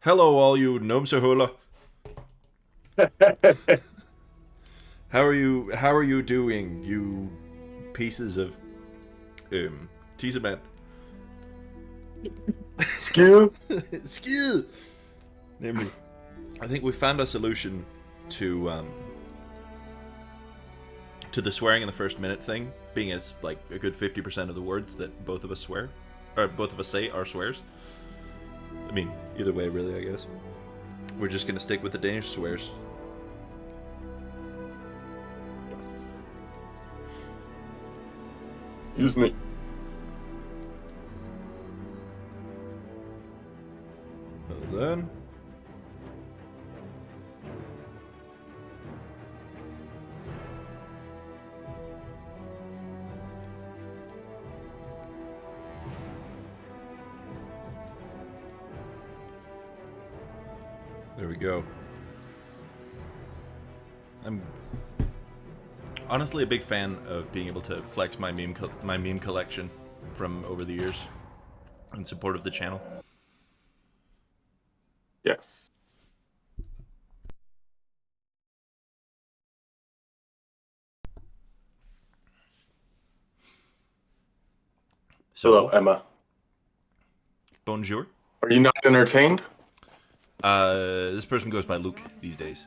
Hello, all you Nomsahula. How are you? How are you doing, you pieces of Tizabet? Skew? Skill. Namely, I think we found a solution to the swearing in the first minute thing, being as like a good 50% of the words that both of us swear, or both of us say are swears. I mean, either way, really, I guess. We're just gonna stick with the Danish swears. Use me. And then. There we go. I'm honestly a big fan of being able to flex my meme collection from over the years in support of the channel. Yes. So, Hello, Emma. bonjour. Are you not entertained? This person goes by Luke these days.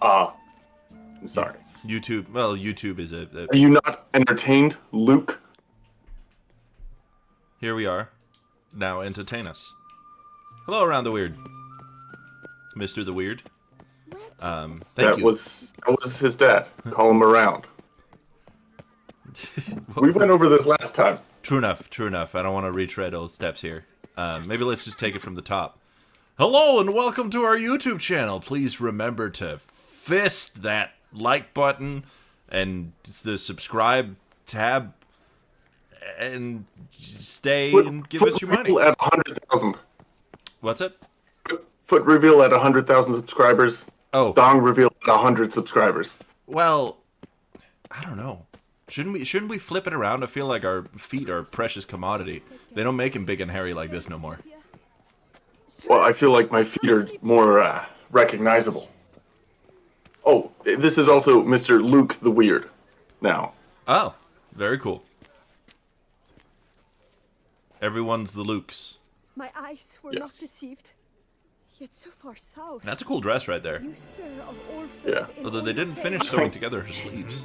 I'm sorry. YouTube. Well, YouTube is a Are you not entertained, Luke? here we are. Now entertain us. Hello, around the weird, Mr. the Weird. Thank That you. was his dad. Call him around. We went over this last time. True enough, true enough. I don't want to retread old steps here. Maybe let's just take it from the top. Hello and welcome to our YouTube channel. Please remember to fist that like button and the subscribe tab and stay and give us your money. Reveal at 100,000. What's it? Foot reveal at 100,000 subscribers. Oh, Dong reveal at 100 subscribers. well, I don't know. Shouldn't we flip it around? I feel like our feet are a precious commodity. They don't make him big and hairy like this no more. Well, I feel like my feet are more recognizable. Oh, this is also Mr. Luke the Weird. Now, Oh, very cool. Everyone's the Lukes. My eyes were not Yes. deceived. Yet so far south. That's a cool dress right there. You, sir, of all folk Yeah. in Although all they didn't finish faiths. sewing together her sleeves.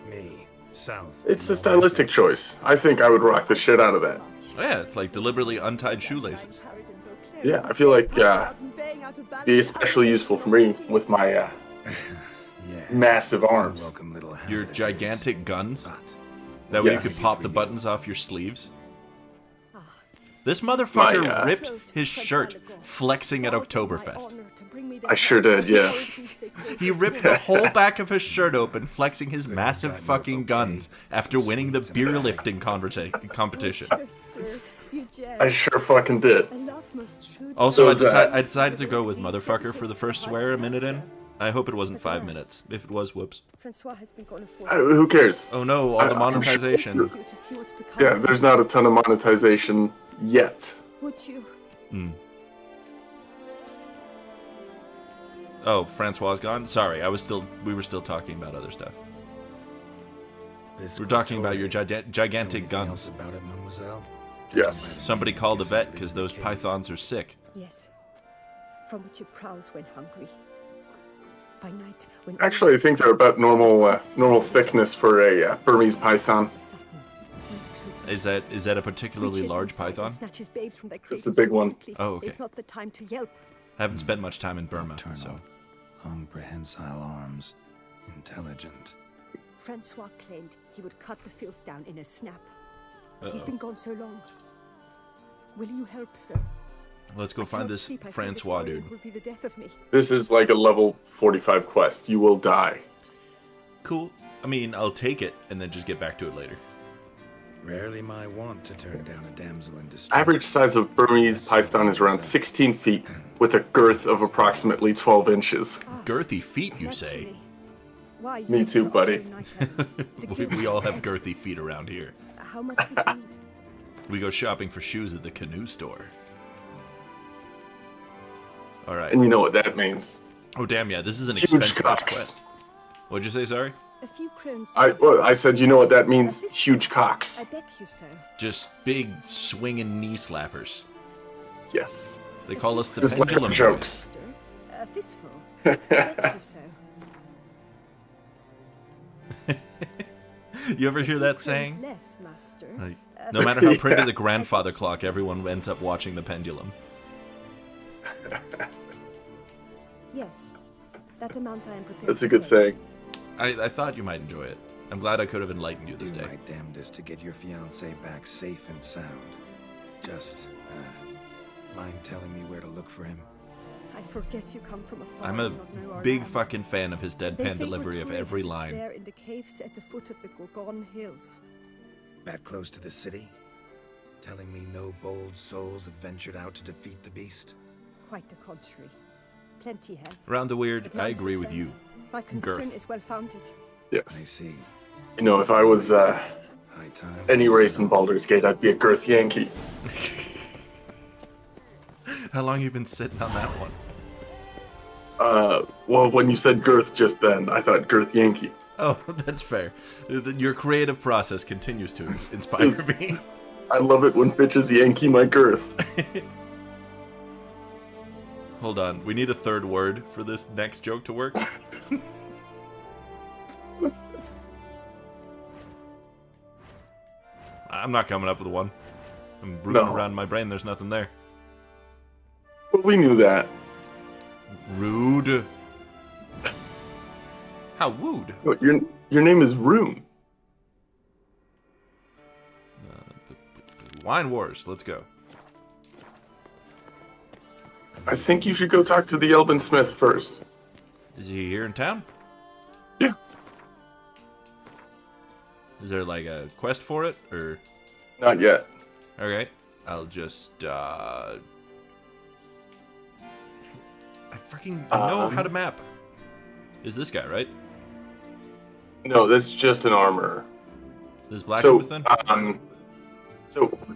Me, south. it's a stylistic choice. I think I would rock the shit out of that. Oh, yeah, it's like deliberately untied shoelaces. Yeah, I feel like be especially useful for me with my Yeah. massive arms. Welcome, little Your Hamlet. gigantic guns. But That way Yes. you could pop the buttons off your sleeves. This motherfucker My, ripped his shirt flexing at Oktoberfest. I sure did, yeah. He ripped the whole back of his shirt open, flexing his massive fucking guns after winning the beer lifting competition. I sure fucking did. Also, I, So is that- I decided to go with motherfucker for the first swear a minute in. I hope it wasn't 5 minutes. If it was, whoops. Francois has been gone for Who cares? Oh no, all the I'm monetization. Yeah, there's not a ton of monetization yet. Would you? Oh, Francois gone? Sorry, we were still talking about other stuff. this We're talking about your Quatori- gigantic Anything guns. else about it, mademoiselle? Yes. Somebody called a vet because those pythons are sick. Yes. From which you prowls when hungry. By night, when Actually, I think they're about normal thickness for a Burmese python. Is that a particularly large python? It's the big one. Oh, okay. If not the time to yelp. Haven't spent much time in Burma, so. Nocturnal, long prehensile arms, intelligent. Francois claimed he would cut the filth down in a snap. But he's Uh-oh. been gone so long. Will you help, sir? Let's go I find cannot this sleep. I fear Francois this dude. will be the death of me. This is like a level 45 quest. You will die. Cool. I mean, I'll take it and then just get back to it later. Rarely my wont to turn down a damsel in distress. Average size of Burmese python is around 16 feet, with a girth of approximately 12 inches. Girthy feet, you say? Naturally. Why, you Me sir too, are buddy. a night hound. The we gills all are have excellent. girthy feet around here. How much would you need? We go shopping for shoes at the canoe store. All right. And you know what that means. Oh, damn, yeah. This is an Huge expensive ass cocks. quest. What'd you say, sorry? A few crones. I said, you know what that means? Huge cocks. I beg you so. Just big swinging knee slappers. Yes. They call us the Just like pendulum jokes. A fistful. I beg you so. Boys. You ever hear that Crones saying? less, master. Like, A no matter how pretty Yeah. the grandfather clock, everyone ends up watching the pendulum. Yes. That amount I am prepared That's to a good pay. saying. I thought you might enjoy it. I'm glad I could have enlightened you this Do day. my damnedest to get your fiancée back safe and sound. Just, mind telling me where to look for him? I forget you come from afar. I'm a and not know our big land. fucking fan of his They deadpan say delivery of Bertone every has its line. lair in the caves at the foot of the Gorgon Hills. That close to the city? Telling me no bold souls have ventured out to defeat the beast? Quite the contrary. Plenty have. Around the weird, but I none's agree with you. returned. My concern Girth. is well founded. Yes. I see. You know, if I was High time. any for race in some- Baldur's Gate, I'd be a Girth Yankee. How long you been sitting on that one? Well, when you said Girth just then, I thought Girth Yankee. Oh, that's fair. Your creative process continues to inspire me. I love it when bitches Yankee my girth. Hold on, we need a third word for this next joke to work. I'm not coming up with one. I'm rooting No. around my brain, there's nothing there. But we knew that. Rude. How wooed? But your name is Rune. Wine Wars, let's go. I think you should go talk to the Elven Smith first. Is he here in town? Yeah. Is there like a quest for it, or? Not yet. Okay, I'll just, I freaking know how to map. Is this guy, right? No, that's just an armor. This So, blacksmith then?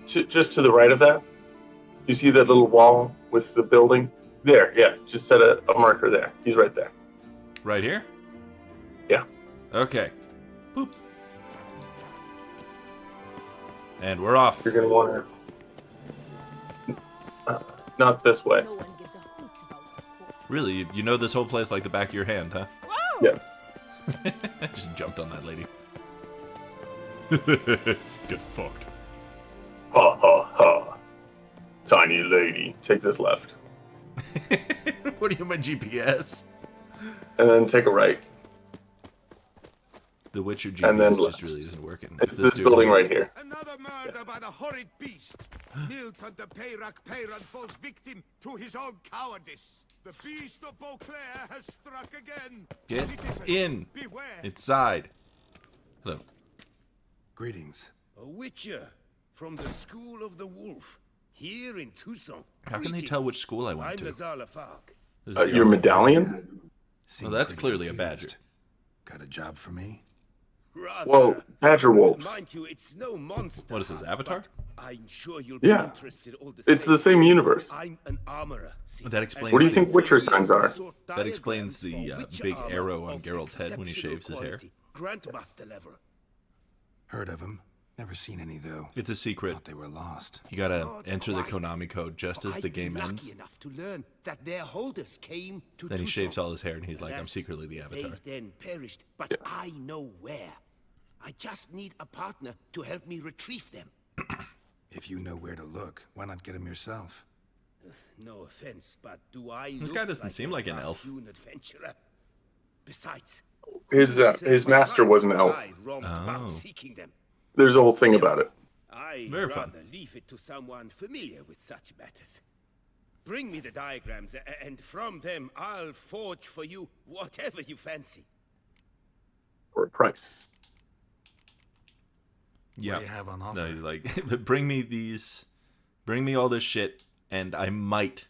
Just to the right of that, you see that little wall with the building? There, yeah. Just set a marker there. He's right there. Right here? Yeah. Okay. Boop. And we're off. You're gonna want to. Not this way. No one gives a hoot about this poor Really, you know this whole place like the back of your hand, huh? Yes. I just jumped on that lady. Get fucked. Ha ha ha. Tiny lady. Take this left. What are you, my GPS? And then take a right. The Witcher And then GPS left. just really isn't working. It's Is this dude building here? right here. Another murder by the horrid beast. Nilton the Peyrak Peyran falls victim to his own cowardice. The beast of Beauclair has struck again. Get Citizens, in. beware. Inside. Hello. Greetings. A witcher from the School of the Wolf, here in Tucson. How can they tell which school I went I'm to? Lazar Lafargue. This is the Your arch- medallion? Seem that's pretty clearly a confused. badger. Got a job for me? Rather, Well, Badger Wolves. mind you, it's no monster. What is this, hunt, Avatar? but I'm sure you'll be Yeah. interested all the It's the same universe. I'm an armorer. See, That explains What do you the- think Witcher signs are? That explains the, big arrow on Geralt's head when he shaves his hair. Grandmaster level. Heard of them. Never seen any, though. It's a secret. Thought they were lost. You gotta Not enter the quite. Konami code just as I've the been game lucky ends. enough to learn that their holders came to Then he Tucson. shaves all his hair and he's like, I'm Alas, secretly the Avatar. They then perished, but I know where. I just need a partner to help me retrieve them. If you know where to look, why not get them yourself? No offense, but do I This look guy doesn't like seem a like an elf. buffoon adventurer? Besides, His master was an elf. I roamed about seeking them. There's a whole thing about it. I'd Very fun. rather leave it to someone familiar with such matters. Bring me the diagrams, and from them I'll forge for you whatever you fancy. For a price. Yeah. What do you have on offer? No, he's like, bring me all this shit, and I might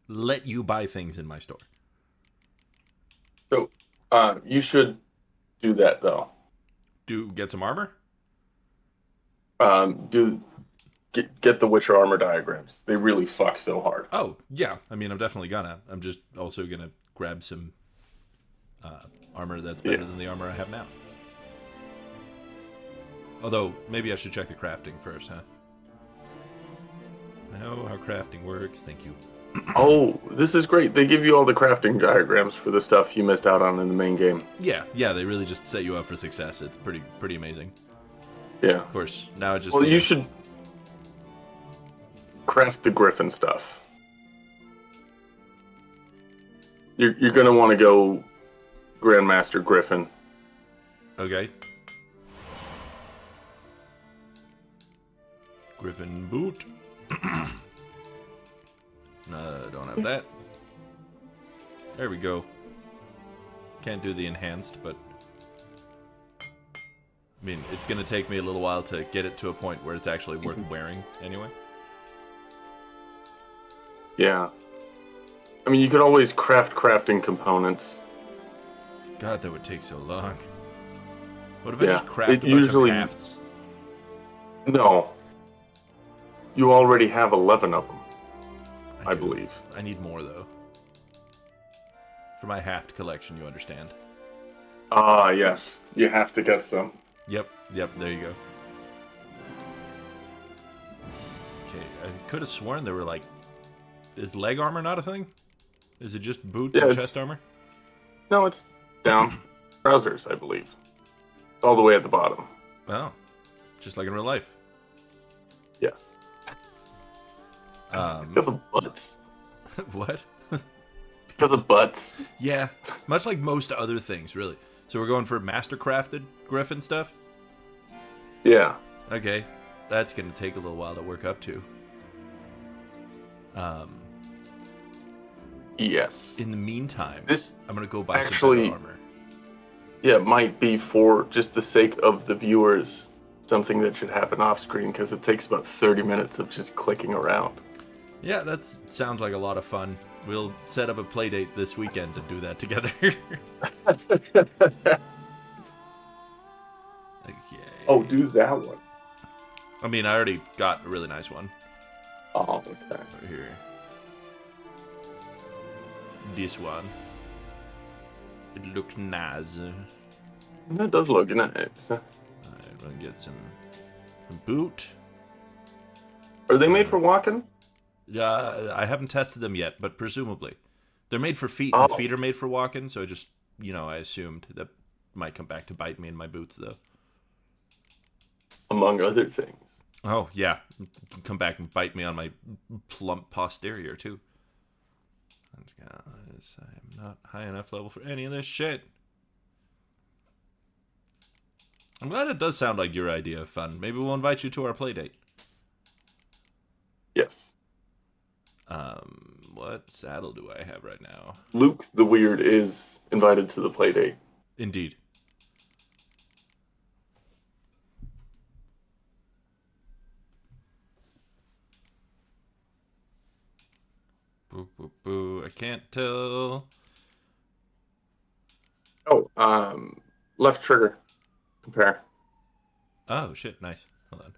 let you buy things in my store. So, you should do that though. Get some armor? Do get the Witcher armor diagrams. They really fuck so hard. Oh, yeah. I mean, I'm definitely gonna. I'm just also gonna grab some armor that's better than the armor I have now. Although, maybe I should check the crafting first, huh? I know how crafting works. Thank you. Oh, this is great. They give you all the crafting diagrams for the stuff you missed out on in the main game. Yeah, they really just set you up for success. It's pretty amazing. Yeah. Of course, now I just... Well, you should craft the Griffin stuff. You're going to want to go Grandmaster Griffin. Okay. Griffin boot. No, don't have that. There we go. Can't do the enhanced, but... I mean, it's going to take me a little while to get it to a point where it's actually worth wearing anyway. Yeah. I mean, you could always craft crafting components. God, that would take so long. What if I Yeah, just craft a it bunch usually- of hafts? No. You already have 11 of them, I do. believe. I need more, though. For my haft collection, you understand. Ah, yes. You have to get some. Yep, there you go. Okay, I could have sworn there were, like... Is leg armor not a thing? Is it just boots Yeah, and it's- chest armor? No, it's down. Trousers, I believe. It's all the way at the bottom. Oh. Just like in real life. Yes. Because of butts. What? Because of butts. Yeah, much like most other things, really. So we're going for master-crafted Griffin stuff? Yeah. Okay, that's going to take a little while to work up to. Yes. In the meantime, This I'm going to go buy some actually- better armor. Yeah, it might be for just the sake of the viewers something that should happen off screen because it takes about 30 minutes of just clicking around. Yeah, that sounds like a lot of fun. We'll set up a play date this weekend to do that together. Okay. Oh, do that one. I mean, I already got a really nice one Oh, okay. over here. This one. It looks nice. That does look nice. Alright, we'll get some boot. Are they made for walking? I haven't tested them yet, but presumably. They're made for feet, and Oh. feet are made for walking, so I just, I assumed that might come back to bite me in my boots, though. Among other things. Oh, yeah. Come back and bite me on my plump posterior, too. I'm not high enough level for any of this shit. I'm glad it does sound like your idea of fun. Maybe we'll invite you to our play date. Yes. What saddle do I have right now? Luke the Weird is invited to the playdate. Indeed. Boo, boo, boo. I can't tell. Oh, left trigger. Compare. Oh, shit. Nice. Hold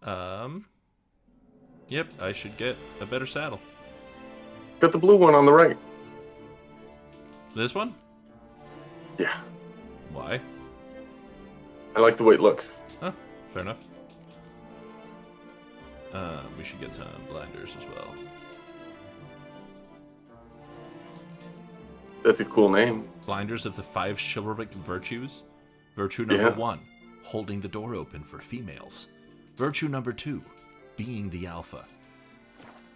on. Yep, I should get a better saddle. Got the blue one on the right. This one? Yeah. Why? I like the way it looks. Huh, fair enough. We should get some blinders as well. That's a cool name. Blinders of the 5 chivalric virtues. Virtue number Yeah. 1, holding the door open for females. Virtue number 2, being the alpha.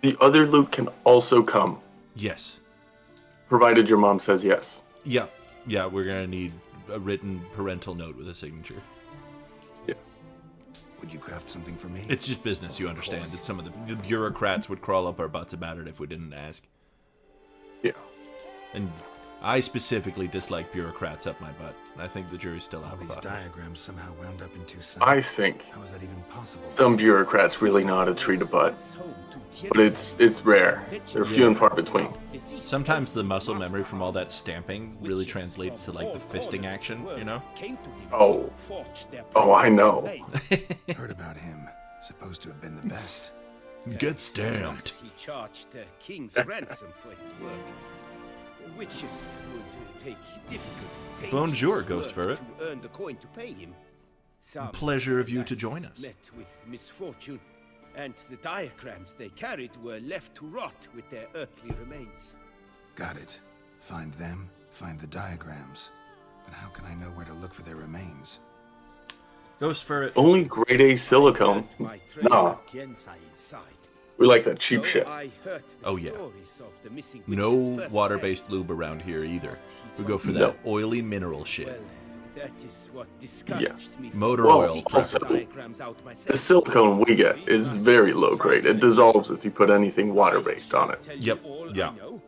The other Luke can also come, Yes. provided your mom says yes. Yeah, we're gonna need a written parental note with a signature. Yes. Would you craft something for me? It's just business, you Of understand. course. It's some of the bureaucrats would crawl up our butts about it if we didn't ask. Yeah. And I specifically dislike bureaucrats up my butt. I think the jury's still All out these about it. diagrams somehow wound up in two sides. I think How is that even possible? some bureaucrats really know how to treat a butt. Home to but it's rare. They're few and far between. Sometimes the muscle memory from all that stamping really translates to like the fisting action, you know? Oh, I know. Heard about him. Supposed to have been the best. Get stamped. He charged the king's ransom for his work. Witches would take difficult, Bonjour, dangerous Ghost work Ferret. to earn the coin to pay him. Some, Pleasure of you to alas, join us. Met with misfortune, and the diagrams they carried were left to rot with their earthly remains. Got it. Find them, find the diagrams. But how can I know where to look for their remains? Ghost Ferret. Only grade A silicone. My Nah, Jensai inside. we like that cheap Though shit. I heard the Oh, yeah. stories of the missing No witches first water-based lube around here either. We go for No. that oily mineral shit. Well, that is what discouraged me. from Motor Well, oil, seeking also, diagrams out The myself. silicone we get is very low grade. It dissolves if you put anything water-based on it. Tell you Yep, all I yeah. know.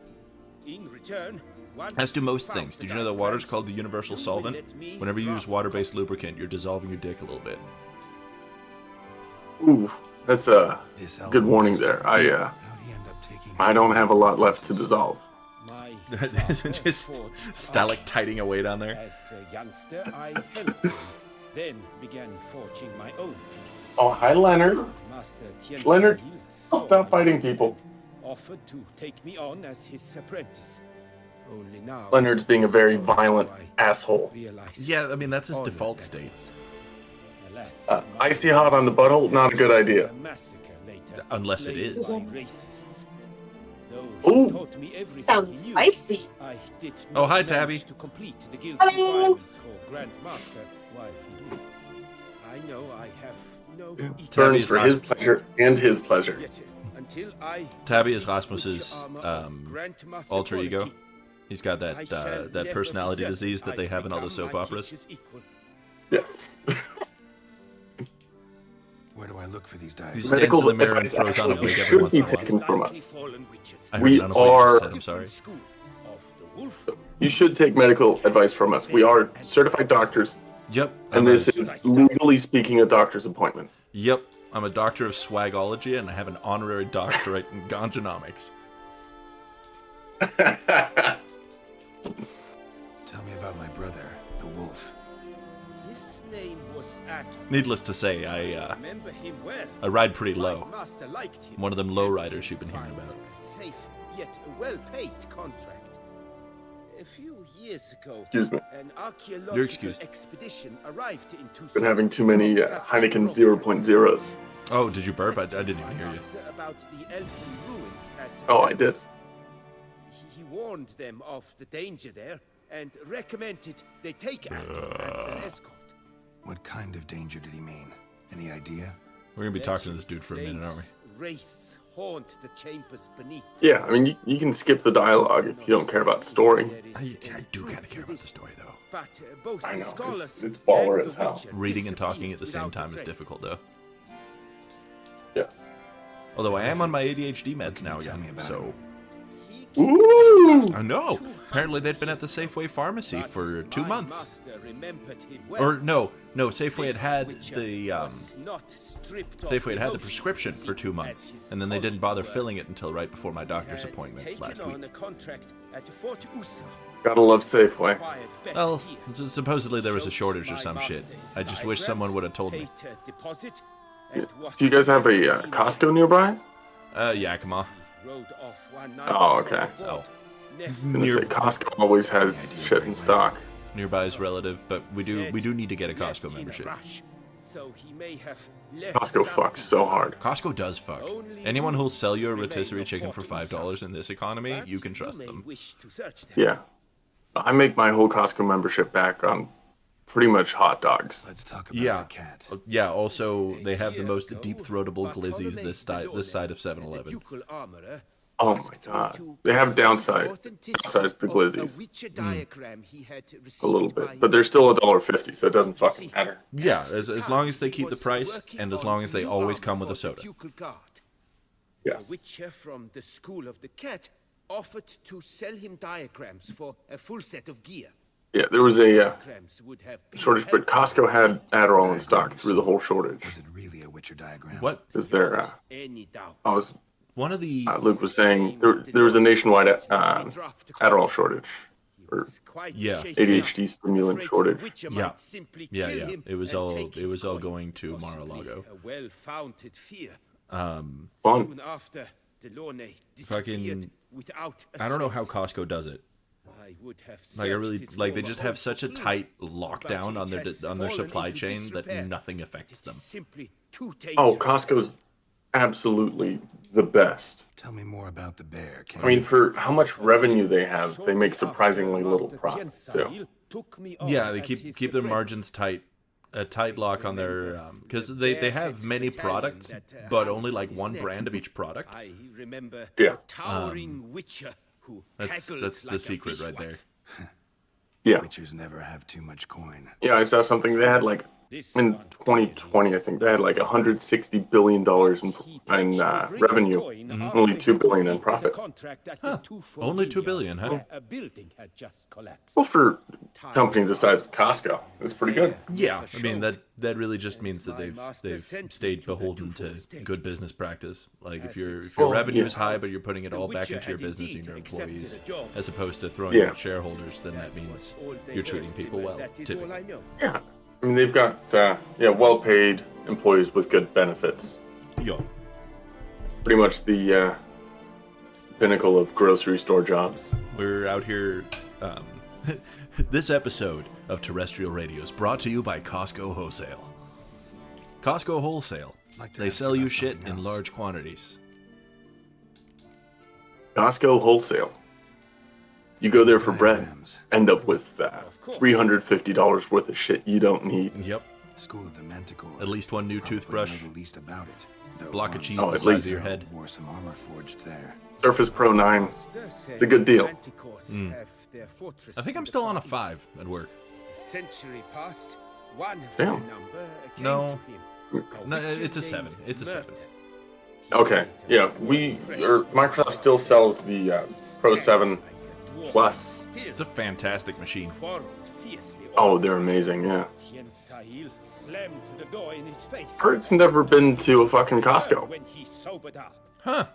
In return, once As do most found things. the Did you know that water's diagrams, called the universal you will solvent? let me Whenever you use draft water-based one. lubricant, you're dissolving your dick a little bit. Ooh, that's a This good elven warning bastard. there. How'd he end up taking I don't have a lot left to dissolve. My Just father forged stalactiting away down there. As a youngster, I helped him, then began forging my own pieces. Oh, hi, Leonard. Master Tianzi Leonard, saw stop my fighting talent people. and offered to take me on as his apprentice. Only now, Leonard's being a very so violent I asshole. realize Yeah, I mean, that's his honor default that state. was. Alas, Icy hot on the butthole, not a good idea. a massacre later, Unless it enslaved is. by racists. Though Ooh. he taught me everything Sounds he knew, spicy. I did Oh, hi, not Tabby. manage to complete the guild's Hello. requirements for Grandmaster while he lived. I know I have no equal. Burns for his pleasure and his pleasure. Yet, until I Tabby is complete Rasmus's witcher armor of Grandmaster alter ego. quality, He's got I that shall that never personality possess disease that I they have in all the become soap my operas. teacher's equal. Yes. Where do I look for these He diagrams? stands Medical in the mirror and advice throws on a actually wig every should once be in a while. taken from Likely us. fallen witches. I heard We none of what you are- said, I'm sorry. Different school of the wolf. You should take medical advice from us. We are certified doctors, Yep. and this is legally speaking a doctor's appointment. Yep. I'm a doctor of swagology, and I have an honorary doctorate in ganjanomics. Tell me about my brother, the wolf. His name was Atom. Needless to say, I Remember him well. ride pretty My low. master liked him. One of them low and riders he you've been hearing found about. a safe yet well-paid contract. A few years ago, Excuse me. an You're archaeological excused. expedition arrived in Tucson. Been having too many Heineken 0.0s. Oh, did you burp? I didn't even hear you. About the elfin ruins at Oh, I did. Atlantis. He warned them of the danger there and recommended they take Atom as an escort. What kind of danger did he mean? Any idea? We're gonna be talking to this dude for a minute, aren't we? Wraiths haunt the chambers beneath. Yeah, I mean, you can skip the dialogue if you don't care about the story. I do kind of care about the story, though. But both I the know, scholars it's baller and as the hell. Witcher Reading and talking at the disappeared same time without is a trace. difficult, though. Yeah. Although I am on my ADHD meds can now you tell me again, about so He Ooh! I know. Apparently they'd been at the Safeway pharmacy for 2 my months. master remembered him well. Or no, Safeway had This had Witcher the was not stripped of Safeway had had the emotions prescription for 2 as months, his and then they didn't bother colleagues were. filling it until right before my He doctor's had appointment taken last on week. a contract at Fort Usa. Gotta love Safeway. Acquired better Well, gear. supposedly there was a Showed shortage or my some shit. master his I just wish diagrams, someone would have told me. paid a deposit, and was Do you guys have a never seen Costco nearby? Yakima. Rode off one night Oh, from okay. the fort. Neff I was gonna Near- say, Costco always has shit in stock. Nearby is relative, but we do said need to get a left Costco in a membership. rush, so he may have left Costco some fucks so hard. Costco does fuck. Only Anyone who'll ruins sell you a remain rotisserie of chicken for Fort Usa. $5 in this economy, But you can trust may them. wish to search them. Yeah. I make my whole Costco membership back on pretty much hot dogs. Let's talk about Yeah. the cat. Yeah, also they have the Here most go deep-throatable glizzies Bartolome this de side of Lorne, the 7-Eleven. ducal armorer, Oh my asked me god. to They have confirm downside. authenticity Downsides to of a glizzies. Witcher diagram he had A received little by bit. But they're still $1.50, so it doesn't You fucking see, matter. Yeah, at as the long as they time, keep he the was price, working and as on long as they new always armor come with a for the soda. ducal guard. Yes. A Witcher from the School of the Cat offered to sell him diagrams for a full set of gear. Yeah, there was a Diagrams would have been shortage, but helpful Costco had Adderall in stock through the whole shortage. Was it really a Witcher diagram? What? Is there, any doubt. I was one of the Luke was saying there was a nationwide Adderall shortage. Or Yeah. ADHD stimulant shortage. Yeah. Yeah. It was all going to Mar-a-Lago. A well-founded fear. Fun. Soon after, Delaunay Fucking- disappeared without a I don't know how trace. Costco does it. I would have Like I really searched his like they former just have home such for a clues, tight lockdown but on it has their fallen supply into chain that disrepair. nothing affects It them. is simply too Oh, dangerous. Costco's absolutely the best. Tell me more about the bear, can I mean, you? for how much revenue they have, they make surprisingly little profit too. Yeah, they keep their margins tight. A tight lock on their because they have many products, but only like one brand of each product. I remember Yeah. a towering witcher who That's haggled the like a secret right there. fishwife. Yeah. Witchers never have too much coin. Yeah, I saw something. They had like This in one 2020, I think they had like $160 billion in revenue, only $2 billion in profit. Only $2 billion, huh? A building had just collapsed. Well, for a company the size of Costco, it's pretty good. Yeah, I mean that really just means that they've stayed beholden to good business practice. Like if your Well, revenue yeah. is high, but you're putting it all back Witcher into your had business and indeed your accepted employees, a job. as opposed to throwing Yeah. out shareholders, then that means you're treating people well. That is all I Typically, know. Yeah, I mean they've got well-paid employees with good benefits. yo, Pretty much the pinnacle of grocery store jobs. we're out here. This episode of Terrestrial Radio is brought to you by Costco Wholesale. Costco Wholesale. Like to They ask sell you about shit something in else. large quantities. Costco Wholesale. You go there for bread, Diagrams. end up with $350 worth of shit you don't need. Yep. School of the Manticore. At least one new Probably toothbrush. know the least about it. though Block of once cheese Oh, the at size least. of your head. Wore some armor forged there. Surface Pro 9. It's a good deal. I think I'm still on a 5 at work. Century past, one Damn. phone number came No. to him. A No, witcher it's a 7. named It's a 7. Merton. Okay, yeah, Microsoft still sells the Pro 7 Plus. It's a fantastic machine. Oh, they're amazing, yeah. Tien Sahil slammed the door in his face. Kurt's never been to a fucking Costco. When he sobered up, Huh.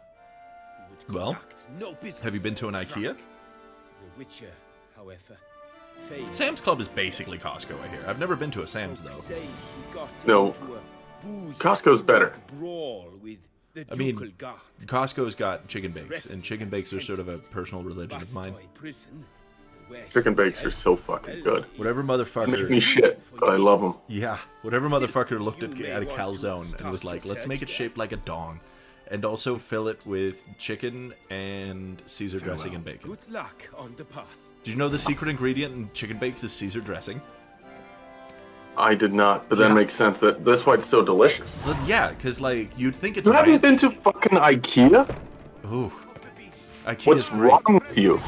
he would Well, conduct no business have you been to an IKEA? The Witcher, however, failed. Sam's Club is basically Costco, I hear. I've never been to a Sam's, though. Say he got No. into a booze Costco's better. brawl with the I mean, ducal guard. Costco's got chicken bakes, and chicken bakes are sort of a personal religion of mine. Bastoy prison, where he Chicken was bakes are held. so fucking good. Whatever They make me motherfucker... shit, but I love them. Yeah, whatever motherfucker looked you at may a want to calzone and was start like, your let's make it search shaped like a dong. And also fill it with chicken and Caesar dressing and bacon. Good luck on the path. Did you know the secret ingredient in chicken bakes is Caesar dressing? I did not, but that Yeah. makes sense. That's why it's so delicious. Well, yeah, because, like, you'd think it's You haven't ranch. been to fucking IKEA? Ooh. IKEA's What's great. wrong with you?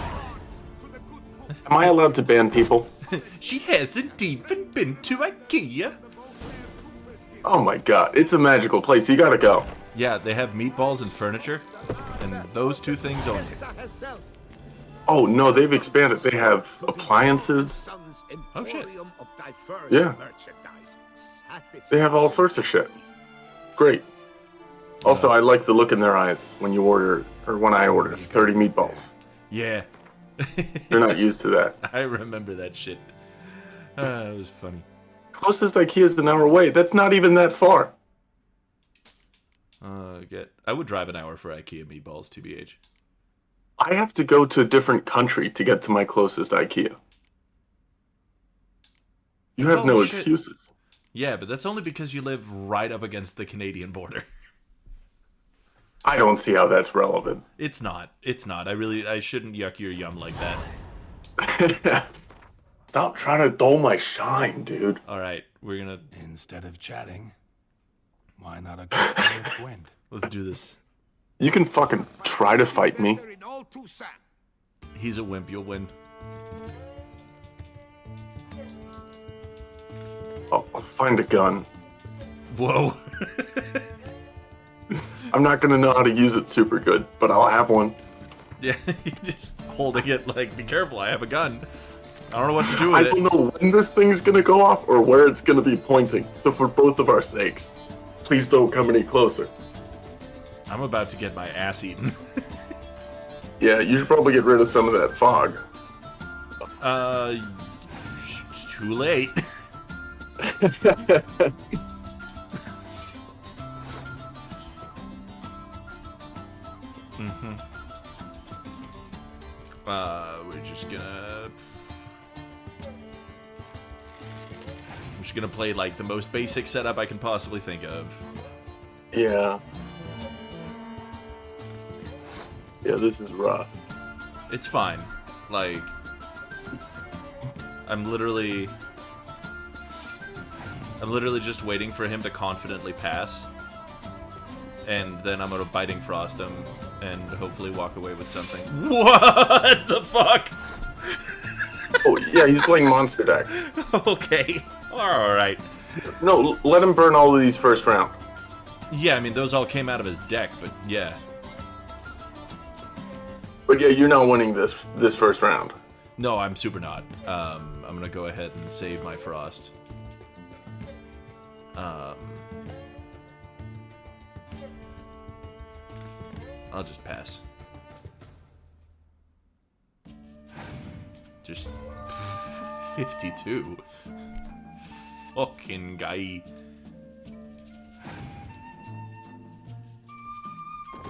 Am I allowed to ban people? She hasn't even been to IKEA. Oh my god, it's a magical place. You gotta go. Yeah, they have meatballs and furniture, and those two things only. Oh no, they've expanded. They have appliances. Oh, shit. Yeah. They have all sorts of shit. Great. Also, I like the look in their eyes when you order, or when I order 30 meatballs. Yeah, They're not used to that. I remember that shit. It was funny. Closest IKEA is an hour away. That's not even that far. I would drive an hour for IKEA meatballs, TBH. I have to go to a different country to get to my closest IKEA. You have Oh, no shit. excuses. Yeah, but that's only because you live right up against the Canadian border. I don't see how that's relevant. It's not. It's not. I shouldn't yuck your yum like that. Stop trying to dull my shine, dude. All right, we're gonna Instead of chatting, why not a good wind? let's do this. You can fucking try to fight me. He's a wimp. You'll win. I'll find a gun. Whoa. I'm not gonna know how to use it super good, but I'll have one. Yeah, you're just holding it like, be careful. I have a gun. I don't know what to do I with don't it. know when this thing's gonna go off or where it's gonna be pointing. So for both of our sakes, please don't come any closer. I'm about to get my ass eaten. Yeah, you should probably get rid of some of that fog. Too late. We're just gonna... I'm just gonna play, like, the most basic setup I can possibly think of. Yeah. Yeah, this is rough. It's fine. Like, I'm literally just waiting for him to confidently pass. And then I'm gonna Biting Frost him and hopefully walk away with something. What the fuck? Oh, yeah, he's playing monster deck. Okay. Alright. No, let him burn all of these first round. Yeah, I mean, those all came out of his deck, but yeah. But yeah, you're not winning this first round. No, I'm super not. I'm gonna go ahead and save my Frost. I'll just pass. Just 52. Fucking guy.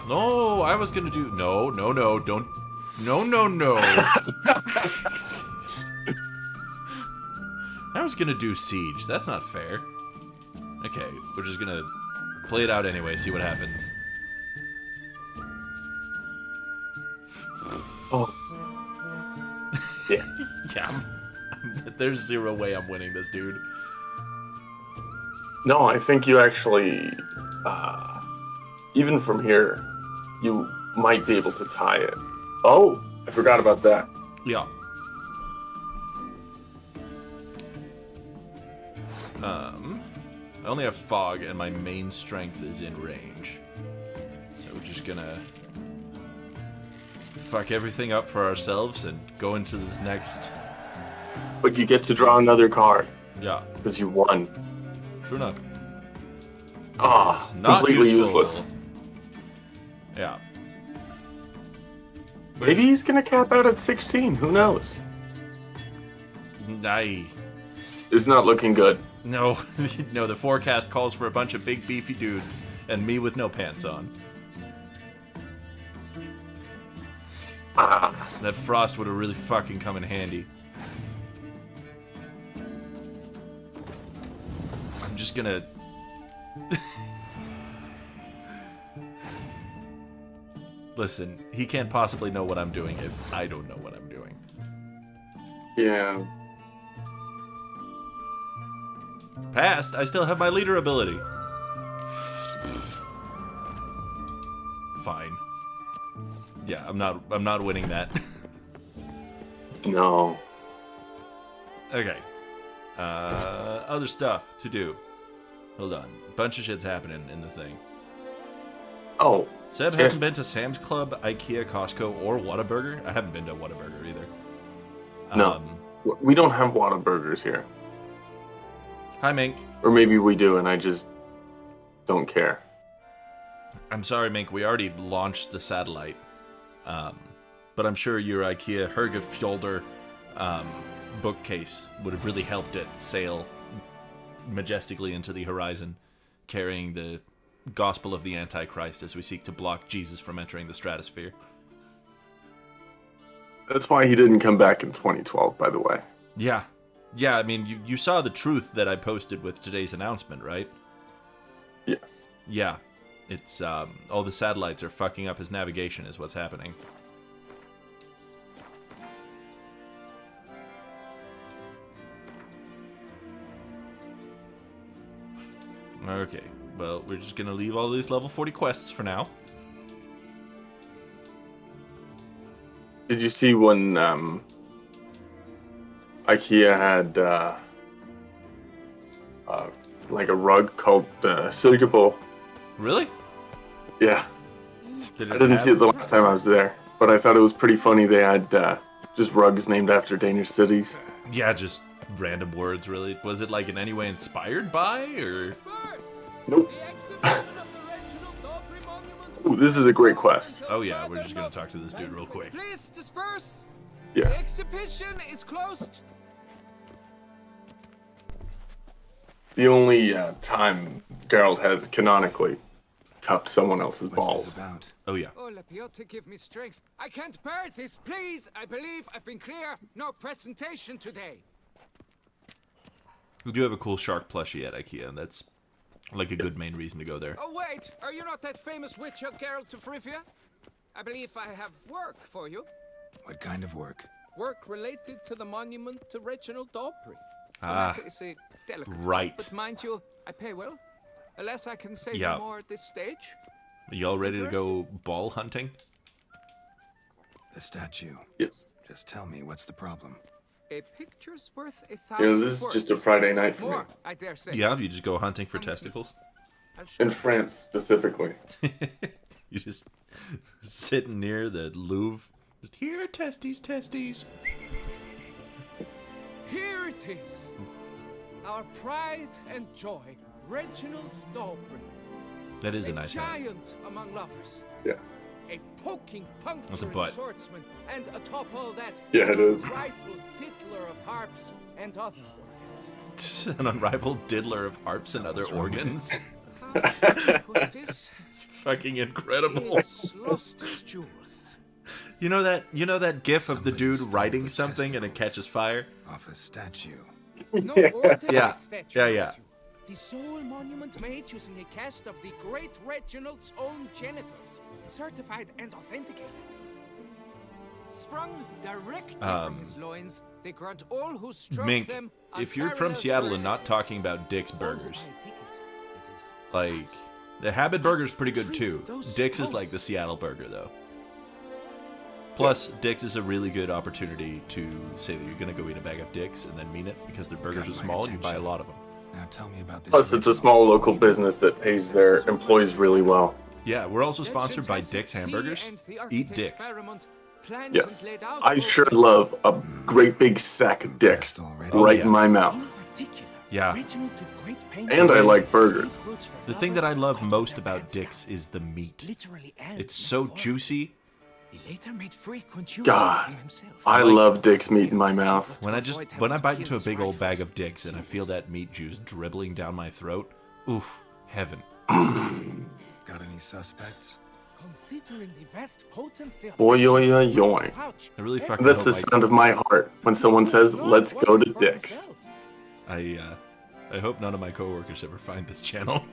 No, I was gonna do... No, don't... No. I was gonna do Siege. That's not fair. Okay, we're just gonna play it out anyway, see what happens. Oh. Yeah. Yeah, there's zero way I'm winning this, dude. No, I think you actually, even from here, you might be able to tie it. Oh, I forgot about that. Yeah. I only have Fog, and my main strength is in range. So we're just gonna fuck everything up for ourselves and go into this next... But you get to draw another card. Yeah, Because you won. true enough. Ah, Not completely useful. useless. Yeah. Maybe he's gonna cap out at 16. Who knows? It's not looking good. No, no, the forecast calls for a bunch of big beefy dudes and me with no pants on. That Frost would have really fucking come in handy. I'm just gonna... Listen, he can't possibly know what I'm doing if I don't know what I'm doing. Yeah. Passed, I still have my leader ability. Fine. Yeah, I'm not winning that. No. Okay. Other stuff to do. Hold on. Bunch of shit's happening in the thing. Oh. Seb hasn't been to Sam's Club, IKEA, Costco, or Whataburger. I haven't been to Whataburger either. No. We don't have Whataburgers here. Hi, Mink. Or maybe we do, and I just don't care. I'm sorry, Mink. We already launched the satellite. But I'm sure your IKEA Hergefjolder bookcase would have really helped it sail majestically into the horizon, carrying the gospel of the Antichrist as we seek to block Jesus from entering the stratosphere. That's why he didn't come back in 2012, by the way. Yeah. Yeah, I mean, you saw the truth that I posted with today's announcement, right? Yes. Yeah. It's, all the satellites are fucking up his navigation is what's happening. Okay, well, we're just gonna leave all these level 40 quests for now. Did you see when IKEA had like a rug called Silkeborg? Really? Yeah. Did I didn't see it the last time I was there, but I thought it was pretty funny. They had just rugs named after Danish cities. Yeah, just random words, really. Was it, like, in any way inspired by, or...? Nope. Ooh, this is a great quest. Oh yeah, we're just gonna talk to this dude real quick. Please disperse. Yeah. The exhibition is closed. The only time Geralt has canonically cupped someone else's What's balls. this about? Oh yeah. Oh, Lapiota, give me strength. I can't bear this, please. I believe I've been clear. No presentation today. We do have a cool shark plushie at IKEA, and that's like a good main reason to go there. Oh, wait. Are you not that famous witch Geralt of Rivia? I believe I have work for you. What kind of work? Work related to the monument to Reginald Daubrey. Ah, The matter is a delicate one, right. But mind you, I pay well. Unless I can say Yeah. no more at this stage. Are y'all ready to go ball hunting? The statue. Yes. Just tell me, what's the problem? A picture's worth a You thousand know, this is words. just a Friday night for me. More, I dare say. Yeah, you just go hunting for testicles. I'll show In you. France, specifically. You just sitting near the Louvre. Just here, testes, testes. Here it is. Our pride and joy, Reginald Daubrey. That is a nice hat. giant among lovers. Yeah. A poking That's a puncturing butt. swordsman, and atop all that, Yeah, it is. a rifled tittler of harps and other organs. An unrivaled diddler of harps and other What's wrong with it? organs. How can I put this? It's fucking incredible. It's lost its jewels. You know that gif of the Somebody dude stole writing the something and it testicles. catches fire? Off a statue. No ordinary Yeah. statue. Yeah, mind yeah. you. The sole monument made using a cast of the great Reginald's own genitals, certified and authenticated. Sprung directly from his loins, they grant all who stroke Mink, them if you're from unparalleled Seattle and not variety. talking about Dick's All who Burgers, buy a ticket, it is. like the Habit Burger's pretty good too. Dick's is like the Seattle burger though. Plus, Dick's is a really good opportunity to say that you're gonna go eat a bag of Dick's and then mean it because their burgers Got are my small and you buy a attention. lot of them. Now tell me about this. Plus, it's a original. small local business that pays their employees really well. Yeah, we're also Legend sponsored by has it Dick's he Hamburgers. and the Eat architect Dick's. Pharamond planned Yes. and laid out I both sure the- love a great big sack of dicks Already? Oh, right yeah. in my In mouth. particular, Yeah. Reginald took great pains And to I like make burgers. sleek roots for The thing that I lovers love cut off most their about pants Dick's is the meat. literally and It's so metaphorically. juicy. He later made frequent use God, of them himself. I Like- love Dick's meat in my mouth. When I bite into a big old bag of Dick's and I feel that meat juice dribbling down my throat, oof, heaven. Got any suspects? Considering the vast potency of Boy, yoy, Reginald's yoy, brass yoy. pouch, I really fucking That's hope the sound of my heart when someone says, "Let's go to Dick's." I hope none of my coworkers ever find this channel.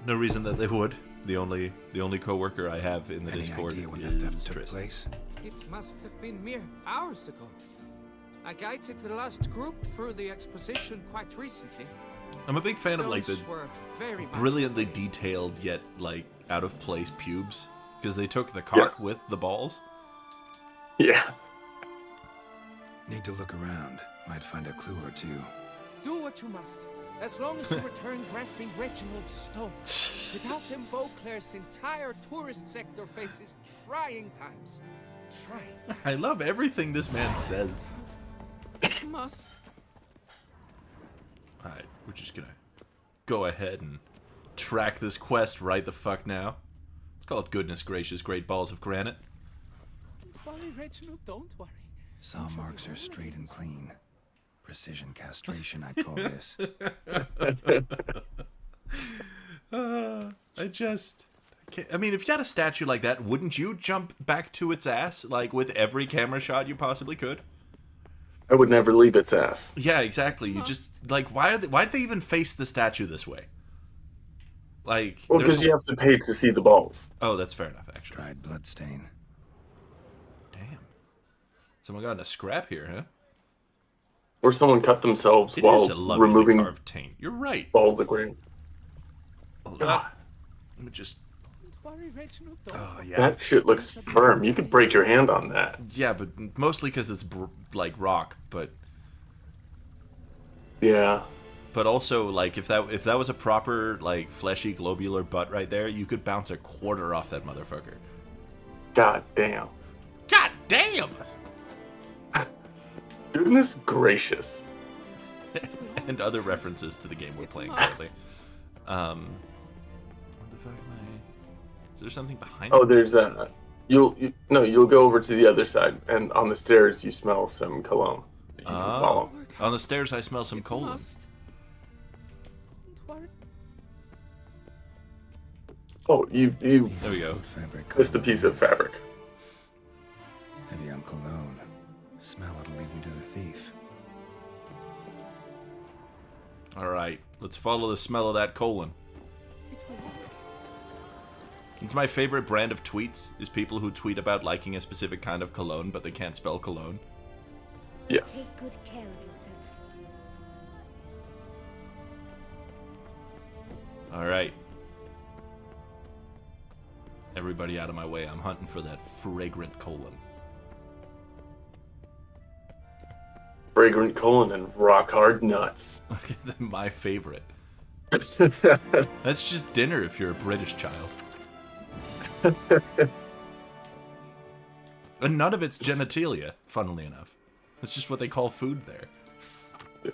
No reason that they would. The only coworker I have in the Any Discord idea when the is theft took Tris. place? It must have been mere hours ago. I guided the last group through the exposition quite recently. I'm a big fan of like the Stones were very much brilliantly detailed yet like out of place pubes because they took the cock Yes. with the balls. Yeah. Need to look around. Might find a clue or two. Do what you must, as long as you return grasping Reginald's stones. Without them, Beauclair's entire tourist sector faces trying times. Trying. I love everything this man says. Must. Alright, we're just gonna go ahead and track this quest right the fuck now. It's called Goodness Gracious Great Balls of Granite. Don't worry, Reginald, don't worry. Saw marks are straight and clean. Precision castration, I'd call this. I mean, if you had a statue like that, wouldn't you jump back to its ass, like, with every camera shot you possibly could? I would never leave its ass. Yeah, exactly. You just, like, why did they even face the statue this way? Like, Well, there's because you have to pay to see the balls. Oh, that's fair enough, actually. Dried bloodstain. Damn. Someone got in a scrap here, huh? Or someone cut themselves It while is a lovely removing carved taint. You're right. balls of grain. Hold God, on. Let me just... Don't worry, Reginald, don't Oh, worry. yeah. that shit looks firm. You could break your hand on that. Yeah, but mostly because it's, like, rock, but... Yeah. But also, like, if that was a proper, like, fleshy, globular butt right there, you could bounce a quarter off that motherfucker. God damn. God damn! Goodness gracious. and other references to the game we're playing currently. What the fuck am I? Is there something behind me? Oh, there's you'll go over to the other side, and on the stairs you smell some cologne. That you can follow. On the stairs I smell some colon. Must. Don't worry. Oh, you There we go. Fabric. missed a piece of fabric. Heavy on cologne. Smell it'll lead me to the thief. All right, let's follow the smell of that colon. It's my favorite brand of tweets, is people who tweet about liking a specific kind of cologne, but they can't spell cologne. Yes. Take good care of yourself. All right. Everybody out of my way. I'm hunting for that fragrant colon. Fragrant colon and rock hard nuts. My favorite. That's just dinner if you're a British child. And none of it's genitalia, funnily enough. It's just what they call food there.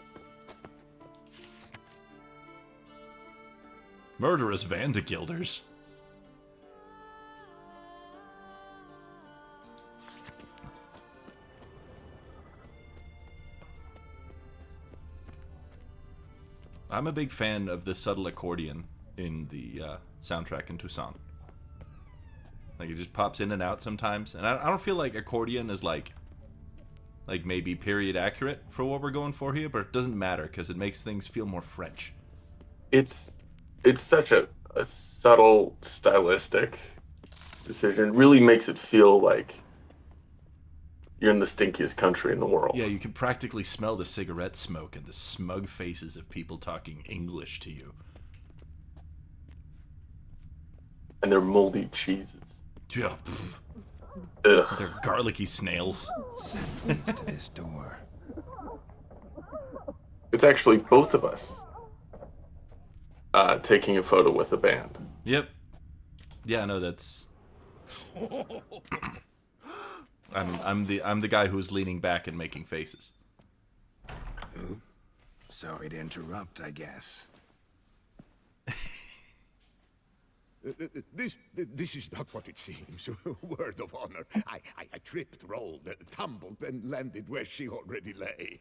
Murderous Vandegilders. I'm a big fan of the subtle accordion in the soundtrack in Tucson. Like, it just pops in and out sometimes. And I don't feel like accordion is like maybe period accurate for what we're going for here, but it doesn't matter because it makes things feel more French. It's such a subtle stylistic decision. It really makes it feel like you're in the stinkiest country in the world. Yeah, you can practically smell the cigarette smoke and the smug faces of people talking English to you. And they're moldy cheeses. Yeah, pff, Ugh. they're garlicky snails. Leads to this door. It's actually both of us taking a photo with a band. Yep. Yeah, no, that's. I'm the guy who's leaning back and making faces. Ooh. Sorry to interrupt, I guess. This is not what it seems. Word of honor. I tripped, rolled, tumbled, and landed where she already lay.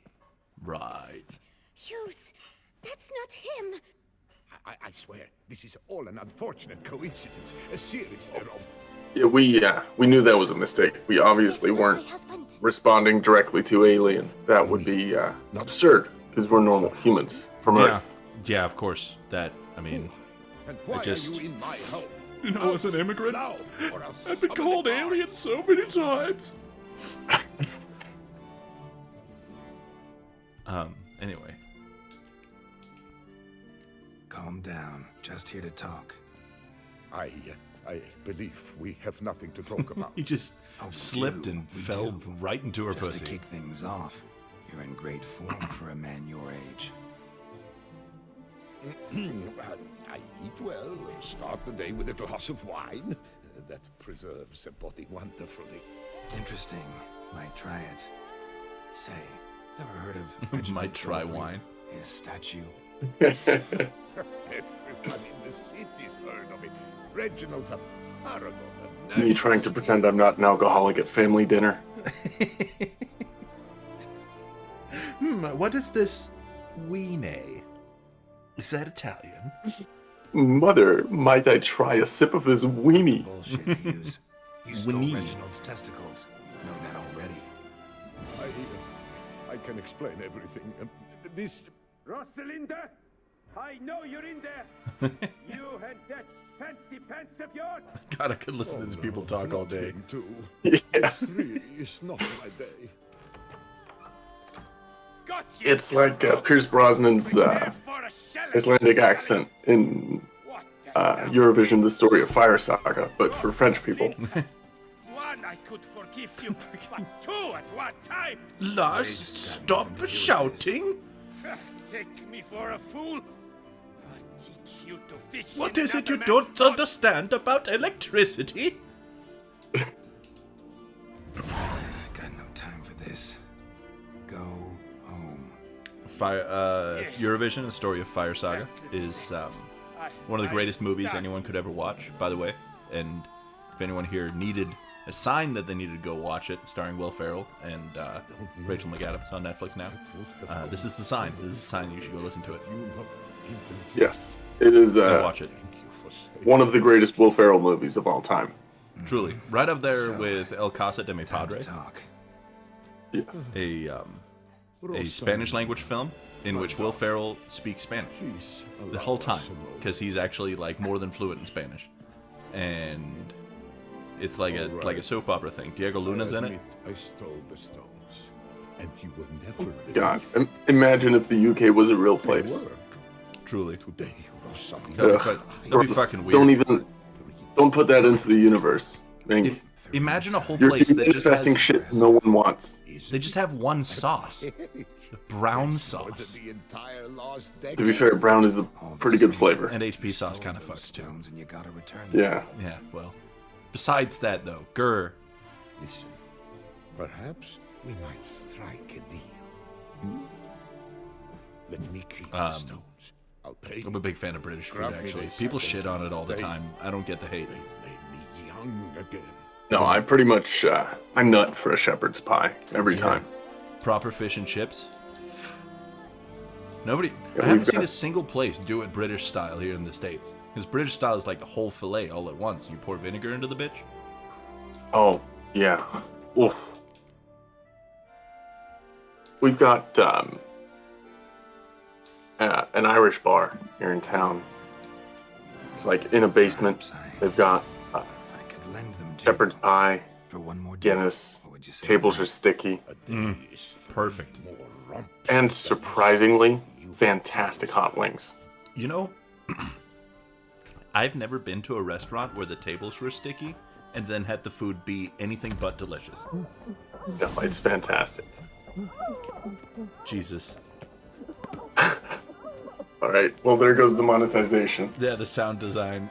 Right. Hughes, that's not him. I swear, this is all an unfortunate coincidence. A series thereof. Yeah, we knew that was a mistake. We obviously It's not weren't my husband. responding directly to Alien. That would be absurd, because we're normal humans from Yeah. Earth. Yeah, of course. That, I mean, And why just- are you in my home? You know, as an immigrant, Now, or I'll I've summon been the called guards. alien so many times. Anyway. Calm down. Just here to talk. I believe we have nothing to talk about. He just Oh, we slipped do. and We fell do. right into her Just pussy. to kick things off, you're in great form for a man your age. I eat well, start the day with a glass of wine. That preserves the body wonderfully. Interesting. Might try it. Say, ever heard of Reginald Might try Dobry? wine. His statue? Everyone in the city's heard of it. Reginald's a paragon of Me trying to pretend I'm not an alcoholic at family dinner. What is this weenie? Is that Italian? Mother, might I try a sip of this weenie? Bullshit, Hughes. You stole Winnie. Reginald's testicles. Know that already. I can explain everything. This... Rosalinda, I know you're in there. You and that fancy pants of yours. God, I could listen to these people talk all day. Him too. Yeah. This really is not my day. Gotcha. It's like Pierce Brosnan's Prepare for a shell Icelandic attack. accent in What the hell? Eurovision: The Story of Fire Saga, but for French people. One, I could forgive you, but two at one time. Lars, stop shouting! Take me for a fool. I'll teach you to fish. What in is it you another don't man's pond. understand about electricity? Got no time for this. Go home. Eurovision, A Story of Fire Saga, is one of the greatest movies anyone could ever watch, by the way. And if anyone here needed a sign that they needed to go watch it, starring Will Ferrell and Rachel McAdams on Netflix now, this is the sign. This is the sign that you should go listen to it. Yes, it is Go watch it. one of the greatest Will Ferrell movies of all time. Truly. Right up there with El Casa de Mi Time Padre, to talk. Yes. a Spanish language film in which Will Ferrell speaks Spanish the whole time, because he's actually like more than fluent in Spanish, and it's like a soap opera thing. Diego Luna's in it. I stole the stones, and you will never God, imagine if the UK was a real place. Truly, Today, Rosalia. that'd be fucking weird. Don't put that into the universe. Think, Imagine a whole you're place that just manifesting has, shit no one wants. they just have one sauce, brown sauce, The entire lost To be decade. fair, brown is a pretty good flavor. and HP sauce kind of Stole fucks those too. stones and you gotta return them. Yeah. Yeah, well, besides that though, grr. Listen, perhaps we might strike a deal. Hmm? Let me keep the stones. I'll pay I'm you. a big fan of British food, Grab me actually. this People second shit on it all the thing. time. I don't get the hate. They've made me young again. No, I pretty much I nut for a shepherd's pie every time. Proper fish and chips. Nobody. Yeah, I haven't we've seen got- a single place do it British style here in the States. Because British style is like the whole fillet all at once. You pour vinegar into the bitch. Oh, yeah. Oof. We've got an Irish bar here in town. It's like in a basement. They've got I could lend them to shepherd's you pie, for one more day. Guinness, What would you say? tables are sticky, A day is Perfect. more rump and surprisingly, fantastic hot wings. You know, I've never been to a restaurant where the tables were sticky and then had the food be anything but delicious. No, it's fantastic. Jesus. All right, well, there goes the monetization. Yeah, the sound design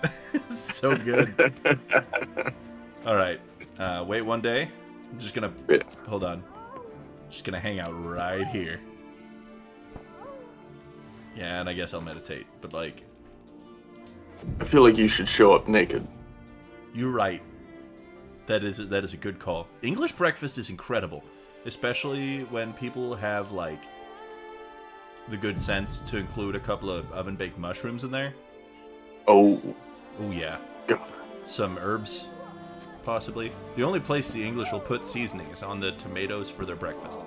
is so good. All right. Wait one day. I'm just gonna Yeah. hold on. Just gonna hang out right here. Yeah, and I guess I'll meditate. But like, I feel like you should show up naked. you're right. That is a good call. English breakfast is incredible, especially when people have like the good sense to include a couple of oven baked mushrooms in there. Oh, Oh yeah, God. some herbs, possibly. The only place the English will put seasoning is on the tomatoes for their breakfast.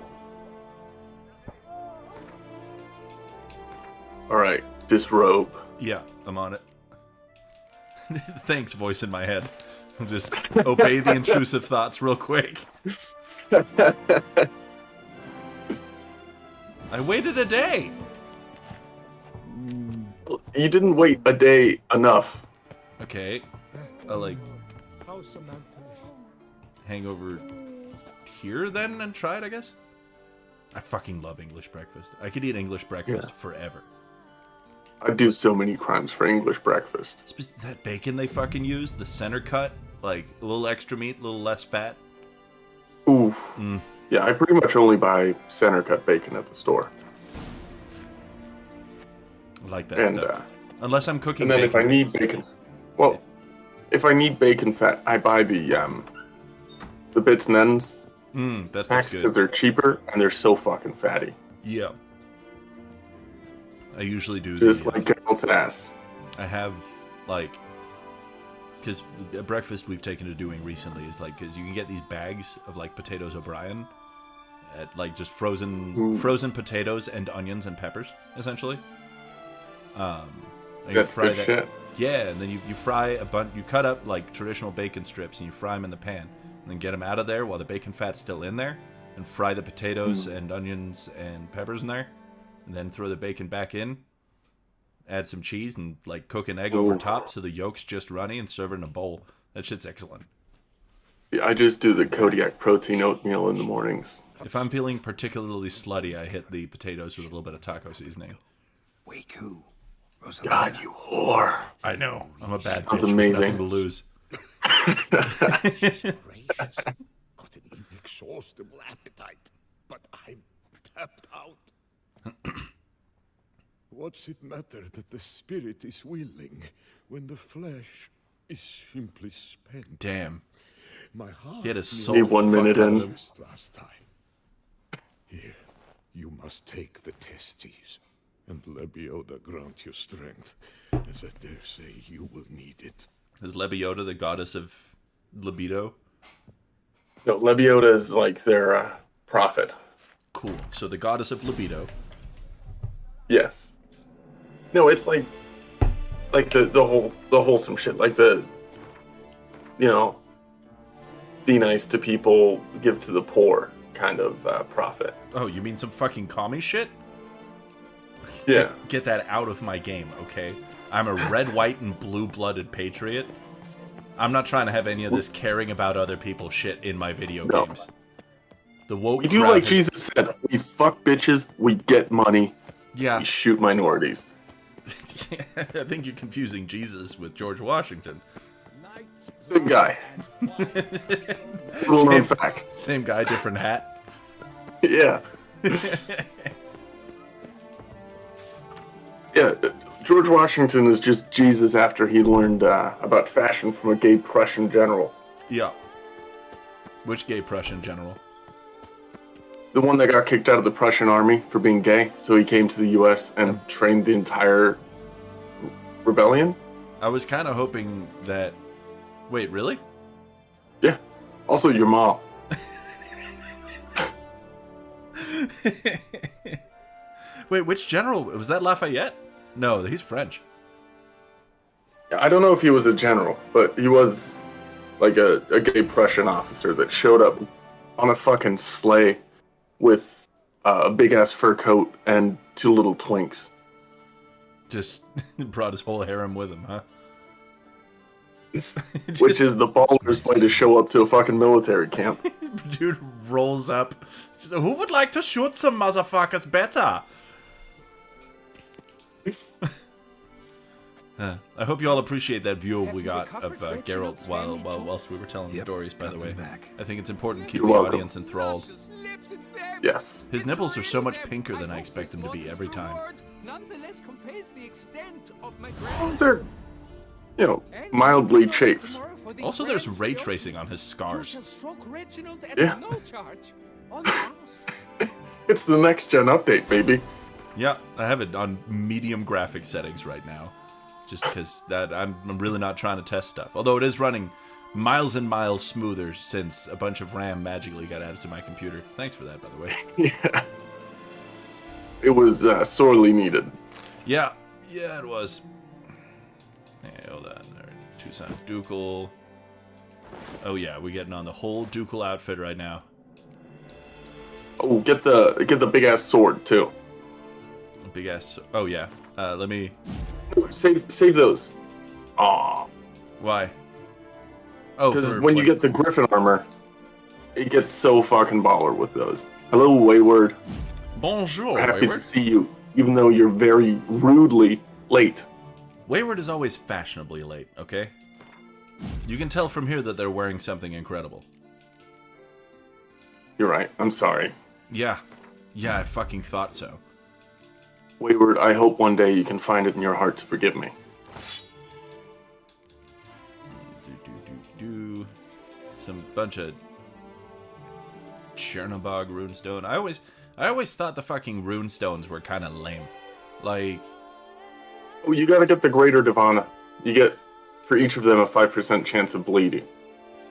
All right, disrobe. Yeah, I'm on it. Thanks, voice in my head. I'll just obey the intrusive thoughts real quick. I waited a day. You didn't wait a day enough. Okay, I'll like How's Samantha? hang over here then and try it, I guess. I fucking love English breakfast. I could eat English breakfast forever. I'd do so many crimes for English breakfast. That bacon they fucking use, the center cut, like a little extra meat, a little less fat. Ooh. Yeah, I pretty much only buy center cut bacon at the store. I like that And stuff. Unless I'm cooking and then if I bacon. need bacon, well, if I need bacon fat, I buy the bits and ends That's packs because good. they're cheaper and they're so fucking fatty. Yeah. I usually do Just the, like Colonel's ass. I have like, because the breakfast we've taken to doing recently is like, because you can get these bags of like potatoes O'Brien, at like just frozen potatoes and onions and peppers essentially. And you That's fry good that. shit. Yeah, and then you fry a bunch. You cut up like traditional bacon strips and you fry them in the pan, and then get them out of there while the bacon fat's still in there, and fry the potatoes and onions and peppers in there, and then throw the bacon back in. Add some cheese and like cook an egg over Ooh. top so the yolk's just runny and serve it in a bowl. That shit's excellent. Yeah, I just do the Kodiak protein oatmeal in the mornings. If I'm feeling particularly slutty, I hit the potatoes with a little bit of taco seasoning. Wake who? God, Rosalia. you whore. I know. I'm a bad Sounds bitch with amazing. nothing to lose. Gracious. Got an inexhaustible appetite, but I'm tapped out. What's it matter that the spirit is willing when the flesh is simply spent? Damn. My heart He had his knew soul Hey, 1 minute fucked out of in. him. just last time. Here, you must take the testes, and Lebioda grant you strength, as I dare say you will need it. Is Lebioda the goddess of libido? No, Lebioda is like their prophet. Cool. So the goddess of libido. Yes. No, it's like the wholesome shit, like the, you know, be nice to people, give to the poor kind of prophet. Oh, you mean some fucking commie shit? Yeah. Get that out of my game, okay? I'm a red, white, and blue-blooded patriot. I'm not trying to have any of this caring about other people shit in my video No. games. The woke We do crowd like has- Jesus said, we fuck bitches, we get money, Yeah. we shoot minorities. I think you're confusing Jesus with George Washington. Same guy. Little known fact. Same guy, different hat. Yeah. Yeah, George Washington is just Jesus after he learned about fashion from a gay Prussian general. Yeah. Which gay Prussian general? The one that got kicked out of the Prussian army for being gay, so he came to the U.S. and trained the entire rebellion. I was kind of hoping that... Wait, really? Yeah. Also, your mom. Wait, which general? Was that Lafayette? No, he's French. I don't know if he was a general, but he was like a gay Prussian officer that showed up on a fucking sleigh with a big-ass fur coat and 2 little twinks. Just brought his whole harem with him, huh? Which is the baller's way to show up to a fucking military camp. Dude rolls up. Who would like to shoot some motherfuckers better? I hope you all appreciate that view we got of Geralt whilst we were telling Yep, stories, by got the them way. back. I think it's important to keep You're the welcome. audience enthralled. Yes. His nipples are so much pinker than I expect them to be every time. Nonetheless conveys the extent of my Well, they're, you know, mildly chafed. Also, there's ray tracing on his scars. Yeah. No charge. On the house. It's the next gen update, baby. Yeah, I have it on medium graphic settings right now. Just because that I'm really not trying to test stuff. Although it is running miles and miles smoother since a bunch of RAM magically got added to my computer. Thanks for that, by the way. Yeah. It was sorely needed. Yeah, it was. Hey, hold on. There, Tucson Ducal. Oh yeah, we're getting on the whole Ducal outfit right now. Oh, get the big ass sword too. Big ass. Oh yeah. Let me. Save those. Aw. Why? Oh, Because for when you what- get the Griffin armor, it gets so fucking baller with those. Hello, Wayward. Bonjour, Happy to Wayward. see you, even though you're very rudely late. Wayward is always fashionably late. Okay. You can tell from here that they're wearing something incredible. You're right. I'm sorry. Yeah, I fucking thought so. Wayward, I hope one day you can find it in your heart to forgive me. Some bunch of Chernobog runestone. I always thought the fucking runestones were kind of lame. Like, Oh, you gotta get the Greater Divana. You get, for each of them, a 5% chance of bleeding.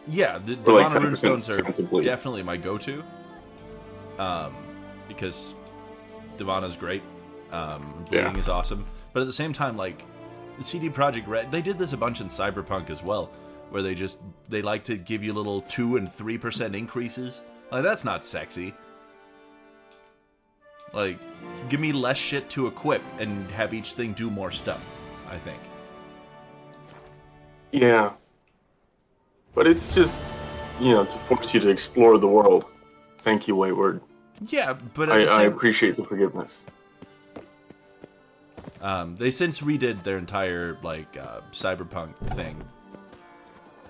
yeah, the Or like Divana 10% runestones chance of are bleed. definitely my go-to. Because Divana's great. Bleeding Yeah. is awesome. But at the same time, like, CD Projekt Red, they did this a bunch in Cyberpunk as well, where they like to give you little 2 and 3% increases. Like, that's not sexy. Like, give me less shit to equip and have each thing do more stuff, I think. Yeah. But it's just, to force you to explore the world. Thank you, Wayward. Yeah, but at the I same, appreciate the forgiveness. they since redid their entire, like, Cyberpunk thing.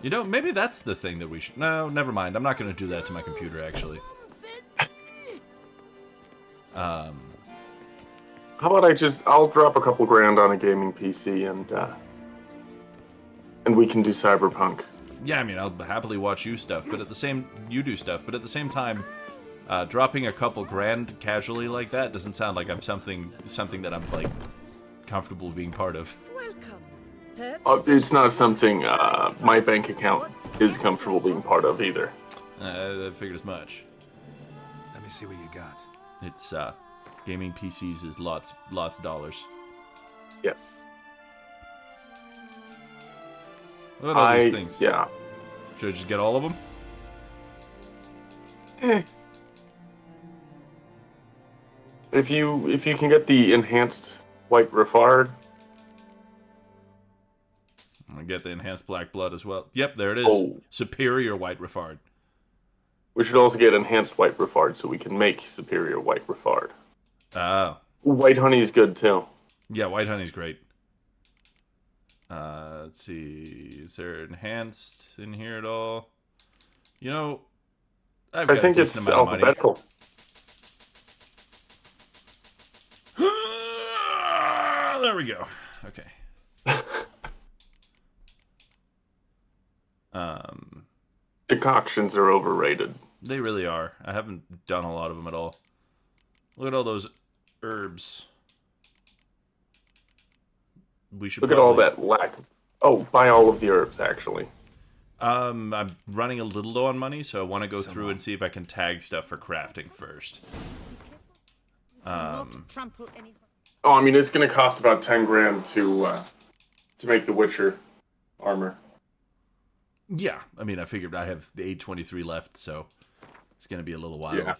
Maybe that's the thing that we should... No, never mind. I'm not going to do that to my computer, actually. How about I'll drop a couple grand on a gaming PC and we can do Cyberpunk. Yeah, I mean, I'll happily watch you do stuff, but at the same time, dropping a couple grand casually like that doesn't sound like I'm something that I'm like comfortable being part of. Welcome. It's not something my bank account is comfortable being part of either. I figured as much. Let me see what you got. It's gaming PCs is lots of dollars. Yes. Look at all these things. Yeah. Should I just get all of them? If you can get the enhanced white Rifard. I'm gonna get the enhanced black blood as well. Yep, there it is. Oh. Superior white Rifard. We should also get enhanced white Rifard so we can make superior white Rifard. Oh. White honey is good too. Yeah, white honey's great. Let's see. Is there enhanced in here at all? You know, I've got I think a it's decent amount of money. alphabetical. There we go. Okay. Decoctions are overrated. They really are. I haven't done a lot of them at all. Look at all those herbs. We should Look at all that lack. Oh, buy all of the herbs actually. I'm running a little low on money, so I want to go through and see if I can tag stuff for crafting first. Oh, I mean, it's going to cost about 10 grand to make the Witcher armor. Yeah, I mean, I figured I have the 823 left, so it's going to be a little while. Yeah.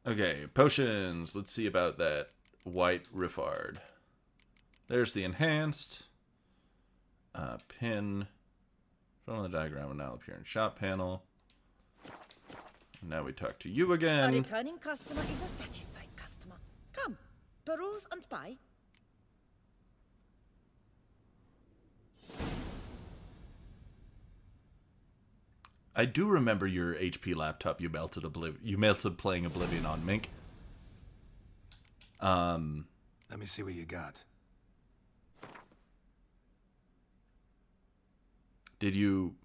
Okay, potions. Let's see about that white Rifard. There's the enhanced. Pin. From the diagram will now appear in shop panel. Now we talk to you A again. returning customer is a satisfied customer. Come, peruse and buy. I do remember your HP laptop you melted playing Oblivion on, Mink. Let me see what you got. Did you...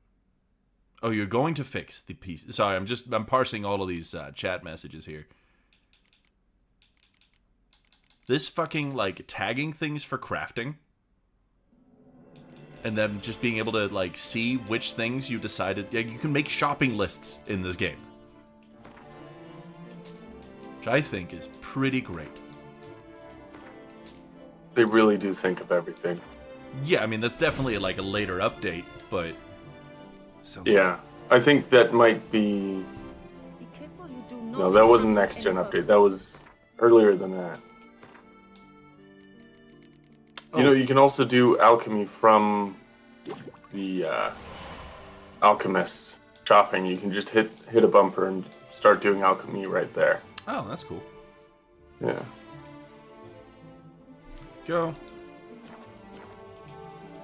Oh, you're going to fix the piece. Sorry, I'm parsing all of these chat messages here. This fucking, like, tagging things for crafting. And then just being able to, like, see which things you decided... Yeah, you can make shopping lists in this game. Which I think is pretty great. They really do think of everything. Yeah, I mean, that's definitely, like, a later update, but... So Yeah, I think that might be... Be careful you do not. No, that wasn't trample next gen any update. herbs. That was earlier than that. You know, you can also do alchemy from the alchemist shopping. You can just hit a bumper and start doing alchemy right there. Oh, that's cool. Yeah. Go.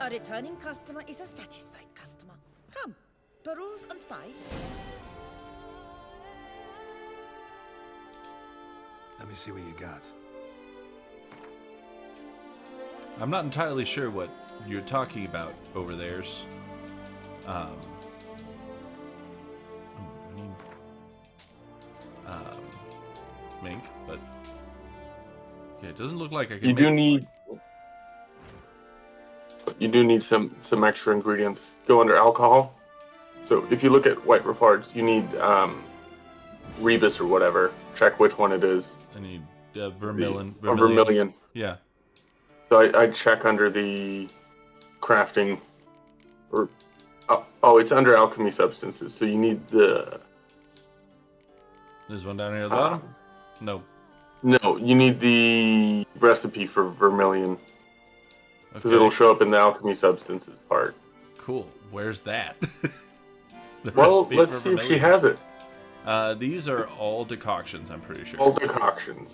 A returning customer is a satisfied customer. Come, peruse and buy. let me see what you got. I'm not entirely sure what you're talking about over there's. Mink, but yeah, it doesn't look like I can. You do need some extra ingredients. Go under alcohol. So if you look at white Rifards, you need Rebus or whatever. Check which one it is. I need vermilion. Or vermilion. Yeah. So I'd check under the crafting, or oh, it's under alchemy substances. So you need the. There's one down here at the bottom. No. No, you need the recipe for vermilion because Okay. it'll show up in the alchemy substances part. Cool. Where's that? The Well, recipe let's for see if she vermilion. has it. These are all decoctions, I'm pretty sure. All decoctions.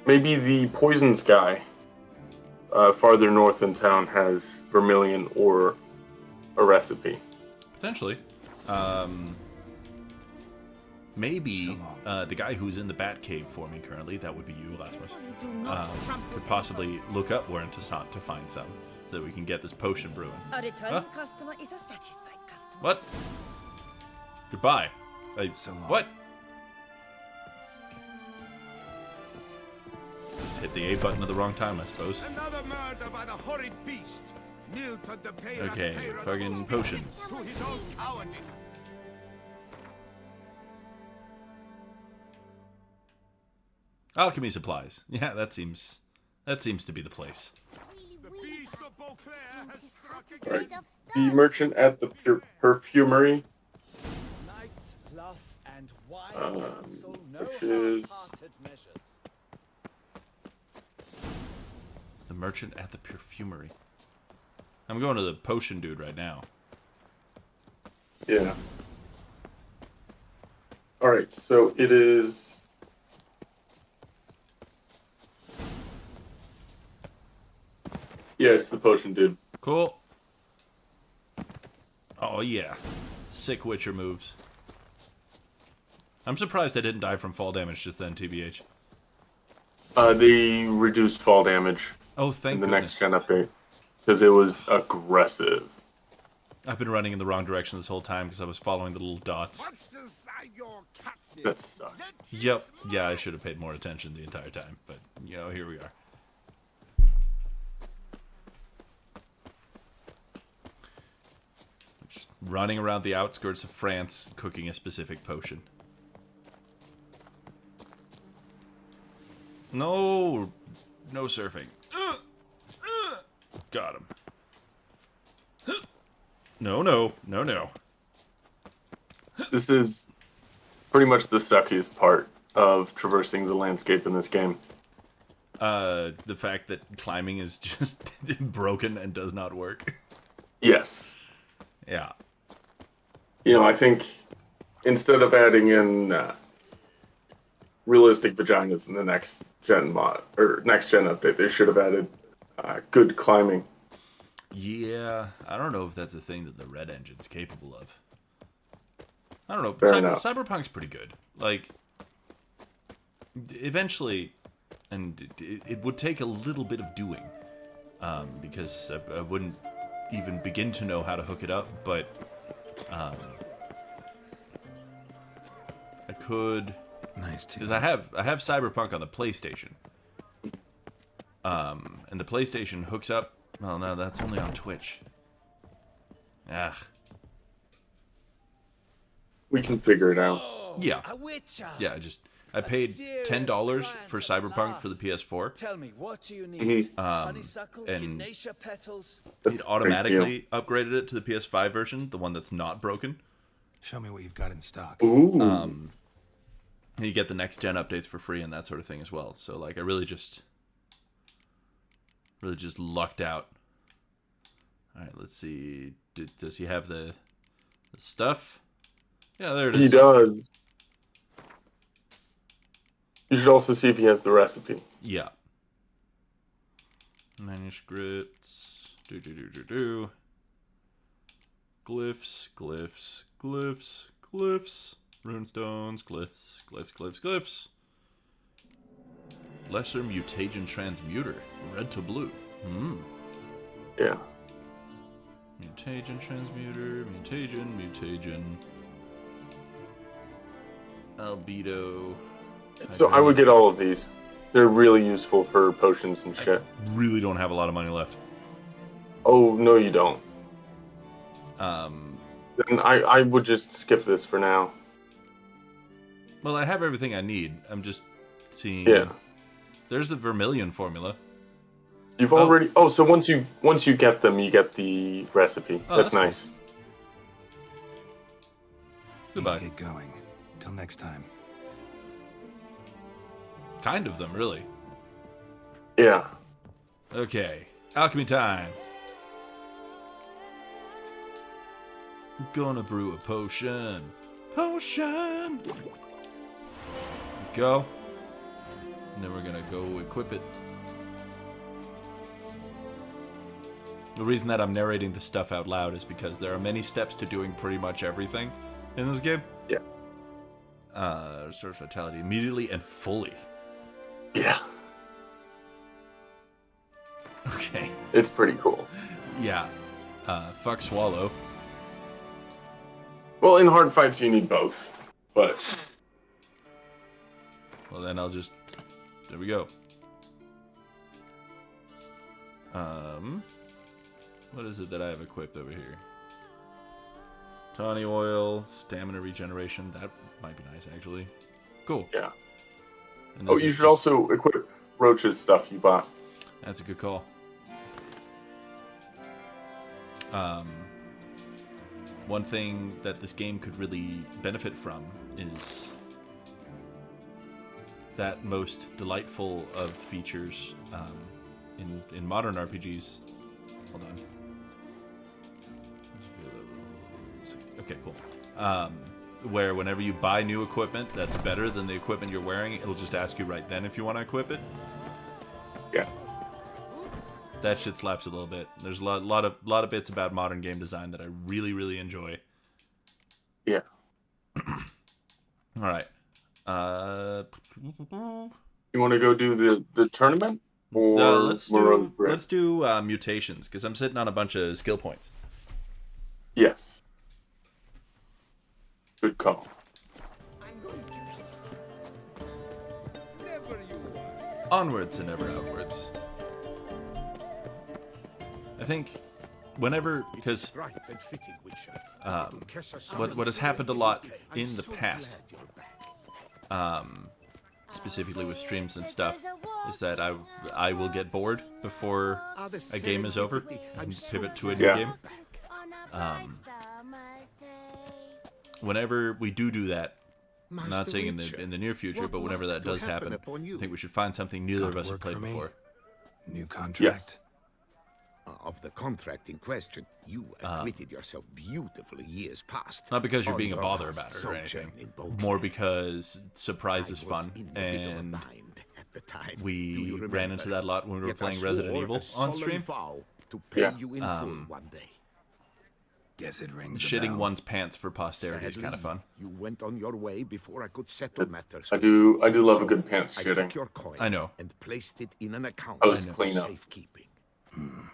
Maybe the poisons guy farther north in town has vermilion or a recipe. Potentially. maybe the guy who's in the Batcave for me currently, that would be you, Lasmus, could possibly look up Warren Toussaint to find some, so that we can get this potion brewing. A returning Huh? customer is a satisfied customer. What? Goodbye. So long. What? Just hit the A button at the wrong time, I suppose. Another murder by the horrid beast. Nilton the Peyrac Okay, Peyran fucking falls potions. victim to his own cowardice. Alchemy supplies. Yeah, that seems to be the place. The beast of Beauclair has struck Right. again. The merchant at the perfumery, Night, bluff, and wine Um, counsel no which is- half-hearted measures. The merchant at the perfumery. I'm going to the potion dude right now. yeah. All right, so it is. Yeah, it's the potion dude. Cool. Oh yeah. Sick Witcher moves. I'm surprised I didn't die from fall damage just then, TBH. They reduced fall damage Oh, thank in the goodness. next gen update because it was aggressive. I've been running in the wrong direction this whole time because I was following the little dots. Monsters are your catnip. That sucks. Yep. Yeah, I should have paid more attention the entire time, but you know, here we are. Just running around the outskirts of France, cooking a specific potion. No, no surfing. Got him. No, no, no, no. This is pretty much the suckiest part of traversing the landscape in this game. The fact that climbing is just broken and does not work. Yes. Yeah. You know, I think instead of adding in realistic vaginas in the next gen mod or next gen update, they should have added good climbing. Yeah, I don't know if that's a thing that the Red Engine's capable of. I don't know. Fair enough. Cyberpunk's pretty good. Like, eventually, and it would take a little bit of doing, because I wouldn't even begin to know how to hook it up, but I could, Nice too. because I have Cyberpunk on the PlayStation, and the PlayStation hooks up. Well, no, that's only on Twitch. Ugh. We can figure it out. Yeah. A witcher. Yeah, I paid serious $10 client for at Cyberpunk for the last. PS4. Tell me, what do you need? Mm-hmm. Honeysuckle, and Gymnasia petals. It automatically upgraded it to the PS5 version, the one that's not broken. Show me what you've got in stock. Ooh. And you get the next gen updates for free and that sort of thing as well. So like I really just lucked out. All right, let's see. Does he have the stuff? Yeah, there it is. He does. You should also see if he has the recipe. Yeah. Manuscripts. Glyphs. Runestones. Glyphs. Lesser mutagen transmuter. Red to blue. Yeah. Mutagen transmuter. Mutagen. Albedo. So I would get all of these. They're really useful for potions and shit. Really don't have a lot of money left. Oh, no, you don't. Um, Then I would just skip this for now. well, I have everything I need. I'm just seeing. Yeah. There's the Vermilion formula. You've already. Oh, so once you get them, you get the recipe. Oh, that's that's cool. nice. Goodbye. Need to get going. Till next time. Kind of them, really. Yeah. Okay, alchemy time. I'm gonna brew a potion. Potion! Go. And then we're gonna go equip it. The reason that I'm narrating the stuff out loud is because there are many steps to doing pretty much everything in this game. Yeah. Restores vitality immediately and fully. Yeah, Okay. it's pretty cool. Yeah. Fuck Swallow. Well, in hard fights, you need both, but Well, then I'll just... There we go. What is it that I have equipped over here? Tawny oil, stamina regeneration. That might be nice, actually. Cool. yeah. And Oh, this you is should just- also equip Roach's stuff you bought. That's a good call. One thing that this game could really benefit from is that most delightful of features in modern RPGs. Hold on. Okay, cool. Where whenever you buy new equipment that's better than the equipment you're wearing, it'll just ask you right then if you want to equip it. Yeah. That shit slaps a little bit. There's a lot of bits about modern game design that I really, really enjoy. Yeah. All right. You want to go do the tournament? Or Let's Morose Grip? do mutations, because I'm sitting on a bunch of skill points. Yes. Good call. Never you were. Onwards and ever outwards. I think whenever, because Right and fitting, Witcher. what has happened a lot in the past, specifically with streams and stuff, is that I will get bored before a game is over and pivot to a new game. Whenever we do that, I'm not saying in the near future, but whenever that does happen, I think we should find something neither of us have played before. New contract? Of the contract in question, you acquitted yourself beautifully years past. Not because you're On being a your bother last about it or sojourn anything. in Beauclair. More because surprise is I was fun, in a bit of a and bind at the time. Do we you ran remember? into that a lot when we were Yet I playing Resident swore Evil a on solemn stream. vow to pay Yeah. you in full one day. Guess it rings a Shitting bell. one's pants for posterity is kind of Sadly, fun. You went on your way before I could settle matters. I with do love a So, good pants I shitting. took your coin I know. and placed it in an account Post for cleanup. safekeeping.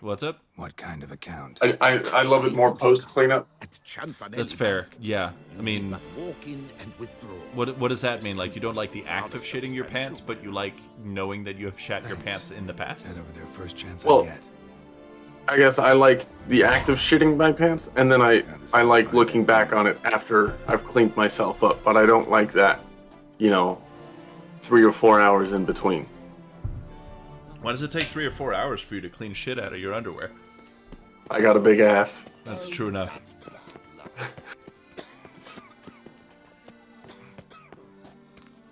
What's up? What kind of account? I love it more post cleanup. At Chanfanel That's fair. Bank, Yeah. you I need mean, but walk in and withdraw. what does that mean? Like, you don't like the act of shitting your pants, but you like knowing that you have shat your pants in the past? Head over there first chance Well, I get. I guess I like the act of shitting my pants, and then I like looking back on it after I've cleaned myself up, but I don't like that, 3 or 4 hours in between. Why does it take 3 or 4 hours for you to clean shit out of your underwear? I got a big ass. That's true enough.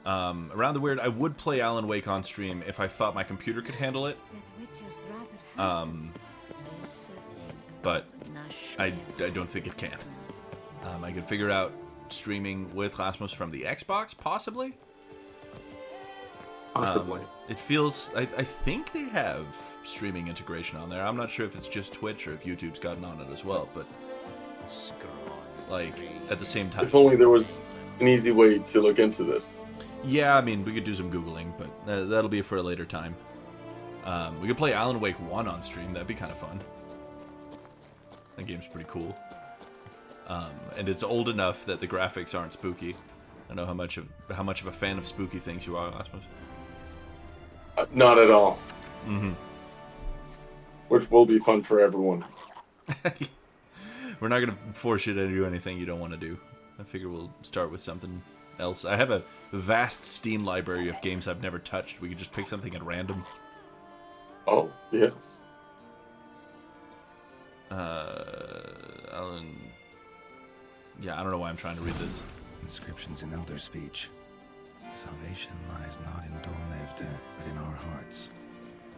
Around the weird, I would play Alan Wake on stream if I thought my computer could handle it. But I don't think it can. I could figure out streaming with Rasmus from the Xbox, possibly. Possibly. It feels... I think they have streaming integration on there. I'm not sure if it's just Twitch or if YouTube's gotten on it as well, but... Like, at the same time... If only there was an easy way to look into this. Yeah, I mean, we could do some Googling, but that'll be for a later time. We could play Alan Wake 1 on stream. That'd be kind of fun. That game's pretty cool. And it's old enough that the graphics aren't spooky. I don't know how much of a fan of spooky things you are, Rasmus. Not at all. Mm-hmm. Which will be fun for everyone. We're not going to force you to do anything you don't want to do. I figure we'll start with something else. I have a vast Steam library of games I've never touched. We could just pick something at random. Oh, yes. Alan... Yeah, I don't know why I'm trying to read this. Inscriptions in Elder speech. Salvation lies not in Dolmevde, but in our hearts.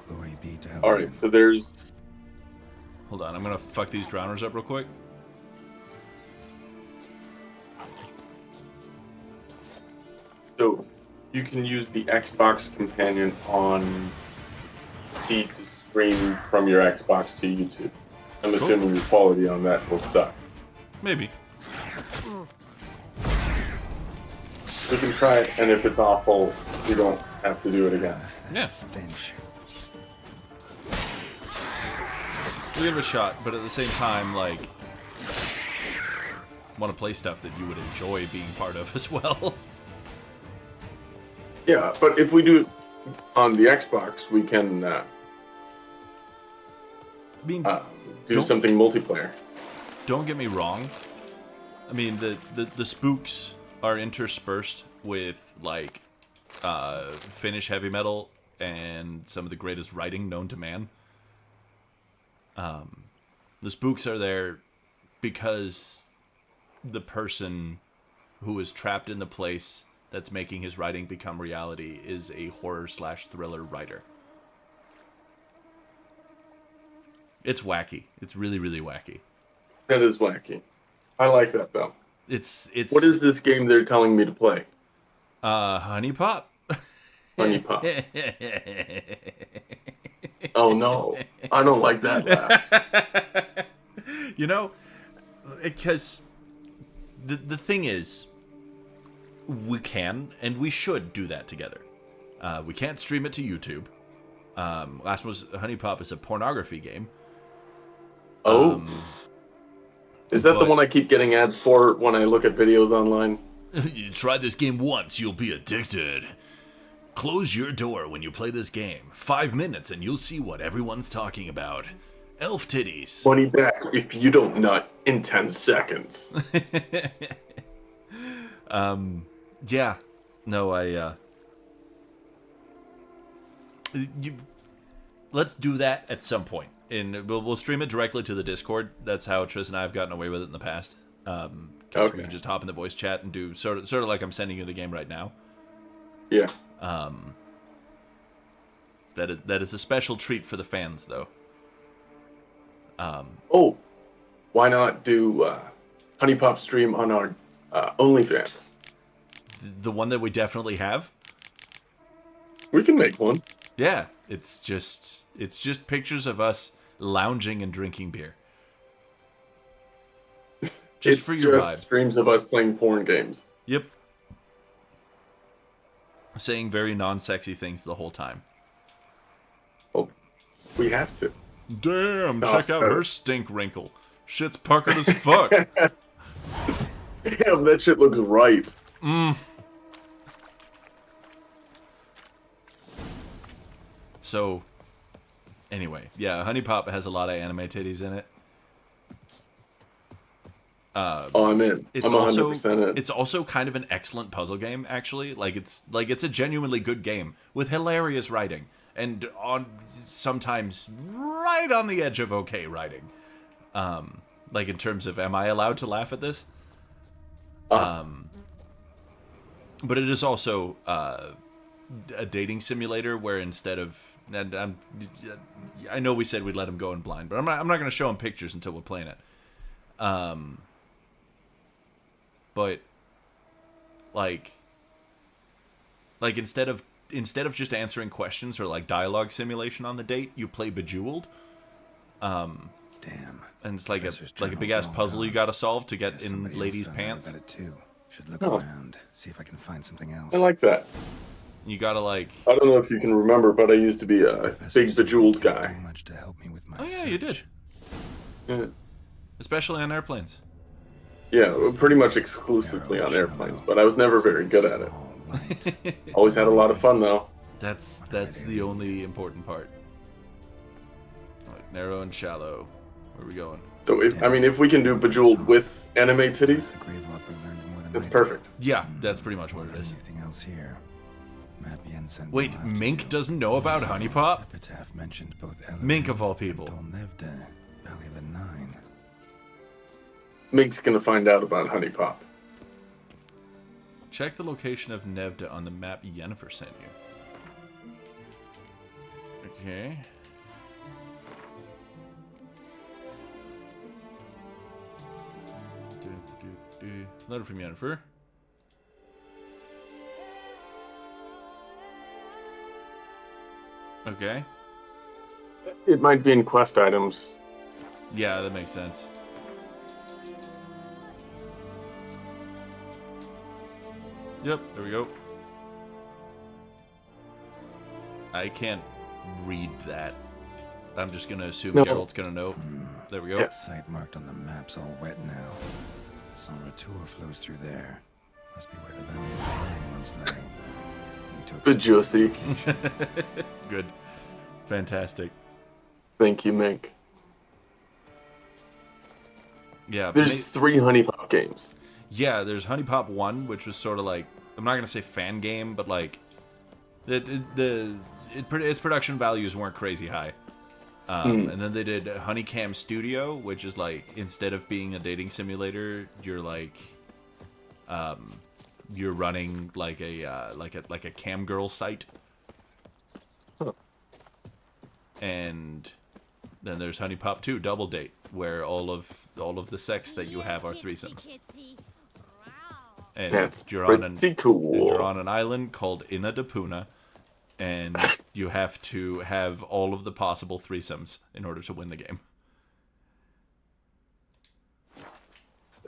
Glory be to Elden. Alright, so there's... Hold on, I'm gonna fuck these drowners up real quick. So, you can use the Xbox companion on C to stream from your Xbox to YouTube. I'm assuming the quality on that will suck. Maybe. We can try it, and if it's awful, we don't have to do it again. Yeah. Stench. We'll give it a shot, but at the same time, like, want to play stuff that you would enjoy being part of as well. Yeah, but if we do it on the Xbox, we can I mean, do don't- something multiplayer. don't get me wrong. I mean, the spooks are interspersed with, like, Finnish heavy metal and some of the greatest writing known to man. The spooks are there because the person who is trapped in the place that's making his writing become reality is a horror/thriller writer. It's wacky. It's really, really wacky. That is wacky. I like that though. It's What is this game they're telling me to play? Honey Pop. Honey Pop. Oh no, I don't like that laugh. You know, because the thing is, we can and we should do that together. We can't stream it to YouTube. Last one was Honey Pop is a pornography game. Oh, is that the but- one I keep getting ads for when I look at videos online? You try this game once, you'll be addicted. Close your door when you play this game. 5 minutes and you'll see what everyone's talking about. Elf titties. Money back if you don't nut in 10 seconds. Yeah. No, let's do that at some point. And we'll stream it directly to the Discord. That's how Tris and I have gotten away with it in the past. 'Cause Okay. we can just hop in the voice chat and do sort of like I'm sending you the game right now. Yeah. That is a special treat for the fans, though. Oh, why not do Honey Pop stream on our OnlyFans? The one that we definitely have. We can make one. Yeah, it's just pictures of us lounging and drinking beer. Just It's for your just vibe. streams of us playing porn games. Yep. Saying very non-sexy things the whole time. Oh, we have to. Damn, Oh, check out sorry. her stink wrinkle. Shit's puckered as fuck. Damn, that shit looks ripe. So, anyway, yeah, Honey Pop has a lot of anime titties in it. Oh, I'm in. It's I'm 100% in. it's also kind of an excellent puzzle game, actually. It's a genuinely good game with hilarious writing and on sometimes right on the edge of okay writing. Like in terms of, am I allowed to laugh at this? But it is also a dating simulator where instead of, and I know we said we'd let him go in blind, but I'm not going to show him pictures until we're playing it. But like instead of just answering questions or like dialogue simulation on the date, you play Bejeweled. Damn. And it's like Professor's a big journal's ass all puzzle you gone. gotta solve to get Guess in somebody else ladies' done heard pants. about it too. Should look Oh. around, see if I can find something else. I like that. You gotta like, I don't know if you can remember, but I used to be a Professor big said Bejeweled he can't guy. do much to help me with my oh yeah, you did, search. Yeah. especially on airplanes. Yeah, pretty much exclusively on airplanes, but I was never very good at it. Small light. Always had a lot of fun though. That's the only important part. Like narrow and shallow. Where are we going? So if we can do Bejeweled with anime titties, The Grave Robber learned more than that's I did. perfect. Yeah, that's pretty much what it is. Anything else here? Map Jensen Wait, will have to Mink do. doesn't know about Honey Pop? Epitaph mentioned both Mink Elevate of all and people. Dolnevda, Valley of the Nine. Mink's gonna find out about Honey Pop. Check the location of Nevda on the map Yennefer sent you. Okay. Letter from Yennefer. Okay. It might be in quest items. Yeah, that makes sense. Yep, there we go. I can't read that. I'm just gonna assume No. Geralt's gonna know. There we go. Yes. Site marked on the map's all wet now. Sonra tour flows through there. Must be where the Valley of the Dying once lay. He took Good, Josie. Good. Fantastic. Thank you, Mick. Yeah. There's 3 Honey Pop games. Yeah, there's Honey Pop 1, which was sort of like, I'm not gonna say fan game, but like its production values weren't crazy high. And then they did Honeycam Studio, which is like, instead of being a dating simulator, you're like, you're running like a cam girl site. Huh. And then there's Honey Pop 2 Double Date, where all of the sex that you have are threesomes. And That's you're on pretty cool. and you're on an island called Ina Dapuna, and you have to have all of the possible threesomes in order to win the game.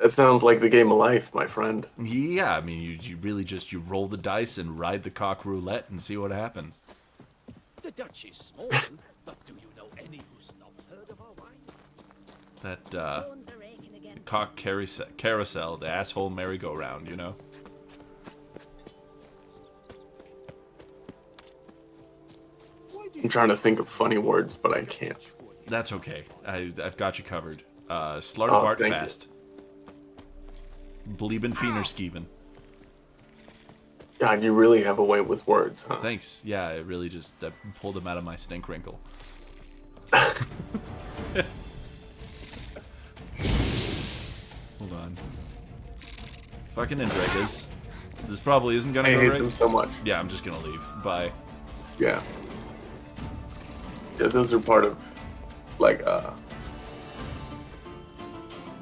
That sounds like the game of life, my friend. Yeah, I mean, you really just, you roll the dice and ride the cock roulette and see what happens. The Dutch is small, but do you know any who's not heard of our wine? That Bones are aching again. cock carousel, the asshole merry-go-round, you know? I'm trying to think of funny words, but I can't. That's okay. I've got you covered. Slartebart thank you. Fast. Blieben Fiener Skeven. God, you really have a way with words, huh? Thanks. Yeah, I really just pulled them out of my stink wrinkle. Hold on. Fucking Endregas. This probably isn't gonna I go hate right. them so much. Yeah, I'm just gonna leave. Bye. Yeah. Yeah, those are part of, like,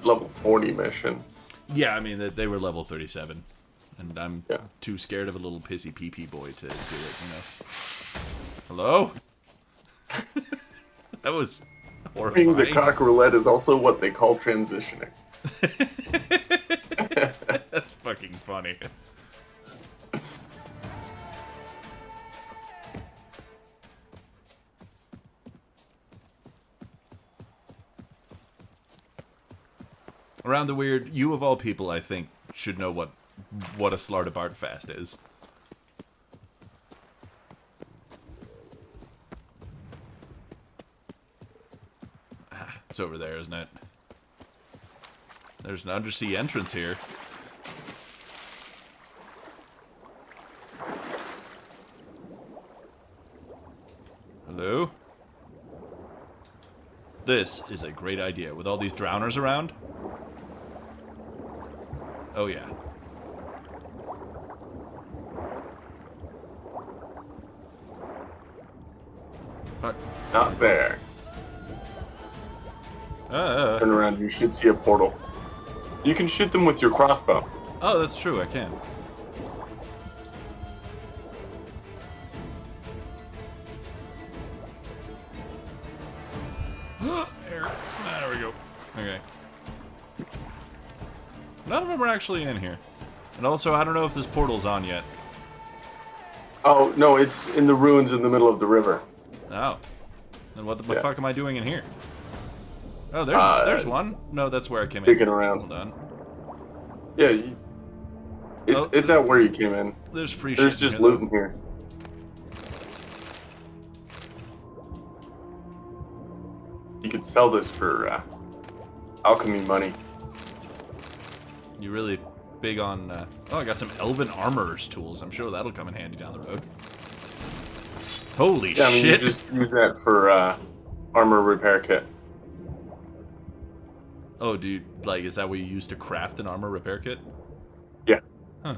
level 40 mission. Yeah, I mean, they were level 37. And I'm Yeah. too scared of a little pissy pee-pee boy to do it, you know? Hello? That was Being the horrifying. cock roulette is also what they call transitioning. That's fucking funny. Around the Weird, you of all people, I think, should know what a Slartebart Fast is. It's over there, isn't it? There's an undersea entrance here. Hello? This is a great idea. With all these drowners around? Oh, yeah. Fuck. Not there. Turn around, you should see a portal. You can shoot them with your crossbow. Oh, that's true, I can. There we go. Okay. None of them are actually in here. And also, I don't know if this portal's on yet. Oh, no, it's in the ruins in the middle of the river. Oh. Then what the Yeah. fuck am I doing in here? Oh, there's one. No, that's where I came in. Digging around. Hold on. Yeah, it's, Oh. it's out where you came in. There's free There's shit just in here, loot in here. You could sell this for alchemy money. though. You really big on... Oh, I got some Elven Armorer's tools. I'm sure that'll come in handy down the road. Holy Yeah, I mean, shit! you just use that for armor repair kit. Oh, dude, like, is that what you use to craft an armor repair kit? Yeah. Huh.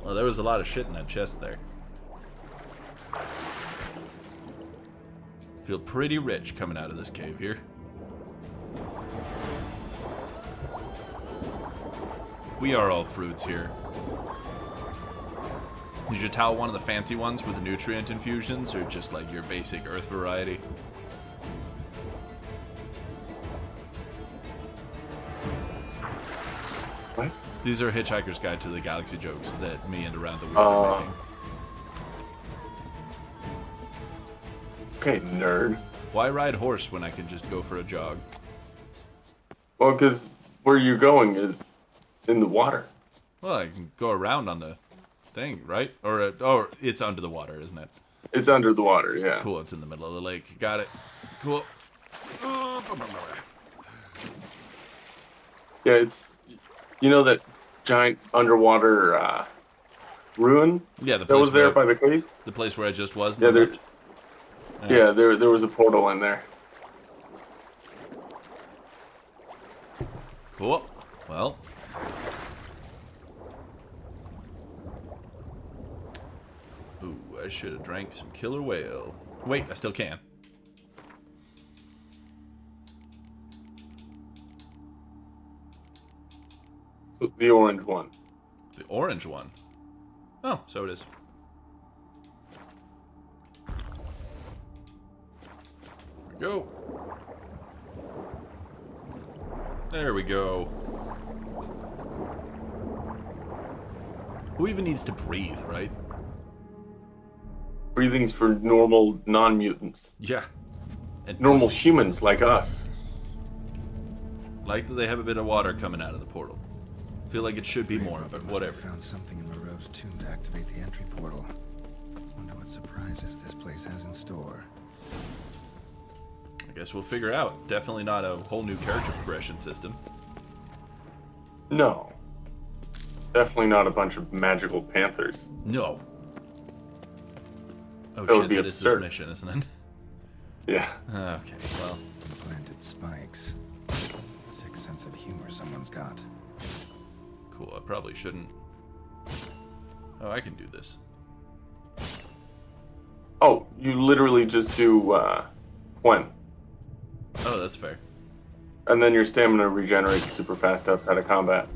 Well, there was a lot of shit in that chest there. Feel pretty rich coming out of this cave here. We are all fruits here. Is your towel one of the fancy ones with the nutrient infusions, or just like your basic earth variety? What? These are Hitchhiker's Guide to the Galaxy jokes that me and Around the Week are making. Okay, nerd. Why ride horse when I can just go for a jog? Well, because where you're going is in the water. Well, I can go around on the thing, right? Or it's under the water, isn't it? It's under the water, yeah. Cool, it's in the middle of the lake. Got it. Cool. Yeah, it's... You know that giant underwater ruin? Yeah, the that place was there where- by the cave? The place where I just was. and Yeah, then there, left? yeah, there was a portal in there. Cool. Well. Ooh, I should have drank some killer whale. Wait, I still can. The orange one. The orange one. Oh, so it is. There we go. There we go. Who even needs to breathe, right? Breathing's for normal non-mutants. Yeah. And Normal pussy. humans like us. Like that they have a bit of water coming out of the portal. Feel like it should be more, but whatever. Found something in Moreau's tomb to activate the entry portal. Wonder what surprises this place has in store. I guess we'll figure out. Definitely not a whole new character progression system. No. Definitely not a bunch of magical panthers. No. Oh That would shit, be that is this absurd. mission, isn't it? Yeah. Okay, well. Implanted spikes. Sick sense of humor someone's got. Cool, I probably shouldn't. Oh, I can do this. Oh, you literally just do Quen. Oh, that's fair. And then your stamina regenerates super fast outside of combat.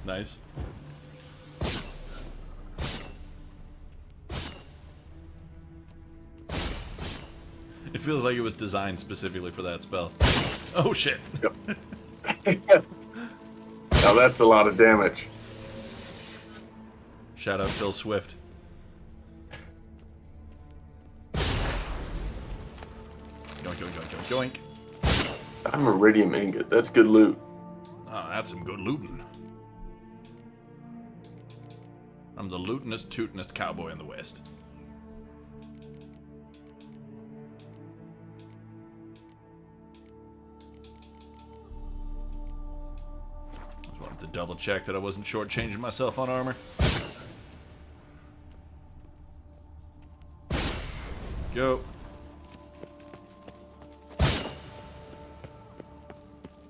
Nice. It feels like it was designed specifically for that spell. Oh shit. Now that's a lot of damage. Shout out Phil Swift. Yoink, yoink, yoink, yoink, yoink. I'm iridium ingot. That's good loot. Oh, that's some good looting. I'm the lootinest, tootinest cowboy in the West. Just wanted to double check that I wasn't shortchanging myself on armor. Go.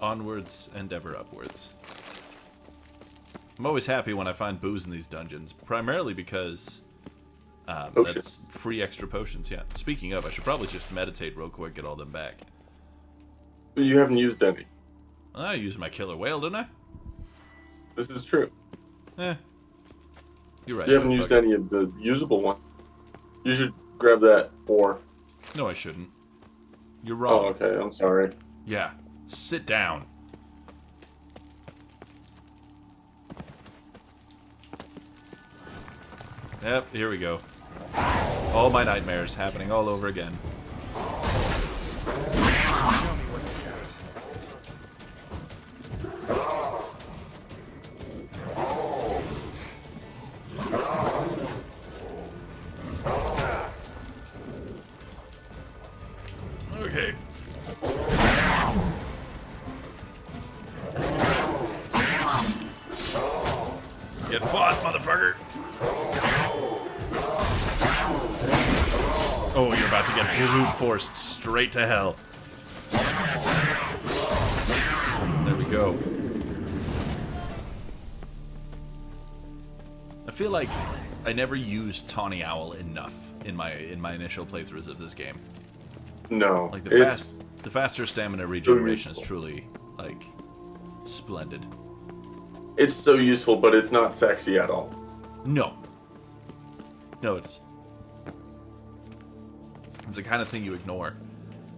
Onwards and ever upwards. I'm always happy when I find booze in these dungeons, primarily because that's free extra potions, yeah. Speaking of, I should probably just meditate real quick, get all them back. But you haven't used any. I used my killer whale, didn't I? This is true. Eh. You're right. You haven't used any of the usable ones. You should grab that or... No, I shouldn't. You're wrong. Oh, okay. I'm sorry. Yeah. Sit down. Yep, here we go. All my nightmares happening all over again. Okay. Get fought, motherfucker. Oh, you're about to get brute forced straight to hell. There we go. I feel like I never used Tawny Owl enough in my initial playthroughs of this game. No. Like it's the faster stamina regeneration is truly like splendid. It's so useful, but it's not sexy at all. No. No, it's It's the kind of thing you ignore.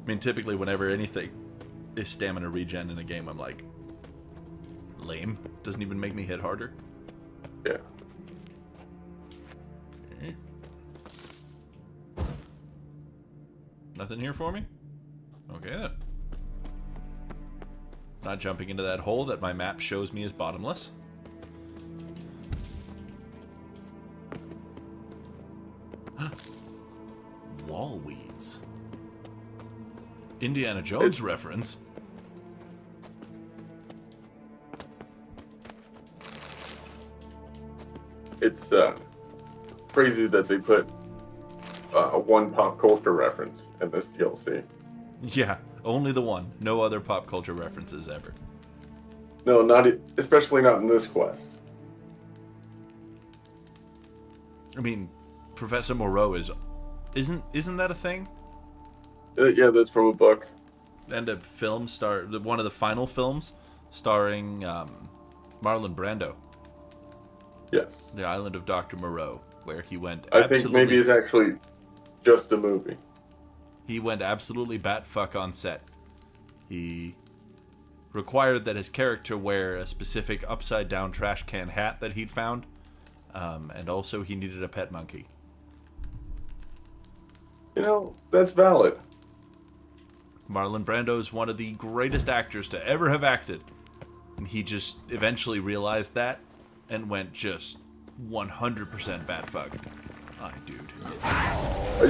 I mean, typically whenever anything is stamina regen in a game, I'm like, lame. Doesn't even make me hit harder. Yeah. Okay. Nothing here for me? Okay then. Not jumping into that hole that my map shows me is bottomless. Wall weeds. Indiana Jones reference. It's crazy that they put one pop culture reference in this DLC. Yeah, only the one. No other pop culture references ever. No, especially not in this quest. I mean, Professor Moreau isn't that a thing? Yeah, that's from a book. And a film one of the final films starring Marlon Brando. Yes. The Island of Dr. Moreau, where he went I think maybe it's actually just a movie. He went absolutely bat-fuck on set. He required that his character wear a specific upside-down trash can hat that he'd found, and also he needed a pet monkey. You know, that's valid. Marlon Brando is one of the greatest actors to ever have acted, and he just eventually realized that and went just 100% bat-fuck. Aye, dude.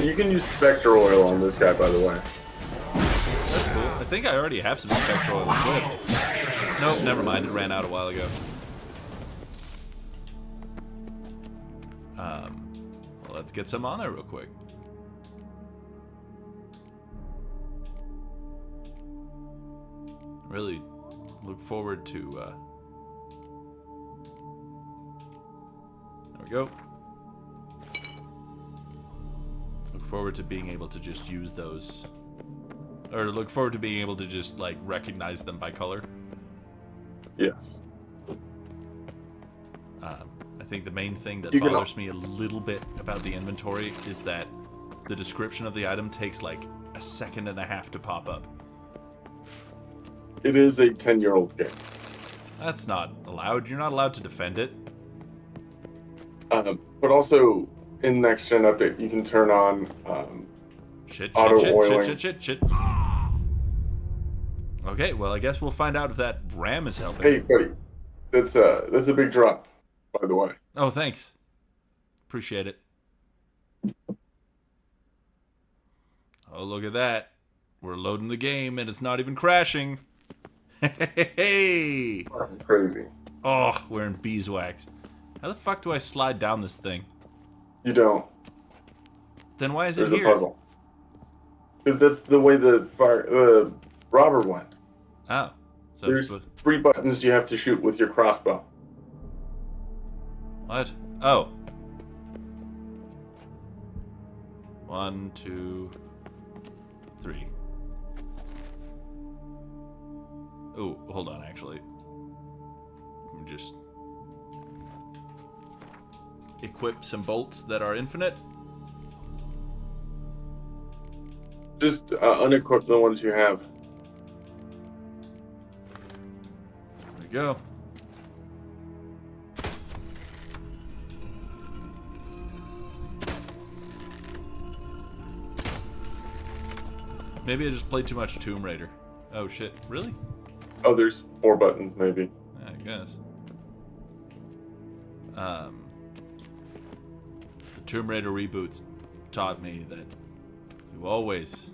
You can use Spectre oil on this guy, by the way. That's cool. I think I already have some Spectre oil equipped. Nope, never mind. It ran out a while ago. Well, let's get some on there real quick. Really look forward to... There we go. Look forward to being able to just use those. Or look forward to being able to just, like, recognize them by color. Yes. I think the main thing that bothers me a little bit about the inventory is that the description of the item takes, like, a second and a half to pop up. It is a 10-year-old game. That's not allowed. You're not allowed to defend it. But also, in Next Gen Update, you can turn on Shit. auto-oiling. Okay, well, I guess we'll find out if that RAM is helping. Hey, buddy. That's a big drop, by the way. Oh, thanks. Appreciate it. Oh, look at that. We're loading the game, and it's not even crashing. Hey! That's crazy. Oh, we're in beeswax. How the fuck do I slide down this thing? You don't. Then why is it There's here? a puzzle. Because that's the way the robber went. Oh. So There's 3 buttons you have to shoot with your crossbow. What? Oh. 1, 2, 3. Oh, hold on, actually. Let me just equip some bolts that are infinite. Just unequip the ones you have. There we go. Maybe I just played too much Tomb Raider. Oh shit, really? Oh, there's 4 buttons, maybe. I guess. The Tomb Raider reboots taught me that you always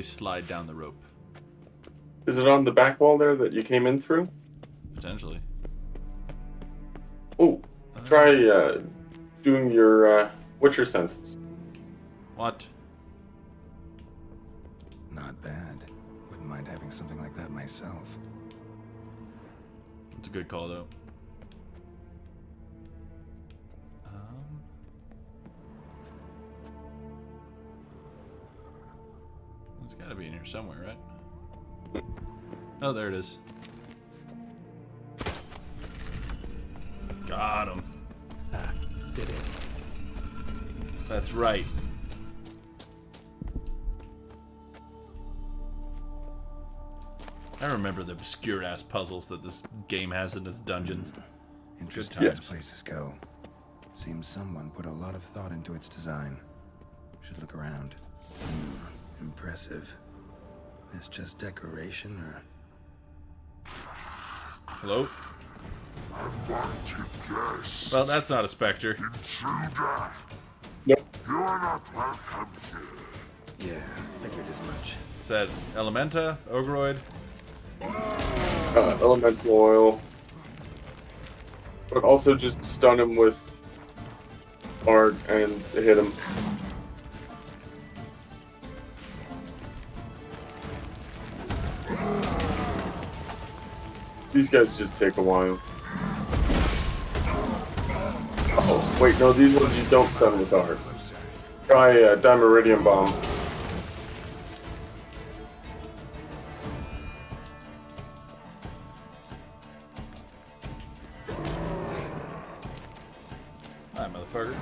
slide down the rope. Is it on the back wall there that you came in through? Potentially. Oh, try doing your Witcher senses. What? Not bad. Wouldn't mind having something like that myself. It's a good call, though. It's got to be in here somewhere, right? Oh, there it is. Got him. Did it. That's right. I remember the obscure-ass puzzles that this game has in its dungeons. Interesting as places go. Seems someone put a lot of thought into its design. Should look around. Impressive. Is just decoration or... Hello? Well, that's not a specter. Yep. Yeah, figured as much. Is that Elementa? Ogroid? Elemental oil. But also just stun him with art and hit him. These guys just take a while. Oh, wait, no, these ones you don't stun with art. Try Dimeridium Bomb. Hi, motherfucker.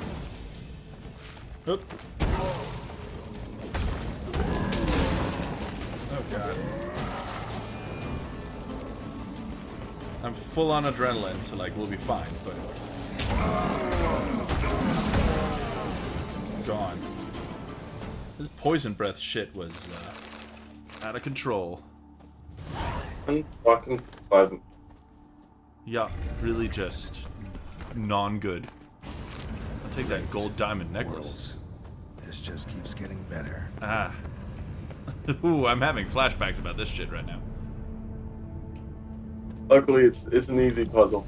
Oop. Oh, God. I'm full on adrenaline, so, like, we'll be fine, but... Gone. This poison breath shit was, out of control. Fucking pleasant. Yeah, really just non-good. I'll take that gold diamond necklace. This just keeps getting better. Ah. Ooh, I'm having flashbacks about this shit right now. Luckily, it's an easy puzzle.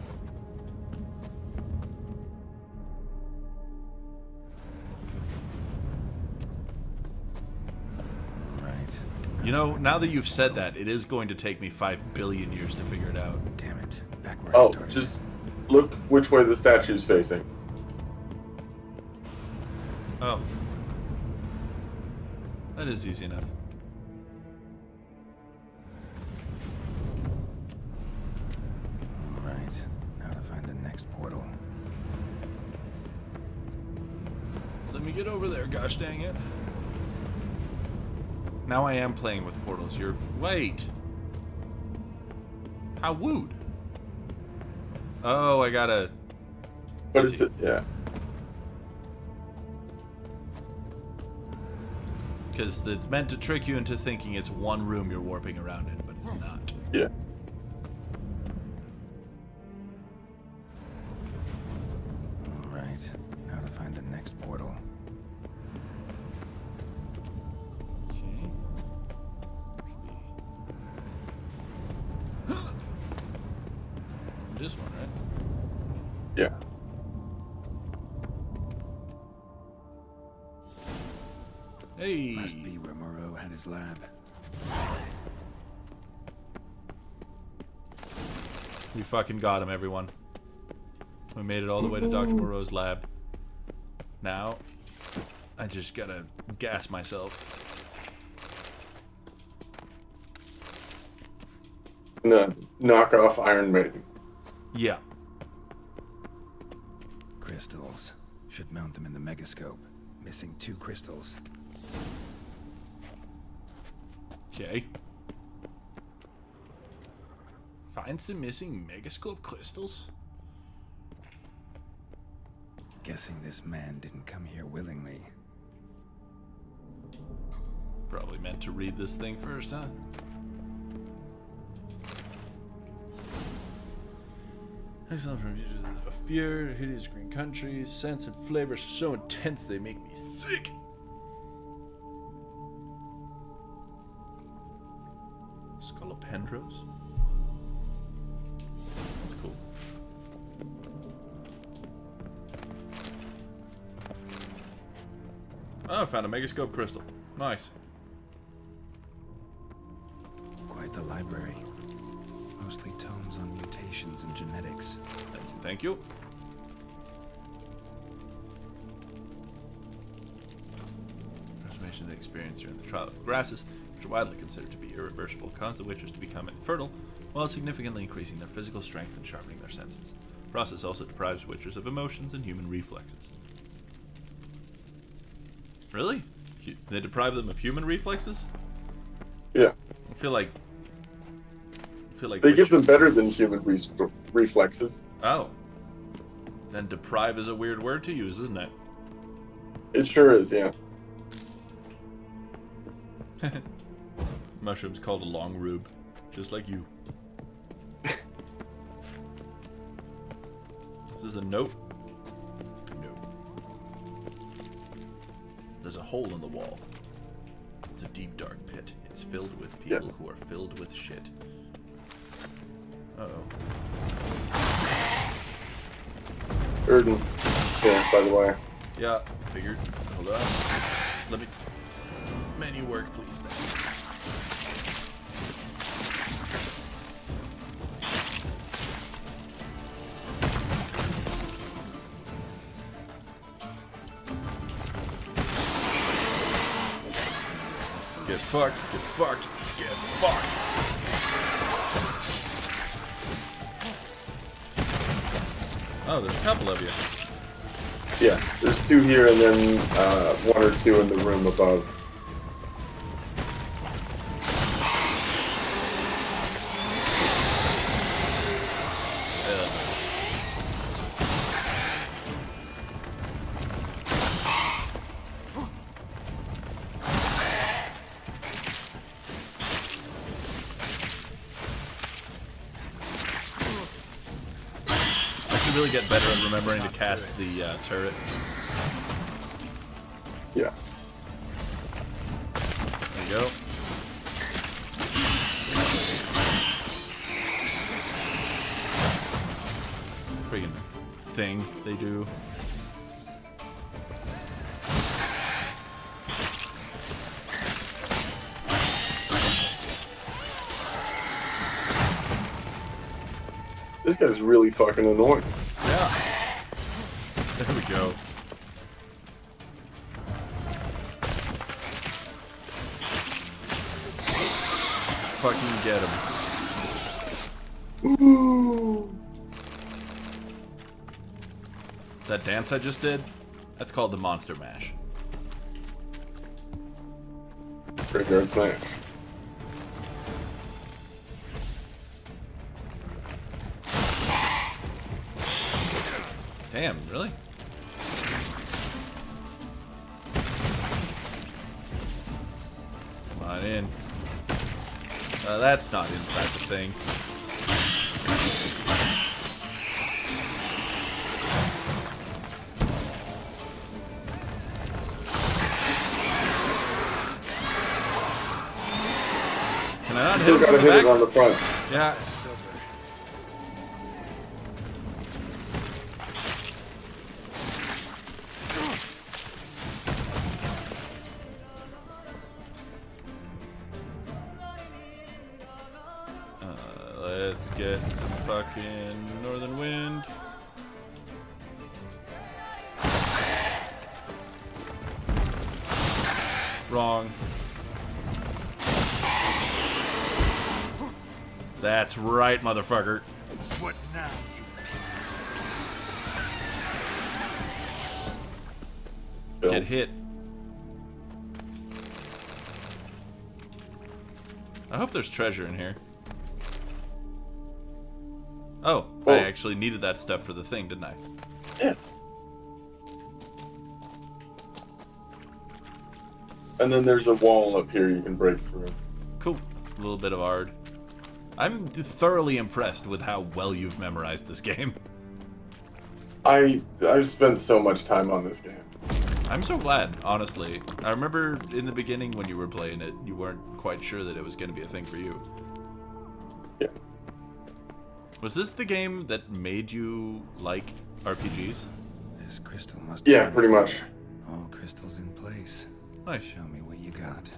You know, now that you've said that, it is going to take me 5 billion years to figure it out. Damn it. Back where I Oh, started. just look which way the statue's facing. Oh. That is easy enough. Alright. Now to find the next portal. Let me get over there, gosh dang it. Now I am playing with portals. You're... Wait! How wooed? Oh, I gotta... What is it? Yeah. Because it's meant to trick you into thinking it's one room you're warping around in, but it's not. Yeah. Alright. Now to find the next portal. This one, right? Yeah. Hey! Must be where Moreau had his lab. We fucking got him, everyone. We made it all the way to Dr. Moreau's lab. Now, I just gotta gas myself. No, knock off Iron Maiden. Yeah. Crystals. Should mount them in the megascope. Missing 2 crystals. Okay. Find some missing megascope crystals? Guessing this man didn't come here willingly. Probably meant to read this thing first, huh? Excellent from a fear, hideous green countries, scents and flavors so intense they make me sick. Scolopendros? That's cool. Oh, I found a megascope crystal. Nice. Quite the library. Mostly tomes on mutations and genetics. Thank you. Transformation they experience during the trial of grasses, which are widely considered to be irreversible, cause the witches to become infertile, while significantly increasing their physical strength and sharpening their senses. The process also deprives witches of emotions and human reflexes. Really? They deprive them of human reflexes? Yeah. I feel like feel like They give them better than human reflexes. Oh. Then deprive is a weird word to use, isn't it? It sure is, yeah. Mushroom's called a long rube, just like you. This is a note. No. There's a hole in the wall. It's a deep, dark pit. It's filled with people who are filled with shit. Uh-oh. Erden. Yeah, by the way. Yeah, figured. Hold on. Let me... Menu work, please. Thanks. Get fucked, get fucked, get fucked. Oh, there's a couple of you. Yeah, there's 2 here and then 1 or 2 in the room above. Really get better at remembering to cast the turret. Yeah. There you go. Freaking thing they do. This guy's really fucking annoying. Yeah. There we go. Fucking get him. Ooh. That dance I just did? That's called the Monster Mash. Graveyard Smash. Damn, really? Come on in. That's not inside the thing. Can I not hit Still him gotta from the hit it back? on the front. Yeah. Let's get some fucking northern wind. Wrong. That's right, motherfucker. What now, you Get hit. I hope there's treasure in here. Oh, I actually needed that stuff for the thing, didn't I? Yeah. And then there's a wall up here you can break through. Cool. A little bit of art. I'm thoroughly impressed with how well you've memorized this game. I've spent so much time on this game. I'm so glad, honestly. I remember in the beginning when you were playing it, you weren't quite sure that it was going to be a thing for you. Yeah. Was this the game that made you like RPGs? This crystal must Yeah, pretty much. All crystals in place. Nice. Show me what you got.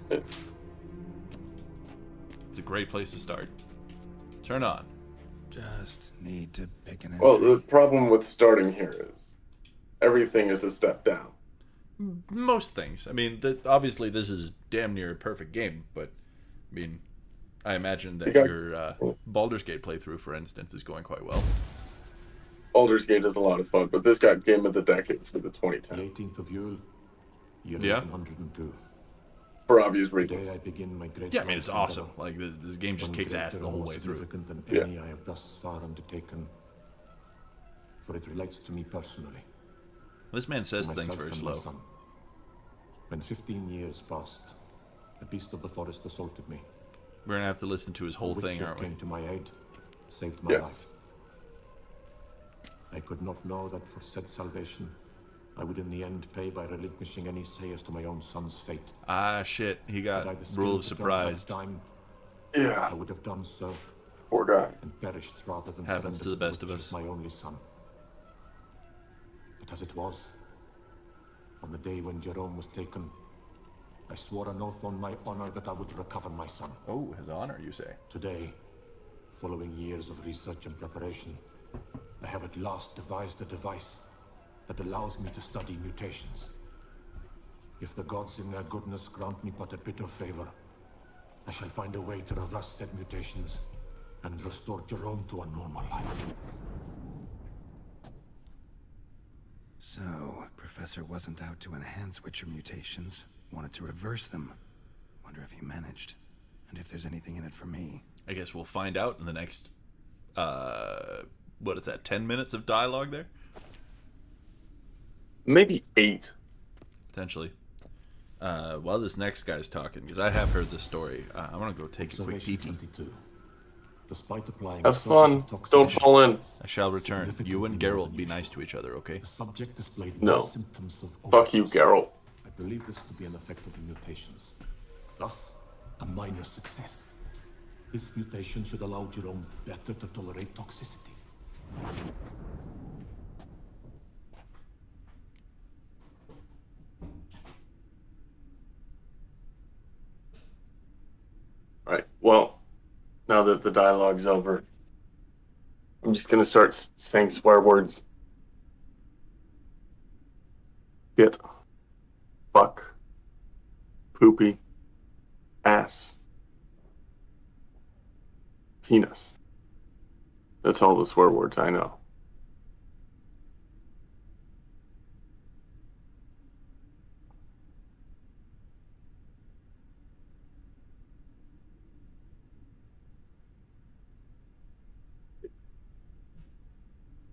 It's a great place to start. Turn on. Just need to pick an Well, entry. the problem with starting here is everything is a step down. Most things. I mean, obviously this is damn near a perfect game, but I mean, I imagine that your Baldur's Gate playthrough, for instance, is going quite well. Baldur's Gate is a lot of fun, but this got Game of the Decade for the 2010. The 18th of Yule, year Yeah. 1102. for obvious Today reasons. I begin my great Yeah, I mean, it's life's awesome. endeavor. Like, this game just One kicks ass greater the and whole more way through. significant than Yeah. any I have thus far undertaken. For it relates to me personally. This man says to things myself very and my slow. son. When 15 years passed, the beast of the forest assaulted me. We're gonna have to listen to his whole thing, Richard aren't we? came to my aid, saved my Yeah. life. I could not know that for said salvation, I would in the end pay by relinquishing any say as to my own son's fate. Ah, shit. He Had I got the skill rule of to turn surprise. back time, Yeah, I would have done so poor guy. and perished rather than Happens surrender to the best of which us. was my only son. But as it was, on the day when Jerome was taken, I swore an oath on my honor that I would recover my son. Oh, his honor, you say? Today, following years of research and preparation, I have at last devised a device that allows me to study mutations. If the gods in their goodness grant me but a bit of favor, I shall find a way to reverse said mutations and restore Jerome to a normal life. So, Professor wasn't out to enhance Witcher mutations, wanted to reverse them. Wonder if he managed, and if there's anything in it for me. I guess we'll find out in the next, what is that, 10 minutes of dialogue there? Maybe 8. Potentially. While this next guy's talking, because I have heard this story, I want to go take a quick Observation peek. 22. Despite applying Have a fun. sulfate of Don't toxicity fall in. I shall return. significantly You and more Geralt than be usual. nice to each other, okay? The subject displayed No. no symptoms of Fuck you, overdose. Geralt. I believe this to be an effect of the mutations. Thus, a minor success. This mutation should allow Jerome better to tolerate toxicity. Right. Well, now that the dialogue's over, I'm just gonna start saying swear words. Shit. Fuck. Poopy. Ass. Penis. That's all the swear words I know.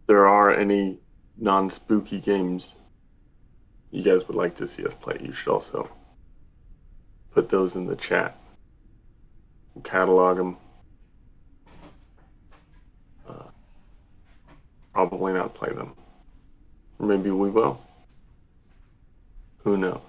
There are any non-spooky games you guys would like to see us play, you should also put those in the chat. We'll catalog them. Probably not play them. Or maybe we will. Who knows?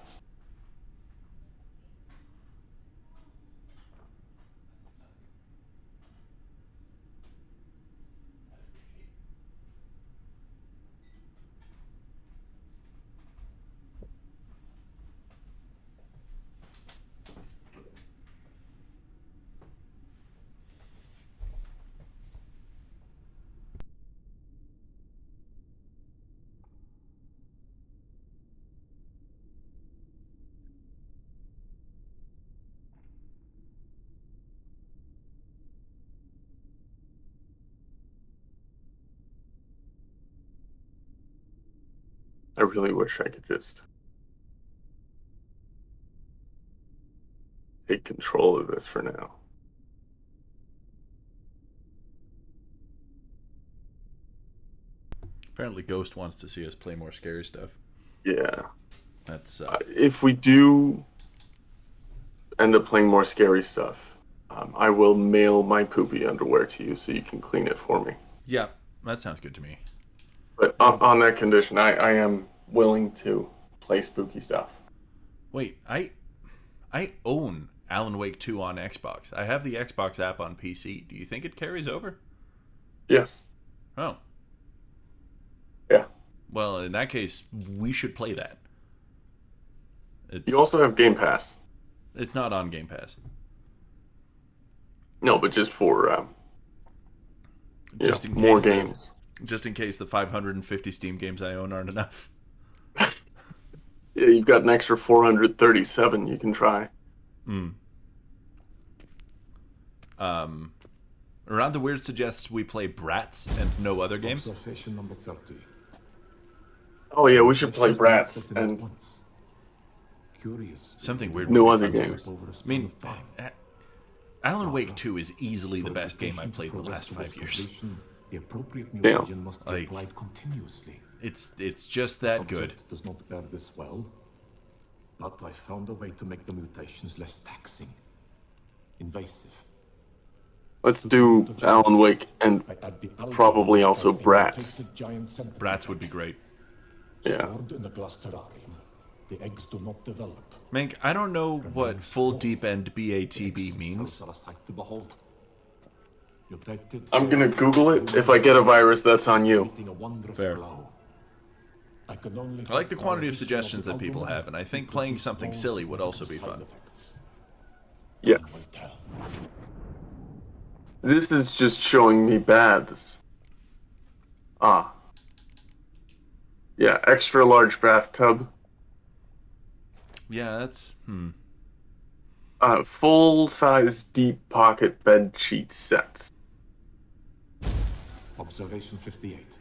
I really wish I could just take control of this for now. Apparently Ghost wants to see us play more scary stuff. Yeah. That's, if we do end up playing more scary stuff, I will mail my poopy underwear to you so you can clean it for me. yeah, that sounds good to me. But on that condition, I am willing to play spooky stuff. Wait, I own Alan Wake 2 on Xbox. I have the Xbox app on PC. Do you think it carries over? Yes. Oh. Yeah. Well, in that case, we should play that. You also have Game Pass. It's not on Game Pass. No, but just for Just in more case games. Just in case the 550 Steam games I own aren't enough. Yeah, you've got an extra 437 you can try. Around the Weird suggests we play Bratz and no other games. Observation number 30. Oh yeah, we should play Bratz At and once. curious. Something weird. No would other be fun, games. too. I mean, Alan Wake 2 is easily the best game I've played in the last 5 years. The appropriate Damn. mutation must be Like, applied continuously. It's just that good. Subject does not bear this well, but I found a way to make the mutations less taxing, invasive. Let's do Alan Wake and I add the probably algae also of a Bratz. mutated giant centipede Brats would be great. Yeah. stored in a glass terrarium. The eggs do not develop. Mank, I don't know what full deep end BATB means. Cells are a sight to behold. Mutated I'm gonna Google it. If I get a virus, that's on you. emitting a wondrous Fair. glow. I can only I like the hope quantity of our suggestions that addition people of have, and I think playing something silly would also be fun. Yes. Time will tell. This is just showing me baths. Ah. Yeah, extra large bathtub. Yeah, that's Full size deep pocket bed sheet sets. Observation 58.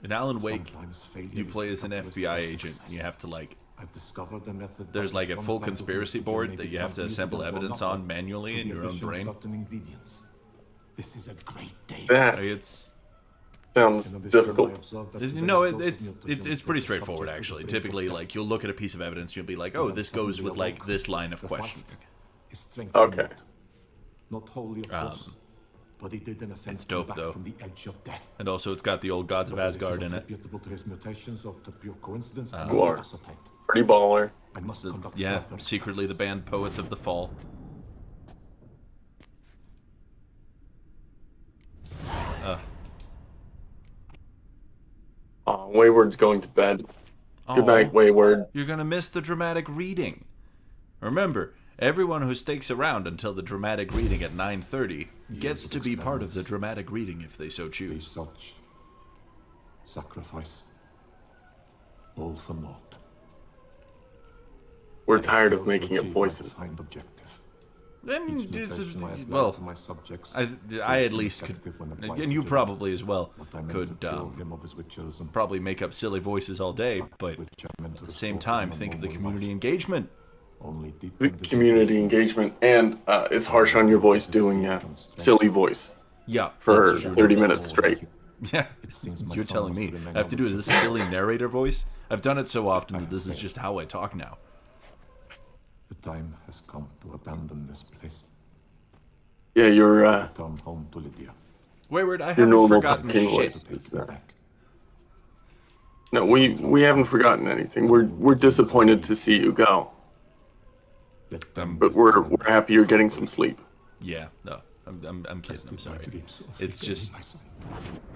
in Alan Wake. Sometimes failure You is play the as an catalyst FBI for agent. And success. you have to like. I've discovered a method There's by like a which full one kind of conspiracy mutagen board may that be you have to transmuted assemble into evidence another on manually through in the your own addition of brain. certain ingredients. This is a great day. That It's sounds In addition, I difficult. observed that You today's know, dose of it's mutagens pretty was straightforward subject to actually. the Typically, brain like you'll look at a piece of evidence, you'll be like, "Oh, Then this goes suddenly with like awoke, this line of questioning." revived. His strength Okay. renewed. Not wholly, of course, but he did in a sense dope, come back though. from the edge of death. And also, it's got the old gods of Whether this Asgard is in it. attributable to his mutations or to pure coincidence You cannot are. be ascertained. Pretty baller. I must conduct Yeah, further secretly the band Poets of the Fall. Wayward's going to bed. Good night, Aw, Wayward. You're gonna miss the dramatic reading. Remember, everyone who sticks around until the dramatic reading at 9:30 gets to be part of the dramatic reading if they so choose. Research, sacrifice, all for naught. We're I tired of failed to making up achieve my voices. defined objective. Then Each this is, mutation I apply well, to my subjects I at is least could, effective when applied and you to probably as well, what I meant could to cure him of his witches and probably make up silly voices all day, but which I meant to at the same restore time, him a think of the normal community life. engagement. Only deep The community engagement, and it's harsh on your voice doing silly voice Yeah, for that's true. 30 minutes straight. Yeah, seems my you're son telling must me. have remained I have to on do the this silly narrator voice. I've done it so often that this is just how I talk now. The time has come to abandon this place. Yeah, your Return home to Lydia. Wayward, I your haven't normal forgotten talking shit. voice. Take you back. No, we haven't forgotten anything. We're disappointed to see you go, Let them but we're happy you're getting some sleep. Yeah, no, I'm kidding. I'm sorry. dreams of It's regaining just, my son.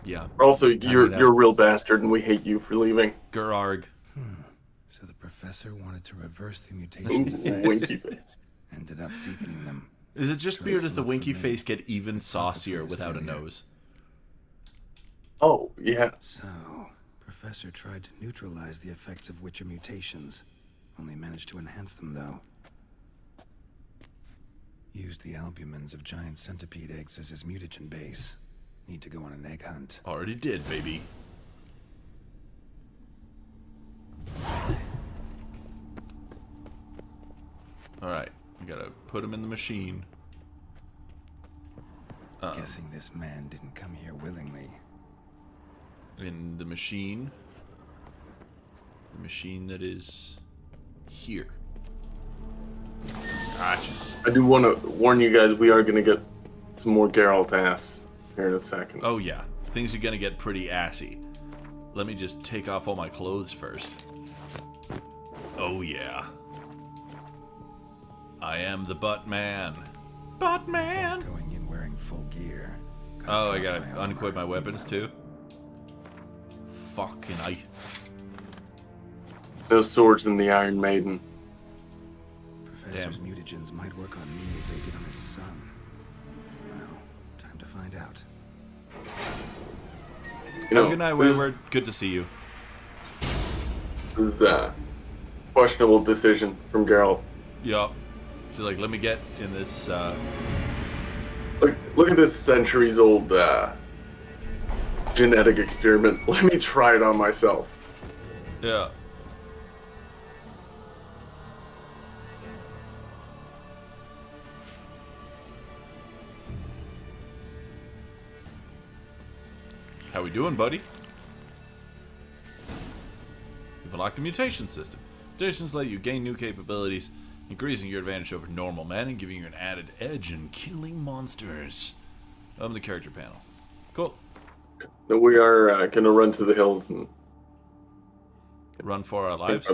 yeah. Also, mean, you're a real bastard, and we hate you for leaving. Gerarg. So the professor wanted to reverse the Ooh, mutation's effects. winky face. Ended up deepening them. Is it just weird as the look winky for me. face get even saucier without a nose? Oh, yeah. So, Professor tried to neutralize the effects of Witcher mutations. Only managed to enhance them, though. Used the albumins of giant centipede eggs as his mutagen base. Need to go on an egg hunt. Already did, baby. Alright, we gotta put him in the machine. Guessing this man didn't come here willingly. In the machine. The machine that is here. Gotcha. I do want to warn you guys, we are going to get some more Geralt ass here in a second. Oh yeah, things are gonna get pretty assy. Let me just take off all my clothes first. Oh yeah. I am the Butt Man. Butt Man! Going in wearing full gear. Oh, I gotta unequip my weapons too? Fucking I. No swords in the Iron Maiden. Professor's mutagens might work on me if they get on his son. Well, time to find out. You know, Good night, this Wayward. Good to see you. is a questionable decision from Geralt. Yup. So like, let me get in this, Look at this centuries-old genetic experiment. Let me try it on myself. yeah. we doing, buddy? You've unlocked the mutation system. Mutations let you gain new capabilities, increasing your advantage over normal men and giving you an added edge in killing monsters. Open the character panel. Cool. So we are going to run to the hills and run for our lives.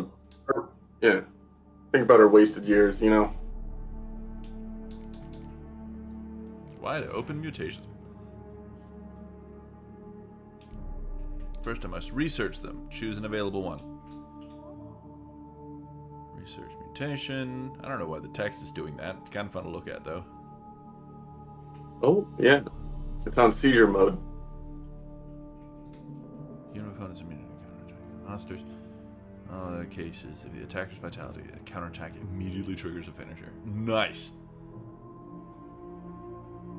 Yeah. Think about our wasted years, you know. Why to open mutations? First, I must research them. Choose an available one. Research mutation. I don't know why the text is doing that. It's kind of fun to look at, though. Oh, yeah. It's on seizure mode. Human opponents immune to counterattack. Monsters. All other cases, if the attacker's vitality, a counterattack immediately triggers a finisher. Nice.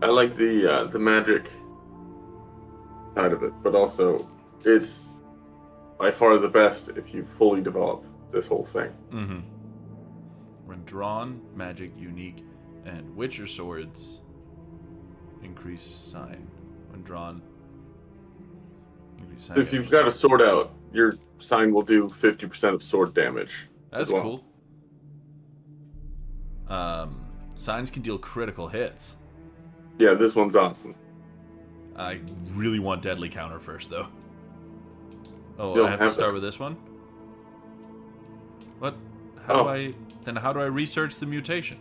I like the magic side of it, but also it's by far the best if you fully develop this whole thing. Mm-hmm. When drawn, magic, unique, and Witcher swords increase sign. When drawn, increase sign. If you've got a sword out, your sign will do 50% of sword damage. That's cool. Signs can deal critical hits. Yeah, this one's awesome. I really want deadly counter first, though. Oh, You'll I have to start that. with this one? What? How do I research the mutation?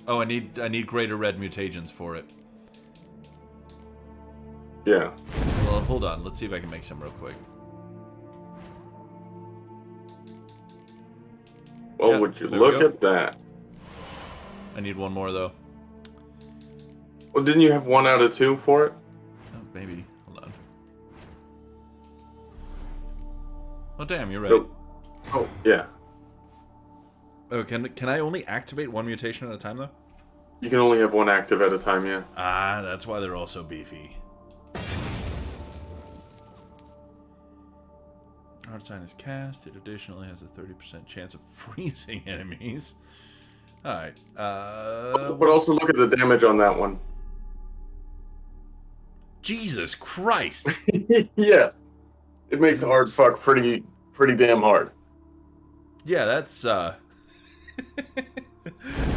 Oh, I need greater red mutagens for it. Yeah. Well, hold on. Let's see if I can make some real quick. Well, Yeah, would you there we look go. at that? I need one more, though. Well, didn't you have 1 out of 2 for it? Oh, maybe. Hold on. Oh, damn, you're right. Nope. Oh, yeah. Oh, can I only activate one mutation at a time, though? You can only have 1 active at a time, yeah. Ah, that's why they're all so beefy. Hard sign is cast. It additionally has a 30% chance of freezing enemies. Alright. But also look at the damage on that one. Jesus Christ! Yeah. It makes hard fuck pretty damn hard. Yeah, that's,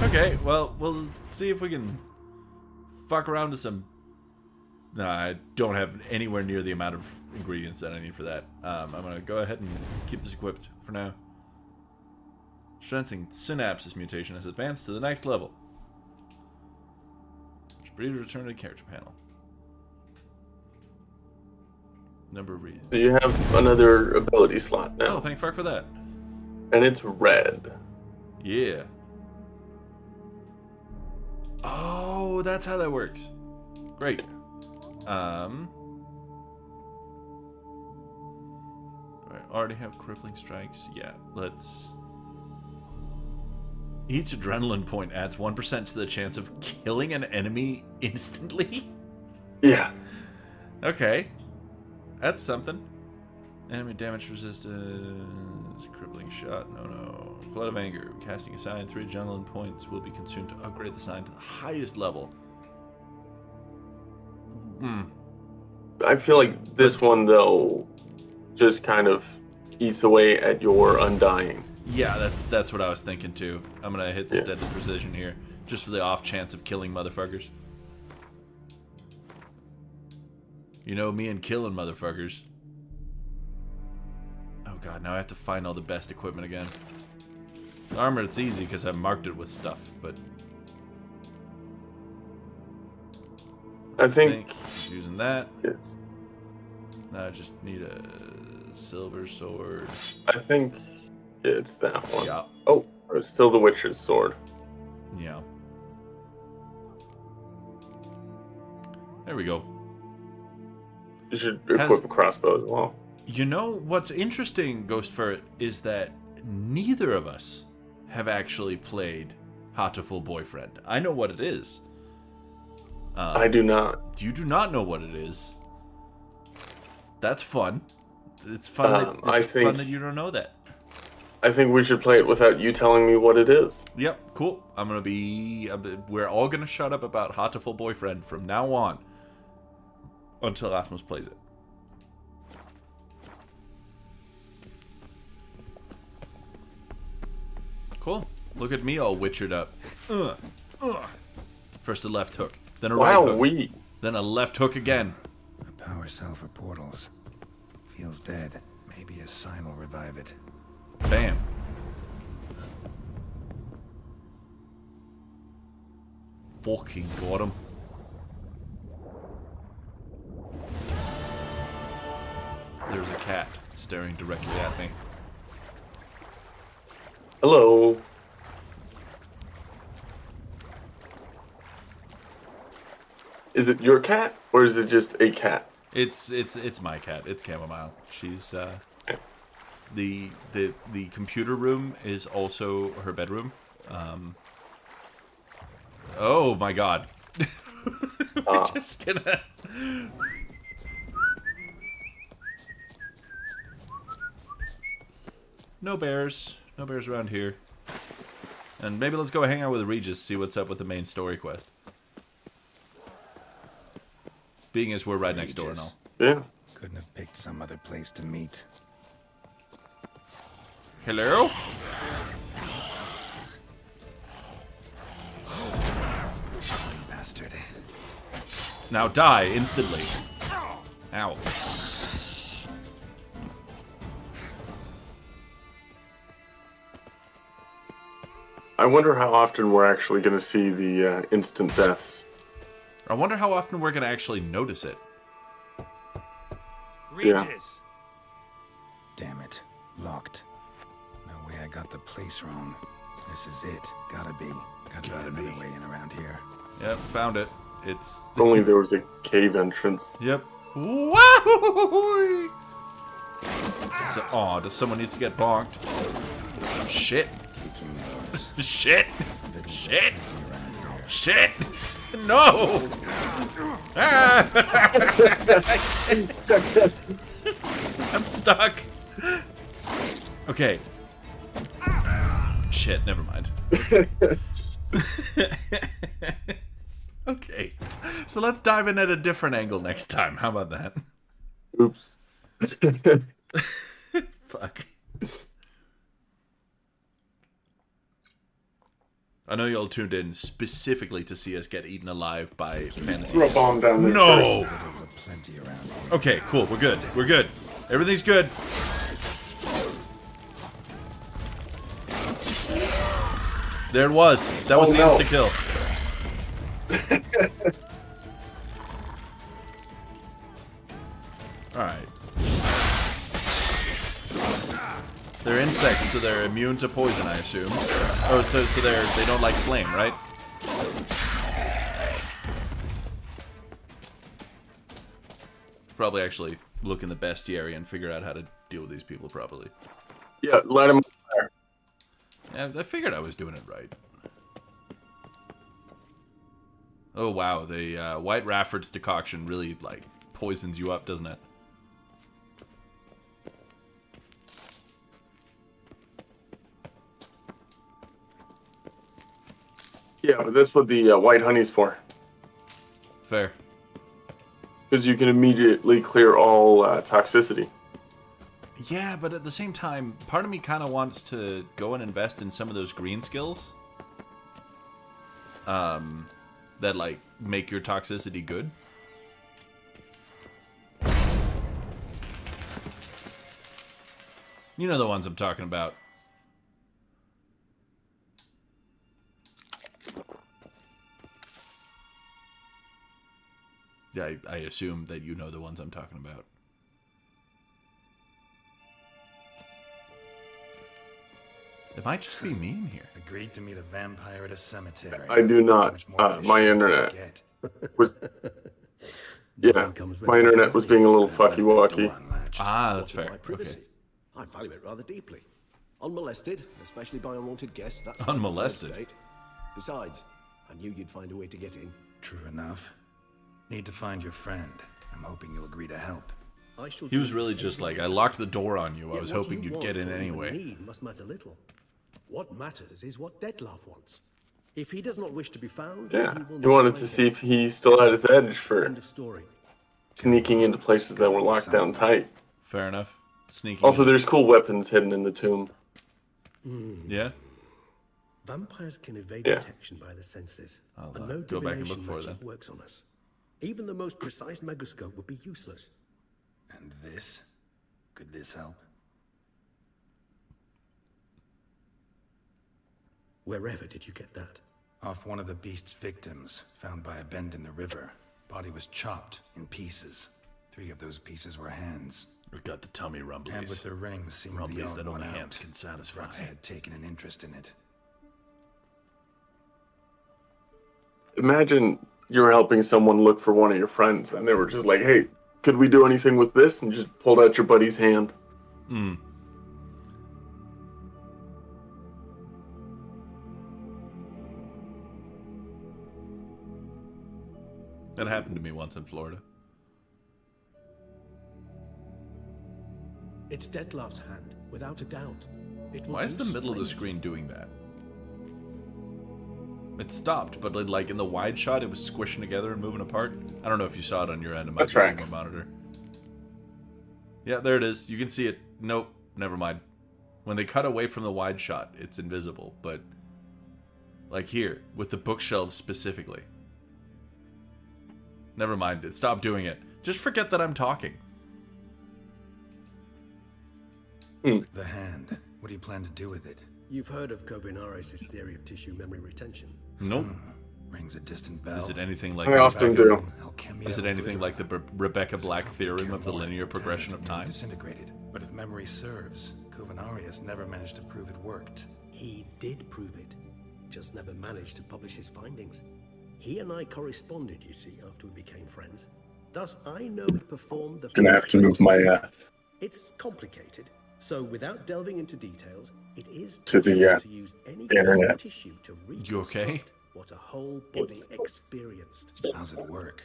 Okay, well, we'll see if we can fuck around to some... No, I don't have anywhere near the amount of ingredients that I need for that. I'm going to go ahead and keep this equipped for now. Strengthening Synapses mutation has advanced to the next level. Ready to return to the character panel. Number of reasons. So you have another ability slot now. Oh, thank fuck for that. And it's red. Yeah. Oh, that's how that works. Great. I already have crippling strikes. Yeah, let's... Each adrenaline point adds 1% to the chance of killing an enemy instantly? Yeah. Okay. That's something. Enemy damage resistance, crippling shot, no. Flood of anger, casting a sign, 3 adrenaline points will be consumed to upgrade the sign to the highest level. I feel like this one, though, just kind of eats away at your undying. Yeah, that's what I was thinking too. I'm gonna hit this deadly precision here, just for the off chance of killing motherfuckers. You know me and killing motherfuckers. Oh god, now I have to find all the best equipment again. The armor, it's easy because I marked it with stuff, but... I think using that. Yes. Now I just need a silver sword. I think it's that one. Yeah. Oh, it's still the Witcher's sword. Yeah. There we go. You should equip a crossbow as well. You know what's interesting, Ghost Ferret, is that neither of us have actually played Hatoful Boyfriend. I know what it is. I do not. You do not know what it is. That's fun. It's fun. Fun that you don't know that. I think we should play it without you telling me what it is. Yep, cool. We're all gonna shut up about Hatoful Boyfriend from now on. until Asmus plays it. Cool. Look at me all witchered up. First a left hook, then a right hook, then a left hook again. A power cell for portals. Feels dead. Maybe a sign will revive it. Bam. Fucking got him. There's a cat staring directly at me. Hello. Is it your cat or is it just a cat? It's my cat. It's Chamomile. She's the computer room is also her bedroom. Oh my god. We're just gonna No bears. No bears around here. And maybe let's go hang out with Regis, see what's up with the main story quest. Being as we're right next door and all. Yeah. Couldn't have picked some other place to meet. Hello? You bastard. Now die instantly. Ow. I wonder how often we're actually going to see the instant deaths. I wonder how often we're going to actually notice it. Yeah. Damn it. Locked. No way I got the place wrong. This is it. Gotta be. Gotta be another way in around here. Yep, found it. It's... If only there was a cave entrance. Yep. Woo! So, aw, does someone need to get bonked? Shit. Shit. Shit. Shit. No. Ah. I'm stuck. Okay. Shit, never mind. Okay. Okay. So let's dive in at a different angle next time. How about that? Oops. Fuck. I know y'all tuned in specifically to see us get eaten alive by fantasy. Throw a bomb down there. No! Plenty around here. Okay, cool. We're good. We're good. Everything's good. There it was. That was the insta-kill. Alright. They're insects, so they're immune to poison, I assume. Oh, so they don't like flame, right? Probably actually look in the bestiary and figure out how to deal with these people properly. Yeah, let him there. Yeah, I figured I was doing it right. Oh wow, the White Rafford's decoction really like poisons you up, doesn't it? Yeah, but that's what the white honey's for. Fair. Because you can immediately clear all toxicity. Yeah, but at the same time, part of me kind of wants to go and invest in some of those green skills. That, like, make your toxicity good. You know the ones I'm talking about. Yeah, I assume that you know the ones I'm talking about. It might just be me in here. Agreed to meet a vampire at a cemetery. I do not. My internet was... Yeah, my internet was being a little fucky-wucky. Ah, that's fair. Privacy. I value it rather deeply. Unmolested, especially by unwanted guests. That's unmolested. Besides, I knew you'd find a way to get in. True enough. Need to find your friend. I'm hoping you'll agree to help. He was really just like, I locked the door on you. I was hoping you'd get in anyway. Need must matter little. What matters is what Dettlaff wants. If he does not wish to be found, Yeah, he will he wanted to see if he still had his edge for... End of story. sneaking into places that were locked down tight. Fair enough. Sneaking. Also, there's cool weapons hidden in the tomb. Yeah. Vampires can evade Yeah. detection by the senses, I'll, and no go back and divination look for it magic then. works on us. Even the most precise megascope would be useless. And this? Could this help? Wherever did you get that? Off one of the beast's victims, found by a bend in the river. Body was chopped in pieces. 3 of those pieces were hands. We've got the tummy rumblies. And with the ring seemed rumblies beyond that only one hands out. can satisfy. Rex had taken an interest in it. Imagine you were helping someone look for one of your friends, and they were just like, "Hey, could we do anything with this?" And just pulled out your buddy's hand. Hmm. That happened to me once in Florida. It's Dettlaff's hand, without a doubt. It will Why is do the middle of the splendid. screen doing that? It stopped, but like in the wide shot, it was squishing together and moving apart. I don't know if you saw it on your end of my tracks. monitor. Yeah, there it is. You can see it. Nope, never mind. When they cut away from the wide shot, it's invisible. But like here, with the bookshelves specifically. Never mind. It stopped doing it. Just forget that I'm talking. The hand. What do you plan to do with it? You've heard of Kovinaris' theory of tissue memory retention. Nope. Rings a distant bell. Is it anything like I often do. Is it anything like the Rebecca Black theorem of the linear progression of Nearly time? Disintegrated. But if memory serves, Kovinaris never managed to prove it worked. He did prove it, just never managed to publish his findings. He and I corresponded, you see, after we became friends. Thus, I know he performed the... Gonna have to move my It's complicated, so without delving into details, it is To the, possible to use any internet. custom tissue to You okay? reconstruct what a whole body experienced. How's it work?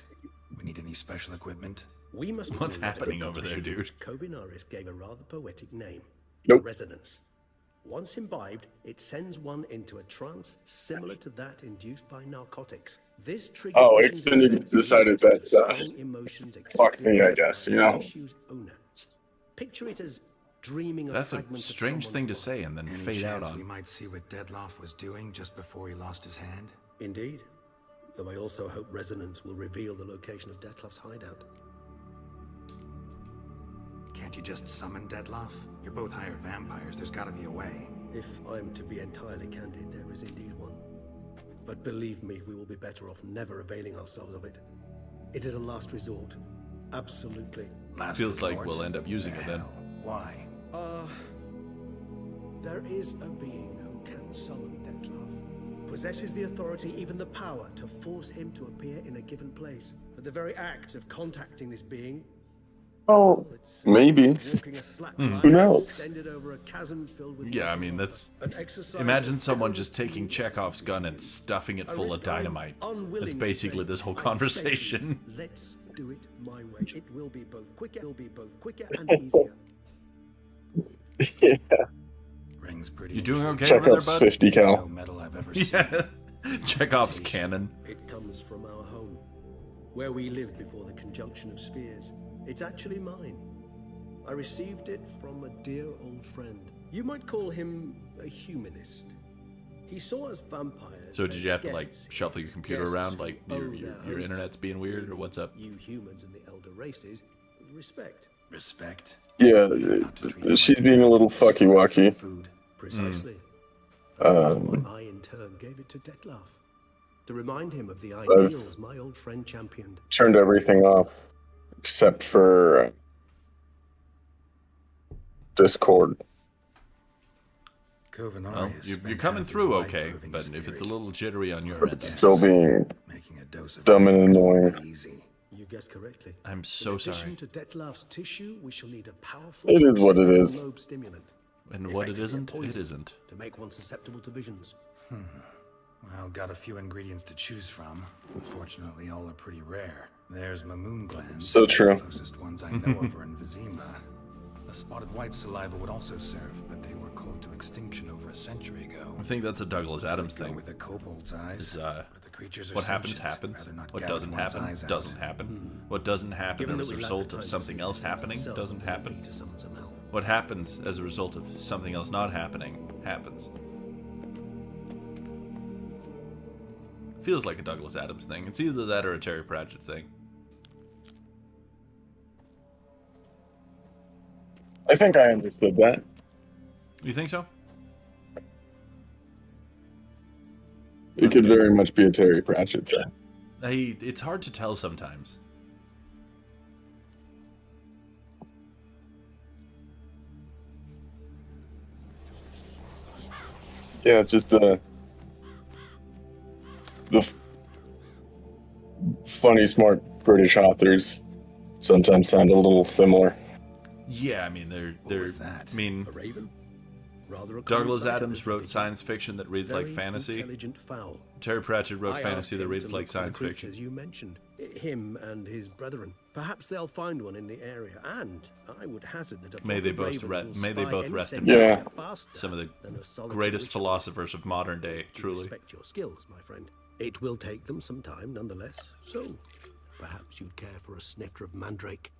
We need any special equipment? We must be What's aware that happening the over there, tissue dude? which Kovinaris gave a rather poetic name. Nope. Resonance. Once imbibed, it sends one into a trance similar to that induced by narcotics. This triggers Oh, visions Xfinity and events decided linked to that, strong emotions fuck me, I experienced guess, by you the know. tissue's owner. Picture it as dreaming of That's a fragments of strange someone's thing to life. say and then Any fade out chance we on. might see what Dettlaff was doing just before he lost his hand? Indeed. Though I also hope Resonance will reveal the location of Dettlaff's hideout. Can't you just summon Dettlaff? You're both hired vampires. There's gotta be a way. If I'm to be entirely candid, there is indeed one. But believe me, we will be better off never availing ourselves of it. It is a last resort. Absolutely. Last Feels like resort? we'll end up using The it then. hell? Why? There is a being who can summon Dettlaff. Possesses the authority, even the power, to force him to appear in a given place. But the very act of contacting this being... Oh, maybe. walking a slack Who line knows? extended over a chasm filled with Yeah, I water. mean, that's... An exercise Imagine as someone perilous just to taking me as Chekhov's gun and stuffing it a full of risk I'm dynamite. unwilling That's to basically take. this whole I beg you, conversation. Let's do it my way. It will be both quicker, and easier. Yeah. Rings pretty. You doing okay over there, Chekhov's bud? 50 No cal. metal I've ever seen. Yeah. Chekhov's cannon. It comes from our home, where we lived before the conjunction of spheres. It's actually mine. I received it from a dear old friend. You might call him a humanist. He saw us vampires. So did you have to as like guests, shuffle your computer guests around who like owe your their your hosts, internet's being weird or what's up? You humans and the elder races, respect. Respect. Yeah, she's being a little fucky wucky. Food. Precisely. Um, That's why I in turn gave it to Dettlaff. To remind him of the ideals my old friend championed. Turned everything off except for Discord. Well, Kovinaris you're coming through okay, but if it's a little jittery on your But end, it's still being making a dose of dumb and annoying. easy. You guessed correctly. I'm so In addition sorry. to Dettlaff's tissue, we shall need a powerful It is what it central is. lobe stimulant. And what it Effectively a isn't, it poison isn't. To make one susceptible to visions. Well, got a few ingredients to choose from. Unfortunately, all are pretty rare. There's Mamoon glands. So true. The closest ones I know of are in Vizima. A spotted white saliva would also serve, but they were cold to extinction over a century ago. I think that's a Douglas Adams Go thing. with a kobold's eyes. Is, but the Creatures are What happens sentient. happens. Rather not What gouge doesn't one's happen eyes out. doesn't happen. What doesn't happen Given as that a we lack result the of time to something see else things happening ourselves, doesn't we don't happen. need to summon some help. What happens as a result of something else not happening happens. Feels like a Douglas Adams thing. It's either that or a Terry Pratchett thing. I think I understood that. You think so? It could very much be a Terry Pratchett thing. It's hard to tell sometimes. Yeah, just the funny, smart British authors sometimes sound a little similar. Yeah, I mean they're. was that? I mean, A raven? Rather a Douglas common sight at Adams this wrote latitude. science fiction that reads like Very fantasy. intelligent fowl. Terry Pratchett wrote I fantasy asked that him reads to like look for the science fiction. creatures you mentioned. Him and his brethren. Perhaps they'll find one in the area, and I would hazard that a May they flock both of ravens may will they spy both any rest in second Yeah. creature faster Some of the than a solitary greatest witch will. philosophers of modern day, We truly. respect your skills, my friend. It will take them some time, nonetheless. So, perhaps you'd care for a snifter of mandrake.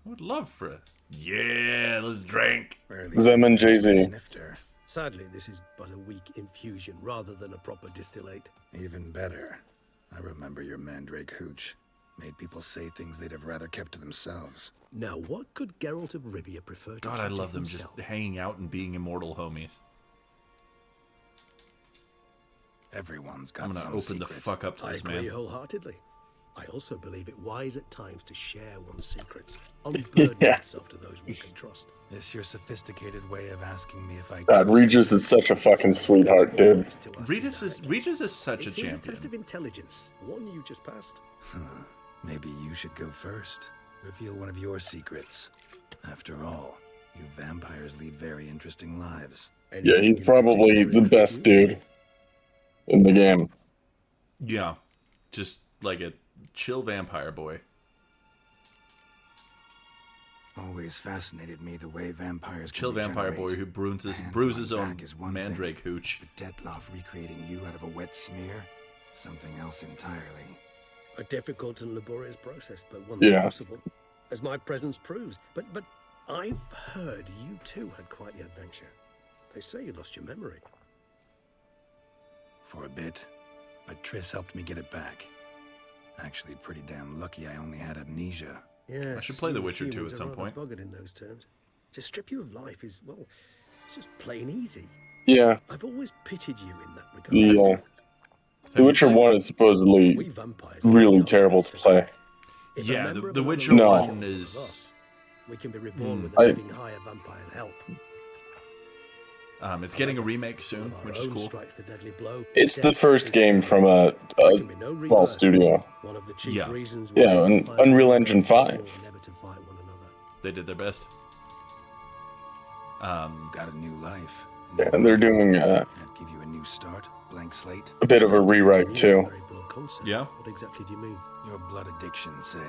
I would love for it. Yeah, let's drink. Rarely Them see and a Jay-Z. snifter. Sadly, this is but a weak infusion rather than a proper distillate. Even better. I remember your mandrake hooch. Made people say things they'd have rather kept to themselves. Now, what could Geralt of Rivia prefer to God, keep I to love them just himself? hanging out and being immortal homies. Everyone's got I'm gonna some open the secret. fuck up to I this agree man. wholeheartedly. I also believe it wise at times to share one's secrets, unburden Yeah. oneself to those one can trust. This your sophisticated way of asking me if I God, trust Regis is such a fucking sweetheart, dude. Wise to ask Regis is such a it seems a test champion. of intelligence, one you just passed. Maybe you should go first. Reveal one of your secrets. After all, you vampires lead very interesting lives. Yeah, he's probably the best dude in the game. Yeah, just like a chill vampire boy. Always fascinated me the way vampires Chill can vampire regenerate. boy who brews And his one own back is one mandrake thing, hooch. but Detloff recreating you out of a wet smear, something else entirely. A difficult and laborious process, but one Yeah. possible, as my presence proves. But I've heard you too had quite the adventure. They say you lost your memory. For a bit, but Triss helped me get it back. Actually, pretty damn lucky I only had amnesia. Yeah, I should play The Witcher 2 at some point. Buggered in those terms. To strip you of life is, well, it's just plain easy. Yeah, I've always pitied you in that regard. The Witcher 1 is supposedly We vampires really can't terrible to play. If a Yeah, member the of another Witcher race 1 kills is- us, we can be reborn with I- a living higher vampire's help. It's getting a remake soon, Our which is own cool. strikes the deadly blow. It's the Death first is game the from end. a There can be no small rebirth. studio. One of the chief Yeah. reasons Yeah, why Un- vampires Unreal are Engine sworn 5. never to fight one another. They did their best. Got a new life. Yeah, and they're doing I'd give you a new start, blank slate. a bit of a Starting rewrite new is too. a very broad concept. Yeah. What exactly do you mean? Your blood addiction, say.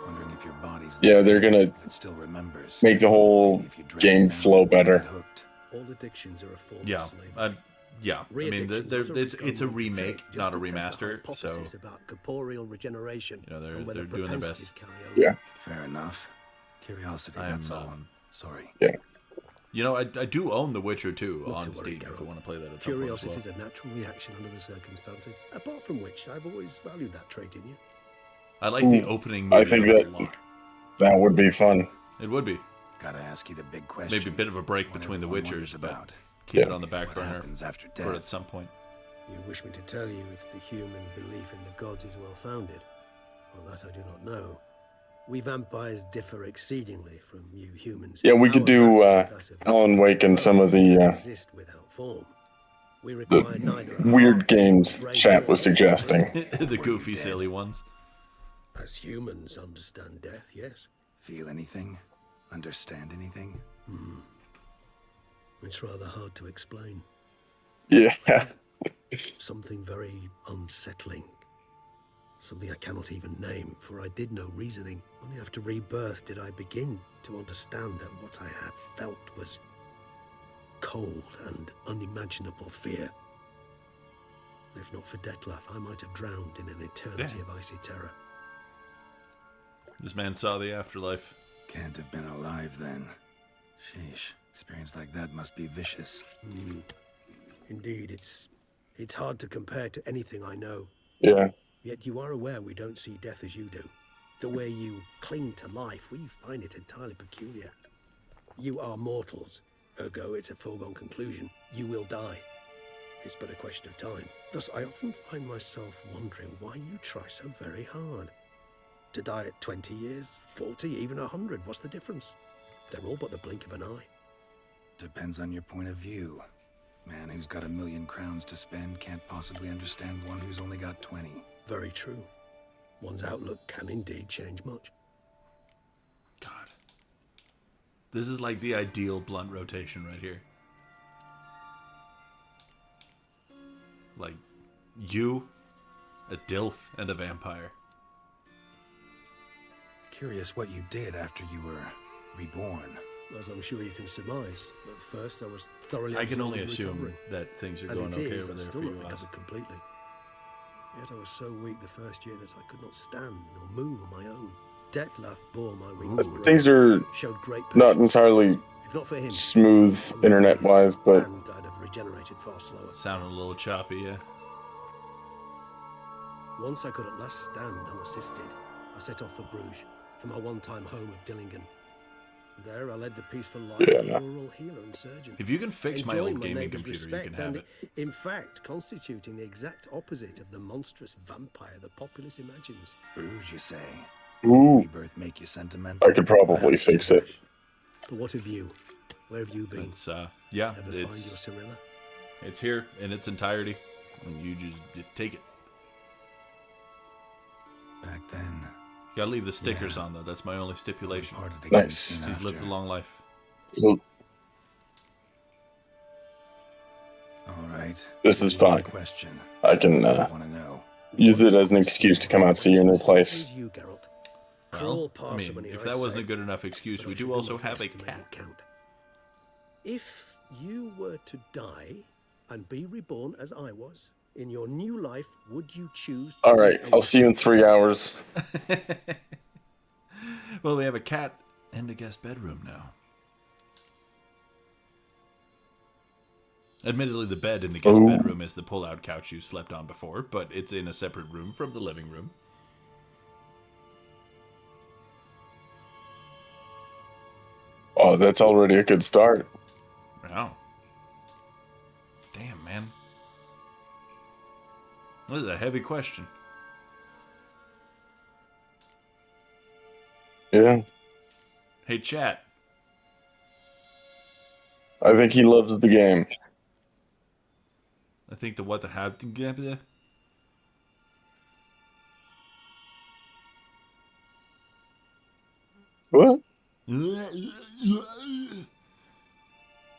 Wondering if your body's Yeah, they're same, gonna if it still remembers. make the whole Maybe if you drank game it now, flow you wouldn't better. get hooked. All addictions are a form Yeah, of slavery. yeah. I mean, Re-addictions they're, was a it's risk it's a I'm willing to remake, take just not a to test the remaster. So hypothesis about corporeal regeneration you know they're and whether doing their propensities best. carry over. Yeah. Fair enough. Curiosity, I'm, that's all. Sorry. You know, I do own The Witcher 2 Not on to worry, Steam if Geralt. you want to play that at some point Curiosity as is well. a natural reaction under the circumstances. Apart from which, I've always valued that trait in you. I like the Ooh, opening I movie think of it a that- lot. That would be fun. It would be. Gotta ask you the big question. Maybe a bit of a break One between The everyone wonders Witchers, but about. keep it Yeah. on the back What burner happens after for death? at some point. You wish me to tell you if the human belief in the gods is well founded? Well, that I do not know. We vampires differ exceedingly from you humans. Yeah, we could Our do race is that of Alan Wake and some of the exist without form. We require neither a weird heart, games brain, chat was nor suggesting. The goofy, silly ones. As humans understand death, yes. Feel anything? Understand anything? It's rather hard to explain. Yeah. Something very unsettling. Something I cannot even name, for I did no reasoning. Only after rebirth did I begin to understand that what I had felt was cold and unimaginable fear. If not for Detlef, I might have drowned in an eternity of icy terror. This man saw the afterlife. Can't have been alive then. Sheesh. Experience like that must be vicious. Indeed, it's hard to compare to anything I know. Yeah. Yet you are aware we don't see death as you do. The way you cling to life, we find it entirely peculiar. You are mortals, ergo it's a foregone conclusion. You will die. It's but a question of time. Thus, I often find myself wondering why you try so very hard. To die at 20 years, 40, even 100, what's the difference? They're all but the blink of an eye. Depends on your point of view. Man who's got 1,000,000 crowns to spend can't possibly understand one who's only got 20. Very true. One's outlook can indeed change much. God. This is like the ideal blunt rotation right here. Like, you, a DILF, and a vampire. Curious what you did after you were reborn. As I'm sure you can surmise. At first, I was thoroughly I can only absorbed in assume recovering. that things are As going it okay is, over I've there still for you, not Oz. recovered completely. Yet I was so weak the first year that I could not stand or move on my own. Detlef bore my weakness. Things are showed great not patience. entirely If not for him, smooth internet-wise, but and I'd have regenerated far slower. Sounding a little choppy, yeah. Once I could at last stand unassisted, I set off for Bruges, for my one-time home of Dillingen. There I led the peaceful life of a rural healer and surgeon. If you can fix my enjoying old gaming neighbours' computer, you can respect have and, it. in fact, constituting the exact opposite of the monstrous vampire the populace imagines. Bruges, you say? Ooh. Rebirth make you sentimental? I could probably fix it. But what of you? Where have you been? It's, yeah, Ever find your it's, Cyrilla? it's here in its entirety. And you take it. Back then. You gotta leave the stickers on, though. That's my only stipulation. Nice. He's lived a long life. Well, All right. this is fine. Question. I can Want to know? use it as an excuse to come out see you in your place. You, Geralt. Well, Crawl I past them mean, in if that wasn't a good enough excuse, we do also have a cat. cat. If you were to die and be reborn as I was, in your new life, would you choose to All right, I'll see you in 3 hours. Well, we have a cat and a guest bedroom now. Admittedly, the bed in the guest bedroom is the pull-out couch you slept on before, but it's in a separate room from the living room. Oh, that's already a good start. Wow. Damn, man. This is a heavy question. Yeah, Hey, chat. I think he loves the game. I think the what the how... What?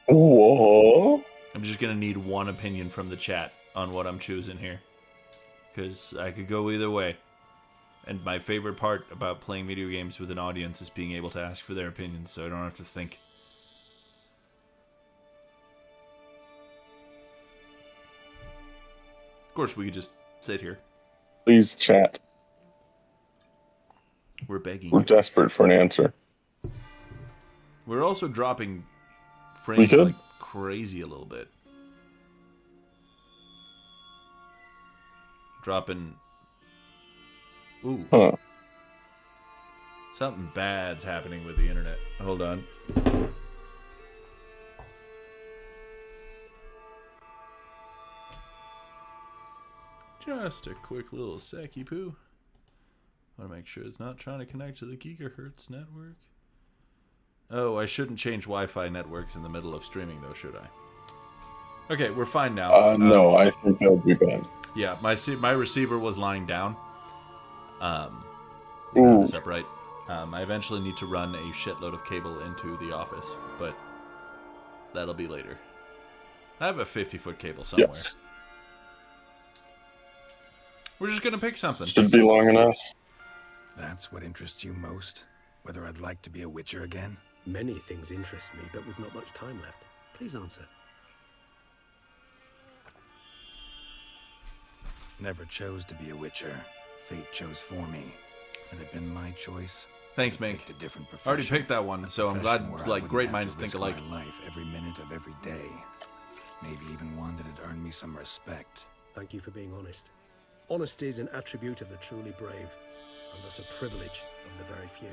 Whoa. I'm just gonna need one opinion from the chat on what I'm choosing here. Because I could go either way. And my favorite part about playing video games with an audience is being able to ask for their opinions so I don't have to think. Of course, we could just sit here. Please chat. We're begging. We're desperate for an answer. We're also dropping We frames could. like crazy a little bit. Dropping... Ooh. Huh. Something bad's happening with the internet. Hold on. Just a quick little secky poo. Want to make sure it's not trying to connect to the gigahertz network. Oh, I shouldn't change Wi-Fi networks in the middle of streaming, though, should I? Okay, we're fine now. No, I think that would be bad. Yeah, my receiver was lying down. Ooh. This upright. I eventually need to run a shitload of cable into the office, but that'll be later. I have a 50-foot cable somewhere. Yes. We're just gonna pick something. Should be long enough. That's what interests you most? Whether I'd like to be a Witcher again? Many things interest me, but we've not much time left. Please answer. Never chose to be a Witcher. Fate chose for me. Had it been my choice, Thanks, Mink. picked a different I already profession. picked that one, so I'm Profession glad where I like wouldn't great have minds to think risk alike. my life every minute of every day. Maybe even one that had earned me some respect. Thank you for being honest. Honesty is an attribute of the truly brave, and thus a privilege of the very few.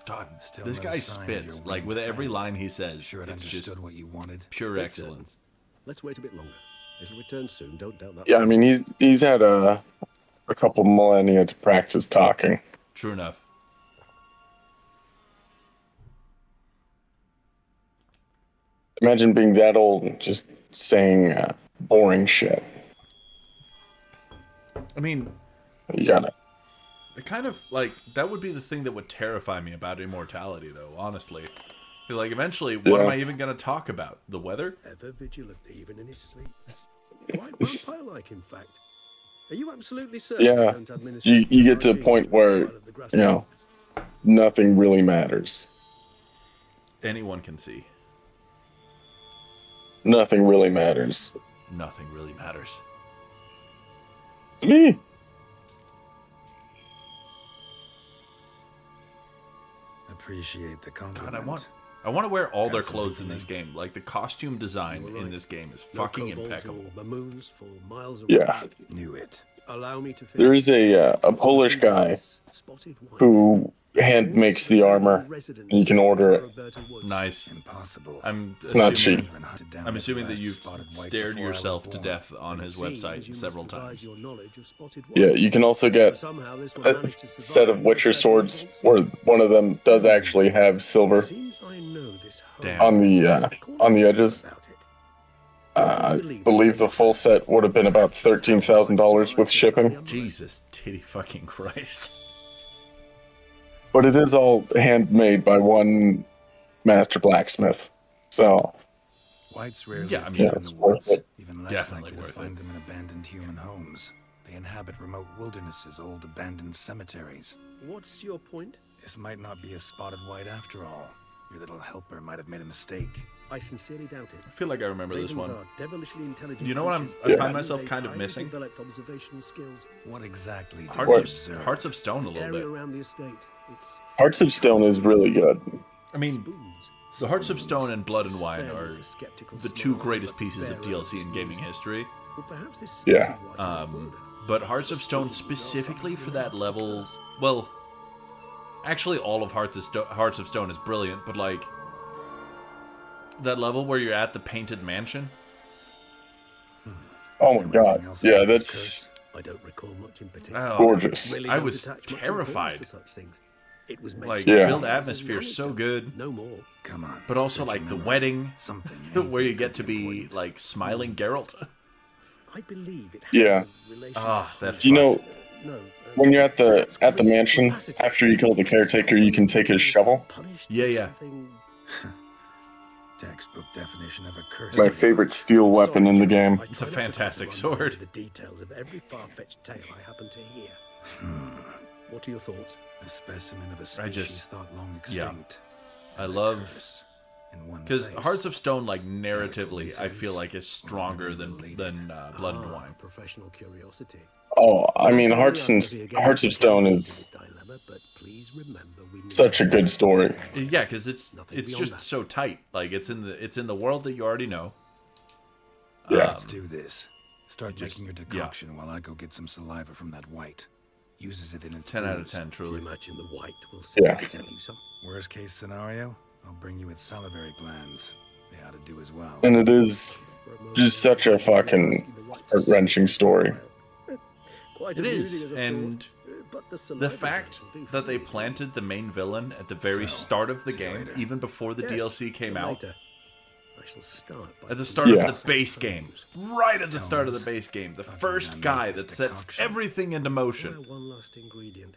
God, Still this no guy sign of spits your like winged with every friend. line he says. Sure it it's just understood what you wanted. pure That's excellence. Let's wait a bit longer. It'll return soon, don't doubt that. Yeah, I mean, he's had a couple millennia to practice talking. True enough. Imagine being that old and just saying boring shit. I mean, You gotta. it kind of like that would be the thing that would terrify me about immortality, though. Honestly, 'cause, like eventually, what am Yeah. I even going to talk about? The weather? Ever vigilant, even in his sleep. Quite vampire-like, in fact. Are you absolutely certain Yeah, don't administer you get to a hygiene point the where, trial of the grass you know, nothing really matters. Anyone can see. Nothing really matters. Nothing really matters. To me. Appreciate the compliment. God, I want to wear all their Got clothes something in for this game. Like the costume design You were in right. this game is No fucking kobolds impeccable. or mamoons for miles around. Yeah. Knew it. Allow me to finish. There is a Polish guy who hand makes the armor, and you can order it. Nice. Impossible. It's not cheap. I'm assuming that you've stared yourself to death on his website several times. Yeah, you can also get a set of Witcher swords where one of them does actually have silver Damn. on the edges. I believe the full set would have been about $13,000 with shipping, Jesus titty fucking Christ. but it is all handmade by one master blacksmith. So Whites rarely Yeah, I mean, appear in it's the worth woods, it. even less Definitely likely to worth find it. them in abandoned human homes. They inhabit remote wildernesses, old abandoned cemeteries. What's your point? This might not be a spotted white after all. Your little helper might have made a mistake. I sincerely doubt it. I feel like I remember this Ravens one. are devilishly intelligent You know what creatures I with find myself highly kind of missing? developed observational skills. What exactly did Hearts you of, observe? Hearts of Stone a little Area bit. around the estate. It's Hearts of Stone is really good. I mean, spoons. the Hearts of Stone and Blood and Wine Spare are me the skeptical the two smile, greatest but pieces of bear DLC in gaming music. history. Well, perhaps this Yeah. spotted white is a hoarder. But Hearts of Stone specifically for that level, well, actually all of Hearts of Stone is brilliant, but like that level where you're at the painted mansion. Oh my god. else Yeah, about this that's I don't recall much in particular. Oh, gorgeous. Really I don't was attach much terrified. importance to such things. It was made Like so Yeah. build as an atmosphere so anecdote, good, No more. Come on. but also search like your the memory. wedding Something. where you anything get to could be be important. like smiling Geralt. I believe it. Yeah. Had a relation Ah, to that You know, No, when you're at the mansion, after you kill the caretaker, you can take his shovel. Yeah, yeah. Textbook definition of a curse. My favorite steel weapon in the game. It's a fantastic sword. The details of every far-fetched tale I happen to hear. What are your thoughts? A specimen of a I species just- thought long yeah. extinct. I And a love curse in one because place. Hearts of Stone, like narratively, I feel coincidence? like is stronger than Blood and Wine. Professional curiosity. Oh, I mean, Hearts of Stone is Dilemma, but please remember we need such a good story. Yeah, because it's Nothing it's beyond just that. so tight. Like it's in the world that you already know. Yeah. Let's do this. Start just- making your decoction while I go get some saliva from that white. Uses it in its 10 out of booze. 10, Do you truly. imagine the white will Yeah. sell you some? Worst case scenario, I'll bring you its salivary glands. They ought to do as well. And it is just such a fucking heart-wrenching story. Quite It amusing is, as a and thought, but the saliva fact will do for that they me. planted the main villain at the very So, start of the see you game, later. even before the Yes, DLC came but out, later. I shall start by at the start Yeah. of the base game, right at the start of the Tones. base game, the Fucking first gotta guy make that this sets decoction. everything into motion, Now one last ingredient.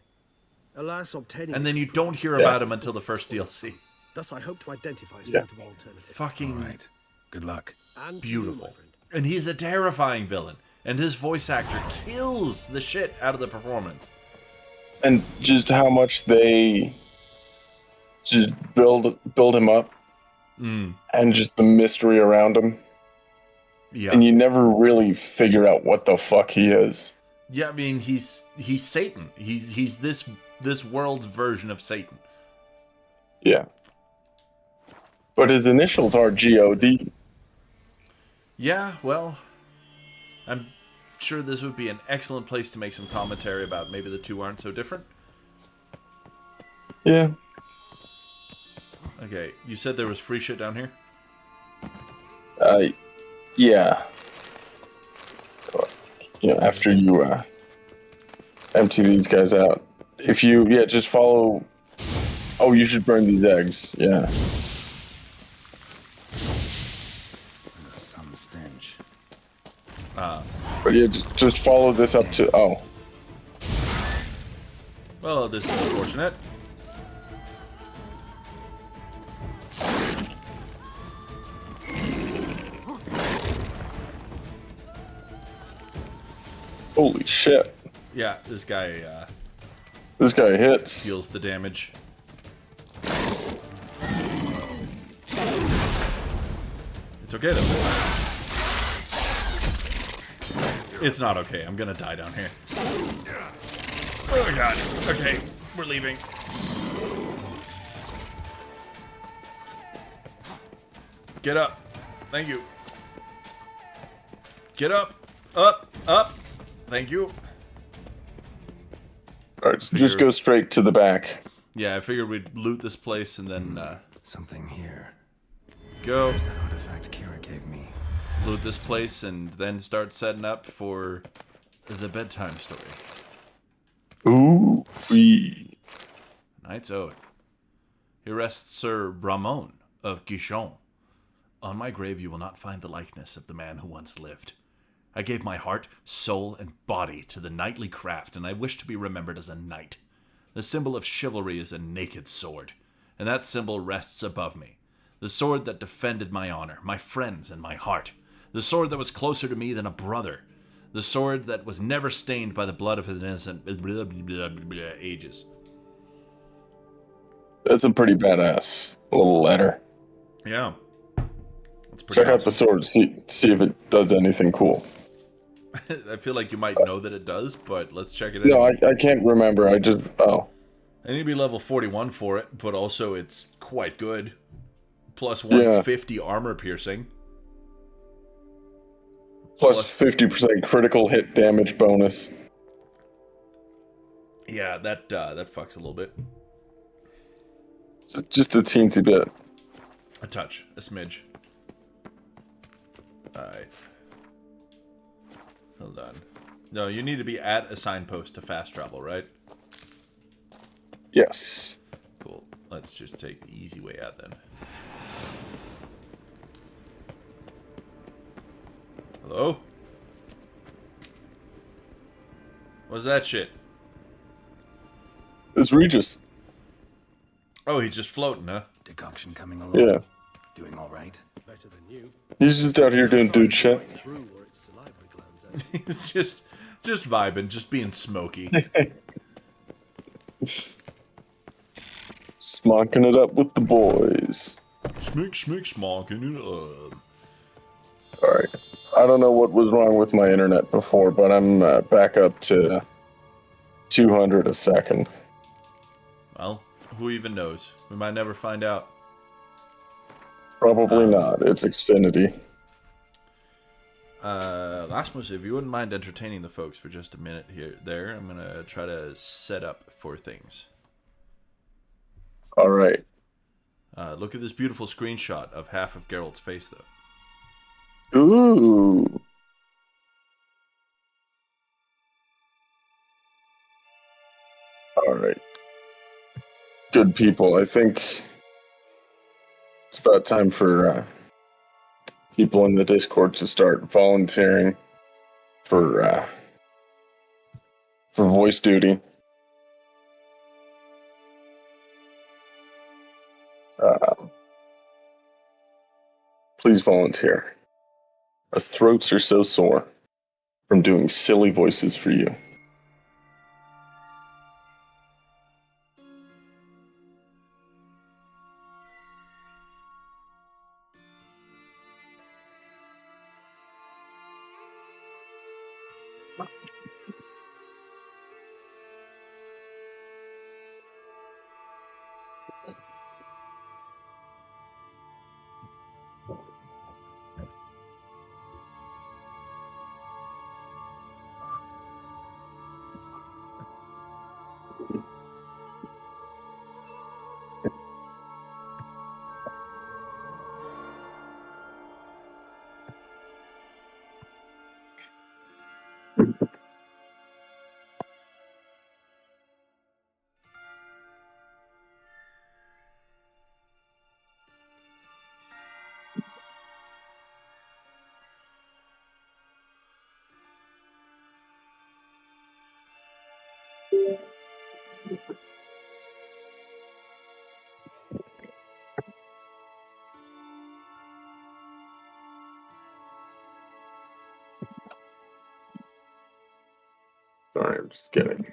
Alas, obtaining and then it you don't hear Yeah. about him until the first DLC. Thus, I hope to identify a Yeah. suitable alternative. Fucking All right. Good luck. And to you, my beautiful. friend. And he's a terrifying villain, and his voice actor kills the shit out of the performance. And just how much they just build him up, Mm. and just the mystery around him. Yeah. And you never really figure out what the fuck he is. Yeah, I mean, he's Satan. He's this world's version of Satan. Yeah. But his initials are God. Yeah, well, I'm sure this would be an excellent place to make some commentary about maybe the two aren't so different. Yeah. Okay, you said there was free shit down here? Yeah. You know, after you empty these guys out, if you just follow. Oh, you should burn these eggs. Yeah. Some stench. But yeah, just follow this up to. Oh. Well, this is unfortunate. Holy shit. Yeah, this guy This guy hits. deals the damage. It's okay though. It's not okay. I'm gonna die down here. Oh god. Okay, we're leaving. Get up. Thank you. Get up. Up. Thank you. Alright, so just go straight to the back. Yeah, I figured we'd loot this place and then Something here. go That artifact Kira gave me. loot this place and then start setting up for the bedtime story. Ooh. Wee. Knight's Oath. Here rests Sir Ramon of Guichon. On my grave you will not find the likeness of the man who once lived. I gave my heart, soul, and body to the knightly craft, and I wish to be remembered as a knight. The symbol of chivalry is a naked sword, and that symbol rests above me. The sword that defended my honor, my friends, and my heart. The sword that was closer to me than a brother. The sword that was never stained by the blood of his innocent ages. That's a pretty badass little letter. Yeah. That's pretty Check out the sword, see if it does anything cool. I feel like you might know that it does, but let's check it out. No, I can't remember. I need to be level 41 for it, but also it's quite good. Plus 150 armor piercing. Plus 50% critical hit damage bonus. Yeah, that fucks a little bit. Just a teensy bit. A touch, a smidge. Alright. Hold on. No, you need to be at a signpost to fast travel, right? Yes. Cool. Let's just take the easy way out then. Hello? What's that shit? It's Regis. Oh, he's just floating, huh? Decoction coming along. Yeah. Doing all right. Better than you. He's just out here doing dude shit. He's just vibing, just being smoky. Smocking it up with the boys. Smocking it up. Alright. I don't know what was wrong with my internet before, but I'm back up to 200 a second. Well, who even knows? We might never find out. Probably not. It's Xfinity. Lasmus, if you wouldn't mind entertaining the folks for just a minute there, I'm gonna try to set up for things. Alright. Look at this beautiful screenshot of half of Geralt's face, though. Ooh. Alright. Good people. I think it's about time for people in the Discord to start volunteering for voice duty. Please volunteer. Our throats are so sore from doing silly voices for you. Sorry, I'm just getting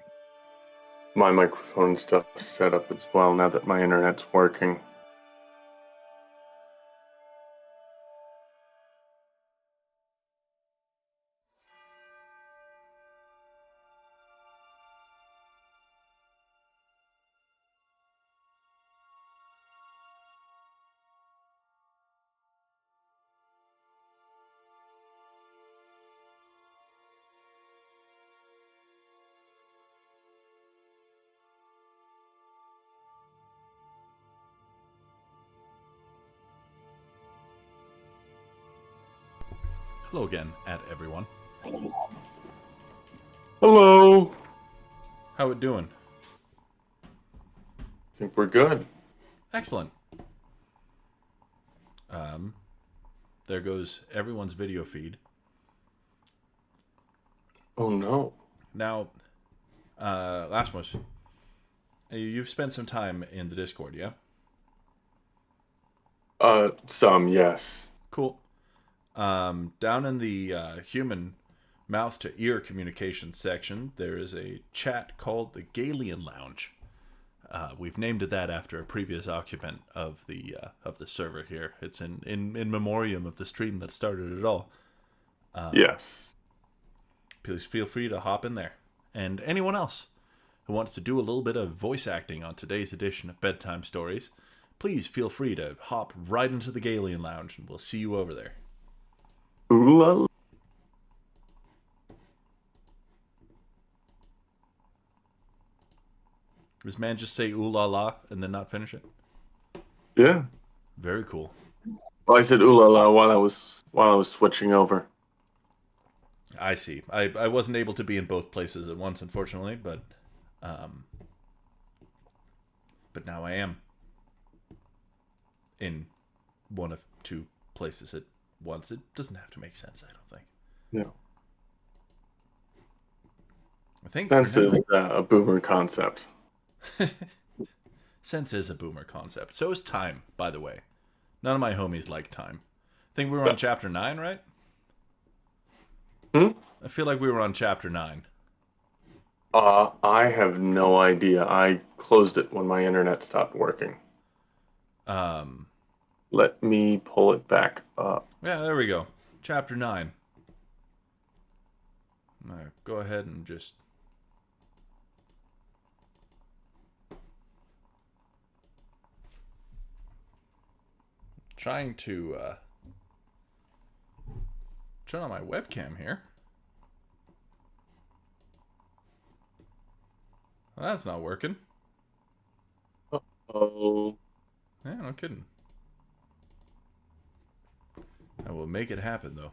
my microphone stuff set up as well now that my internet's working. Hello again, everyone. Hello. How it doing? I think we're good. Excellent. There goes everyone's video feed. Oh no. Now, Lasmus, you've spent some time in the Discord, yeah? Some, yes. Cool. Down in the human mouth-to-ear communication section, there is a chat called the Galian Lounge. We've named it that after a previous occupant of the server here. It's in memoriam of the stream that started it all. Yes. Please feel free to hop in there. And anyone else who wants to do a little bit of voice acting on today's edition of Bedtime Stories, please feel free to hop right into the Galian Lounge, and we'll see you over there. Ooh la la. Does this man just say ooh la la and then not finish it? Yeah. Very cool. Well, I said ooh la la while I was switching over. I see. I wasn't able to be in both places at once, unfortunately, but now I am in one of two places at once. It doesn't have to make sense, I don't think. No. I think Sense is a boomer concept. Sense is a boomer concept. So is time, by the way. None of my homies like time. I think we were on chapter 9, right? I feel like we were on chapter 9. I have no idea. I closed it when my internet stopped working. Let me pull it back up. Yeah, there we go. Chapter 9. All right, go ahead and just... Trying to turn on my webcam here. Well, that's not working. Oh. Yeah, no kidding. I will make it happen, though.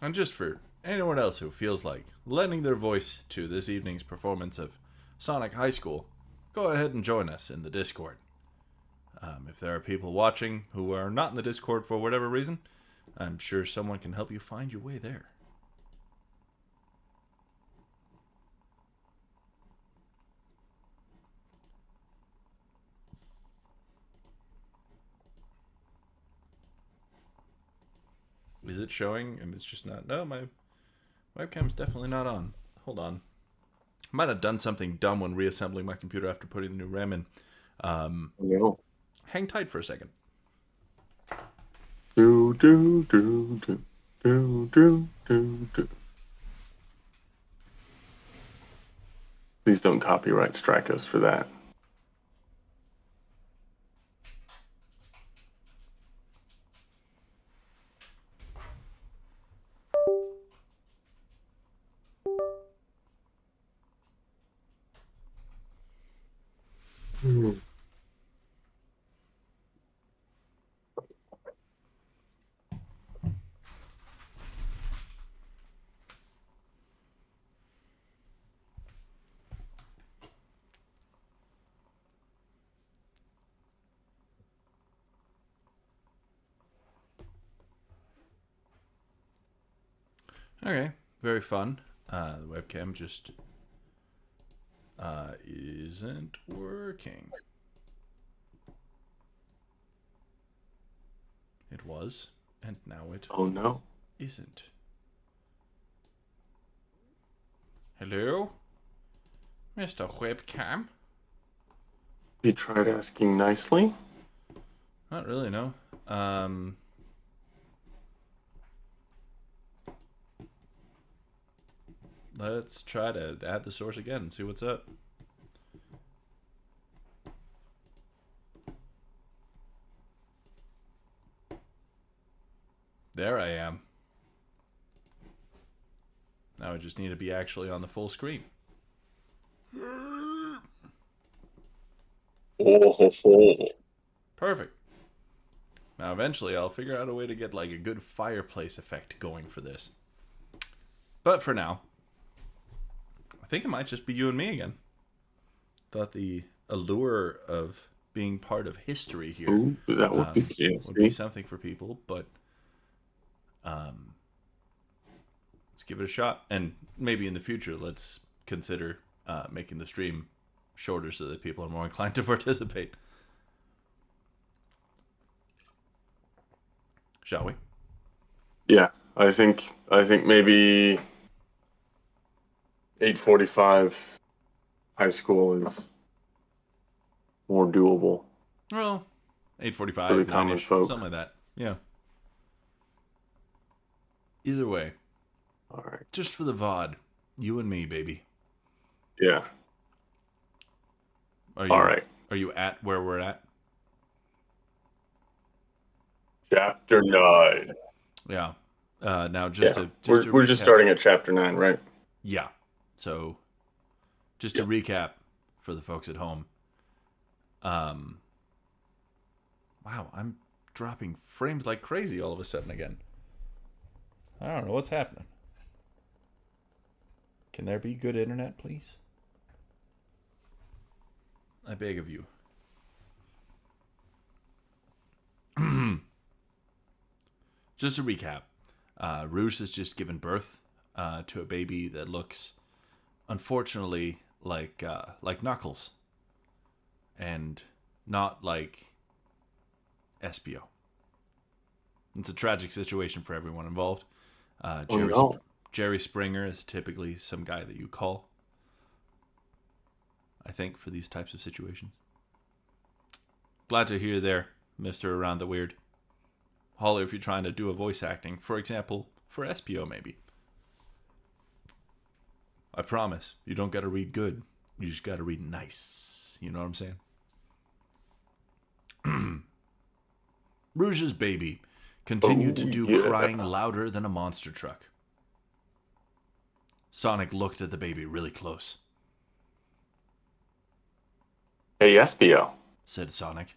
And just for anyone else who feels like lending their voice to this evening's performance of Sonic High School, go ahead and join us in the Discord. If there are people watching who are not in the Discord for whatever reason, I'm sure someone can help you find your way there. Is it showing? And it's just not... No, my webcam's definitely not on. Hold on. I might have done something dumb when reassembling my computer after putting the new RAM in. No. Hang tight for a second. Do do do do do do do do. Please don't copyright strike us for that. Okay, very fun. The webcam just isn't working. It was, and now it Oh no. isn't. Hello? Mr. Webcam? You tried asking nicely? Not really, no. Let's try to add the source again and see what's up. There I am. Now I just need to be actually on the full screen. Oh. Perfect. Now eventually I'll figure out a way to get like a good fireplace effect going for this. But for now, I think it might just be you and me again. Thought the allure of being part of history here that would be would be something for people, but let's give it a shot. And maybe in the future, let's consider making the stream shorter so that people are more inclined to participate. Shall we? Yeah, I think maybe 8:45 high school is more doable. Well, For the 8:45, common 9-ish, folk. something like that. Yeah. Either way, All right. just for the VOD, you and me, baby. Yeah. Are you, All right. Are you at where we're at? Chapter 9. Yeah. Now, We're just recap- starting at chapter 9, right? Yeah. So, just to recap for the folks at home. Wow, I'm dropping frames like crazy all of a sudden again. I don't know what's happening. Can there be good internet, please? I beg of you. Just to recap, Rouge has just given birth to a baby that looks, unfortunately, like Knuckles, and not like Espio. It's a tragic situation for everyone involved. Jerry Springer is typically some guy that you call, I think, for these types of situations. Glad to hear you there, Mr. Around the Weird. Holler if you're trying to do a voice acting, for example, for Espio maybe. I promise, you don't gotta read good. You just gotta read nice. You know what I'm saying? Rouge's baby continued to do crying louder than a monster truck. Sonic looked at the baby really close. Hey, Espio, Said Sonic.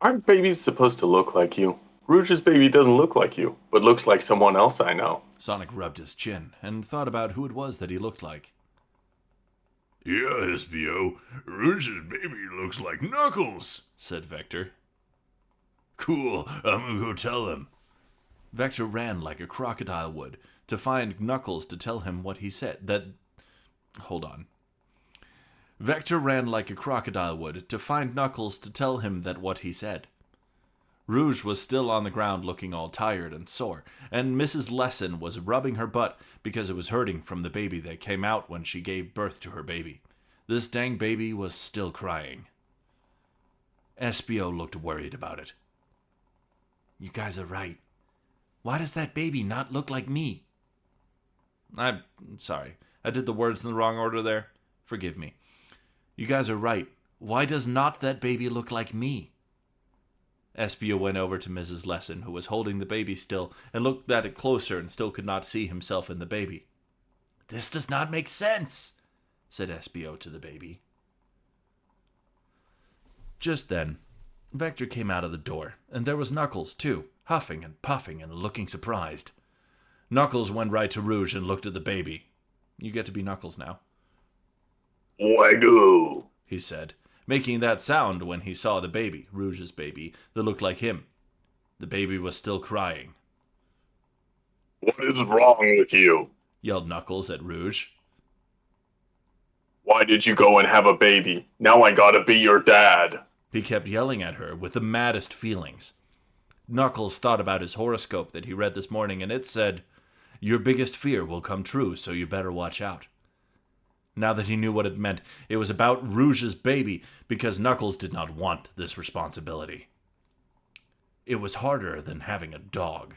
aren't babies supposed to look like you? Rouge's baby doesn't look like you, but looks like someone else I know. Sonic rubbed his chin and thought about who it was that he looked like. Yeah, Espio, Rouge's baby looks like Knuckles, said Vector. Cool, I'm gonna go tell him. Vector ran like a crocodile would to find Knuckles to tell him what he said. Hold on. Vector ran like a crocodile would to find Knuckles to tell him that what he said. Rouge was still on the ground looking all tired and sore, and Mrs. Lesson was rubbing her butt because it was hurting from the baby that came out when she gave birth to her baby. This dang baby was still crying. Espio looked worried about it. You guys are right. Why does that baby not look like me? I'm sorry. I did the words in the wrong order there. Forgive me. You guys are right. Why does not that baby look like me? Espio went over to Mrs. Lesson, who was holding the baby still, and looked at it closer and still could not see himself in the baby. This does not make sense, said Espio to the baby. Just then, Vector came out of the door, and there was Knuckles, too, huffing and puffing and looking surprised. Knuckles went right to Rouge and looked at the baby. You get to be Knuckles now. Wagyu, he said, making that sound when he saw the baby, Rouge's baby, that looked like him. The baby was still crying. What is wrong with you? Yelled Knuckles at Rouge. Why did you go and have a baby? Now I gotta be your dad. He kept yelling at her with the maddest feelings. Knuckles thought about his horoscope that he read this morning, and it said, "Your biggest fear will come true, so you better watch out." Now that he knew what it meant, it was about Rouge's baby, because Knuckles did not want this responsibility. It was harder than having a dog.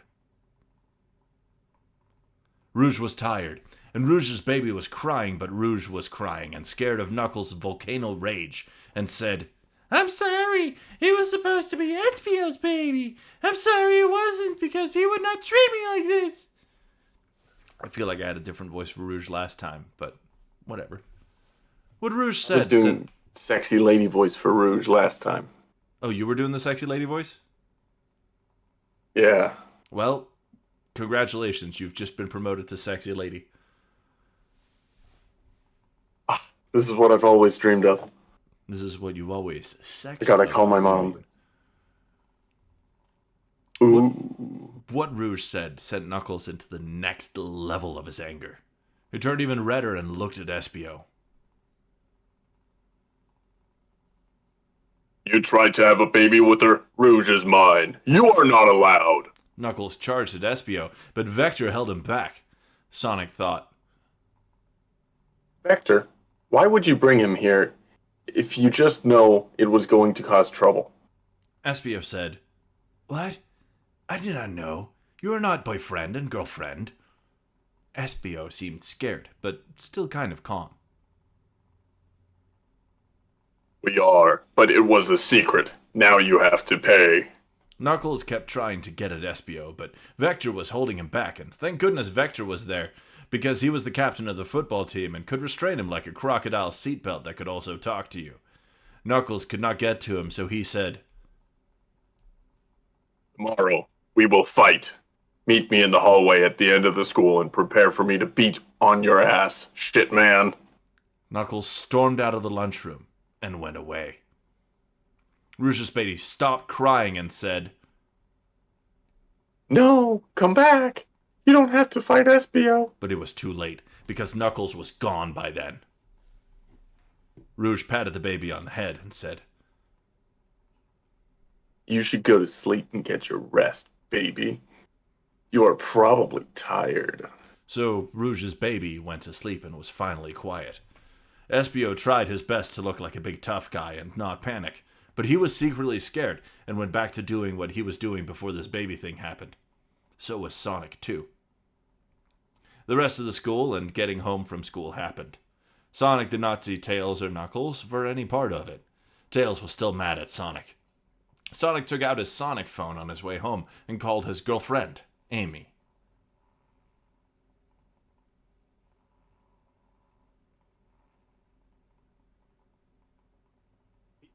Rouge was tired, and Rouge's baby was crying, but Rouge was crying and scared of Knuckles' volcano rage, and said, "I'm sorry, it was supposed to be Espio's baby. I'm sorry it wasn't, because he would not treat me like this." I feel like I had a different voice for Rouge last time, but whatever. What Rouge said... I was doing sexy lady voice for Rouge last time. Oh, you were doing the sexy lady voice? Yeah. Well, congratulations, you've just been promoted to sexy lady. This is what I've always dreamed of. This is what you've always sexy. I gotta call my mom. Ooh. What Rouge said sent Knuckles into the next level of his anger. He turned even redder and looked at Espio. You tried to have a baby with her? Rouge is mine. You are not allowed. Knuckles charged at Espio, but Vector held him back. Sonic thought. Vector, why would you bring him here if you just know it was going to cause trouble? Espio said, "What? I did not know. You are not boyfriend and girlfriend." Espio seemed scared, but still kind of calm. We are, but it was a secret. Now you have to pay. Knuckles kept trying to get at Espio, but Vector was holding him back, and thank goodness Vector was there, because he was the captain of the football team and could restrain him like a crocodile seatbelt that could also talk to you. Knuckles could not get to him, so he said, "Tomorrow, we will fight. Meet me in the hallway at the end of the school and prepare for me to beat on your ass, shit man." Knuckles stormed out of the lunchroom and went away. Rouge's baby stopped crying and said, "No, come back. You don't have to fight Espio." But it was too late, because Knuckles was gone by then. Rouge patted the baby on the head and said, "You should go to sleep and get your rest, baby. You are probably tired." So Rouge's baby went to sleep and was finally quiet. Espio tried his best to look like a big tough guy and not panic, but he was secretly scared and went back to doing what he was doing before this baby thing happened. So was Sonic, too. The rest of the school and getting home from school happened. Sonic did not see Tails or Knuckles for any part of it. Tails was still mad at Sonic. Sonic took out his Sonic phone on his way home and called his girlfriend, Amy.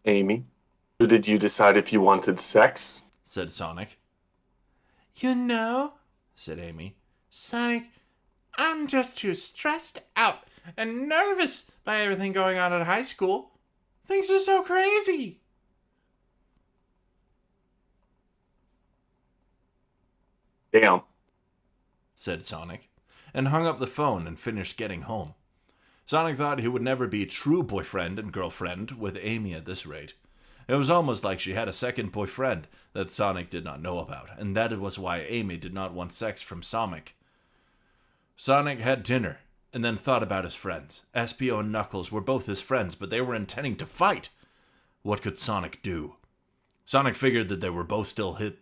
"Amy, did you decide if you wanted sex?" said Sonic. "You know," said Amy, "Sonic, I'm just too stressed out and nervous by everything going on at high school. Things are so crazy." "Damn," said Sonic, and hung up the phone and finished getting home. Sonic thought he would never be true boyfriend and girlfriend with Amy at this rate. It was almost like she had a second boyfriend that Sonic did not know about, and that was why Amy did not want sex from Sonic. Sonic had dinner, and then thought about his friends. Espio and Knuckles were both his friends, but they were intending to fight. What could Sonic do? Sonic figured that they were both still hit.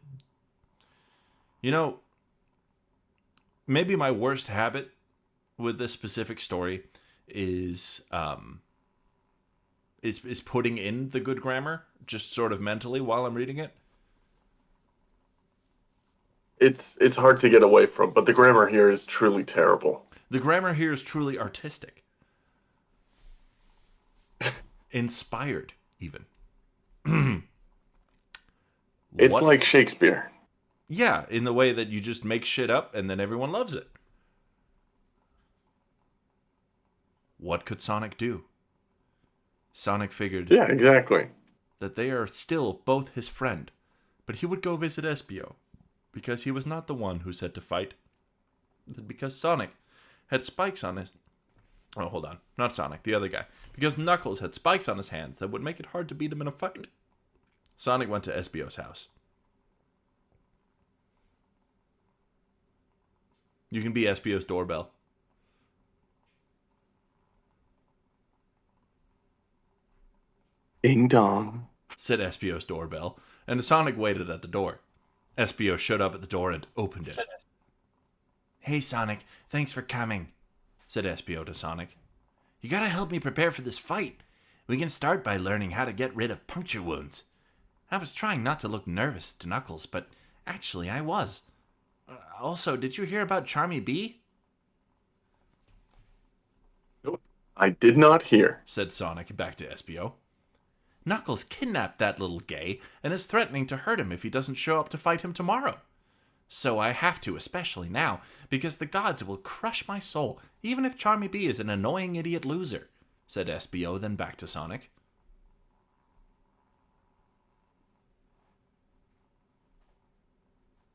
You know, maybe my worst habit with this specific story is putting in the good grammar, just sort of mentally while I'm reading it. It's hard to get away from, but the grammar here is truly terrible. The grammar here is truly artistic. Inspired, even. It's like Shakespeare. Yeah, in the way that you just make shit up and then everyone loves it. What could Sonic do? Sonic figured... Yeah, exactly. ...that they are still both his friend, but he would go visit Espio, because he was not the one who said to fight. Because Sonic had spikes on his... Oh, hold on. Not Sonic, the other guy. Because Knuckles had spikes on his hands that would make it hard to beat him in a fight. Sonic went to Espio's house. You can be Espio's doorbell. Ding dong, said Espio's doorbell, and Sonic waited at the door. Espio showed up at the door and opened it. Hey, Sonic, thanks for coming, said Espio to Sonic. You gotta help me prepare for this fight. We can start by learning how to get rid of puncture wounds. I was trying not to look nervous to Knuckles, but actually I was. Also, did you hear about Charmy Bee? Nope, I did not hear, said Sonic back to Espio. Knuckles kidnapped that little gay and is threatening to hurt him if he doesn't show up to fight him tomorrow. So I have to, especially now, because the gods will crush my soul, even if Charmy Bee is an annoying idiot loser, said Espio, then back to Sonic.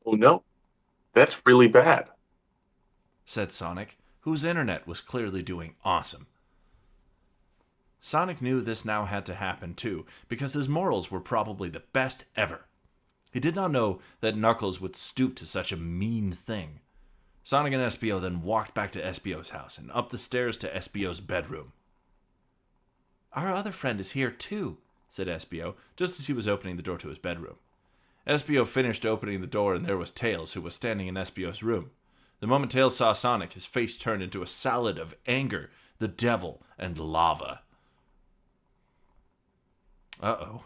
Oh no, that's really bad, said Sonic, whose internet was clearly doing awesome. Sonic knew this now had to happen too, because his morals were probably the best ever. He did not know that Knuckles would stoop to such a mean thing. Sonic and Espio then walked back to Espio's house and up the stairs to Espio's bedroom. Our other friend is here too, said Espio, just as he was opening the door to his bedroom. Espio finished opening the door and there was Tails, who was standing in Espio's room. The moment Tails saw Sonic, his face turned into a salad of anger, the devil, and lava. Uh-oh.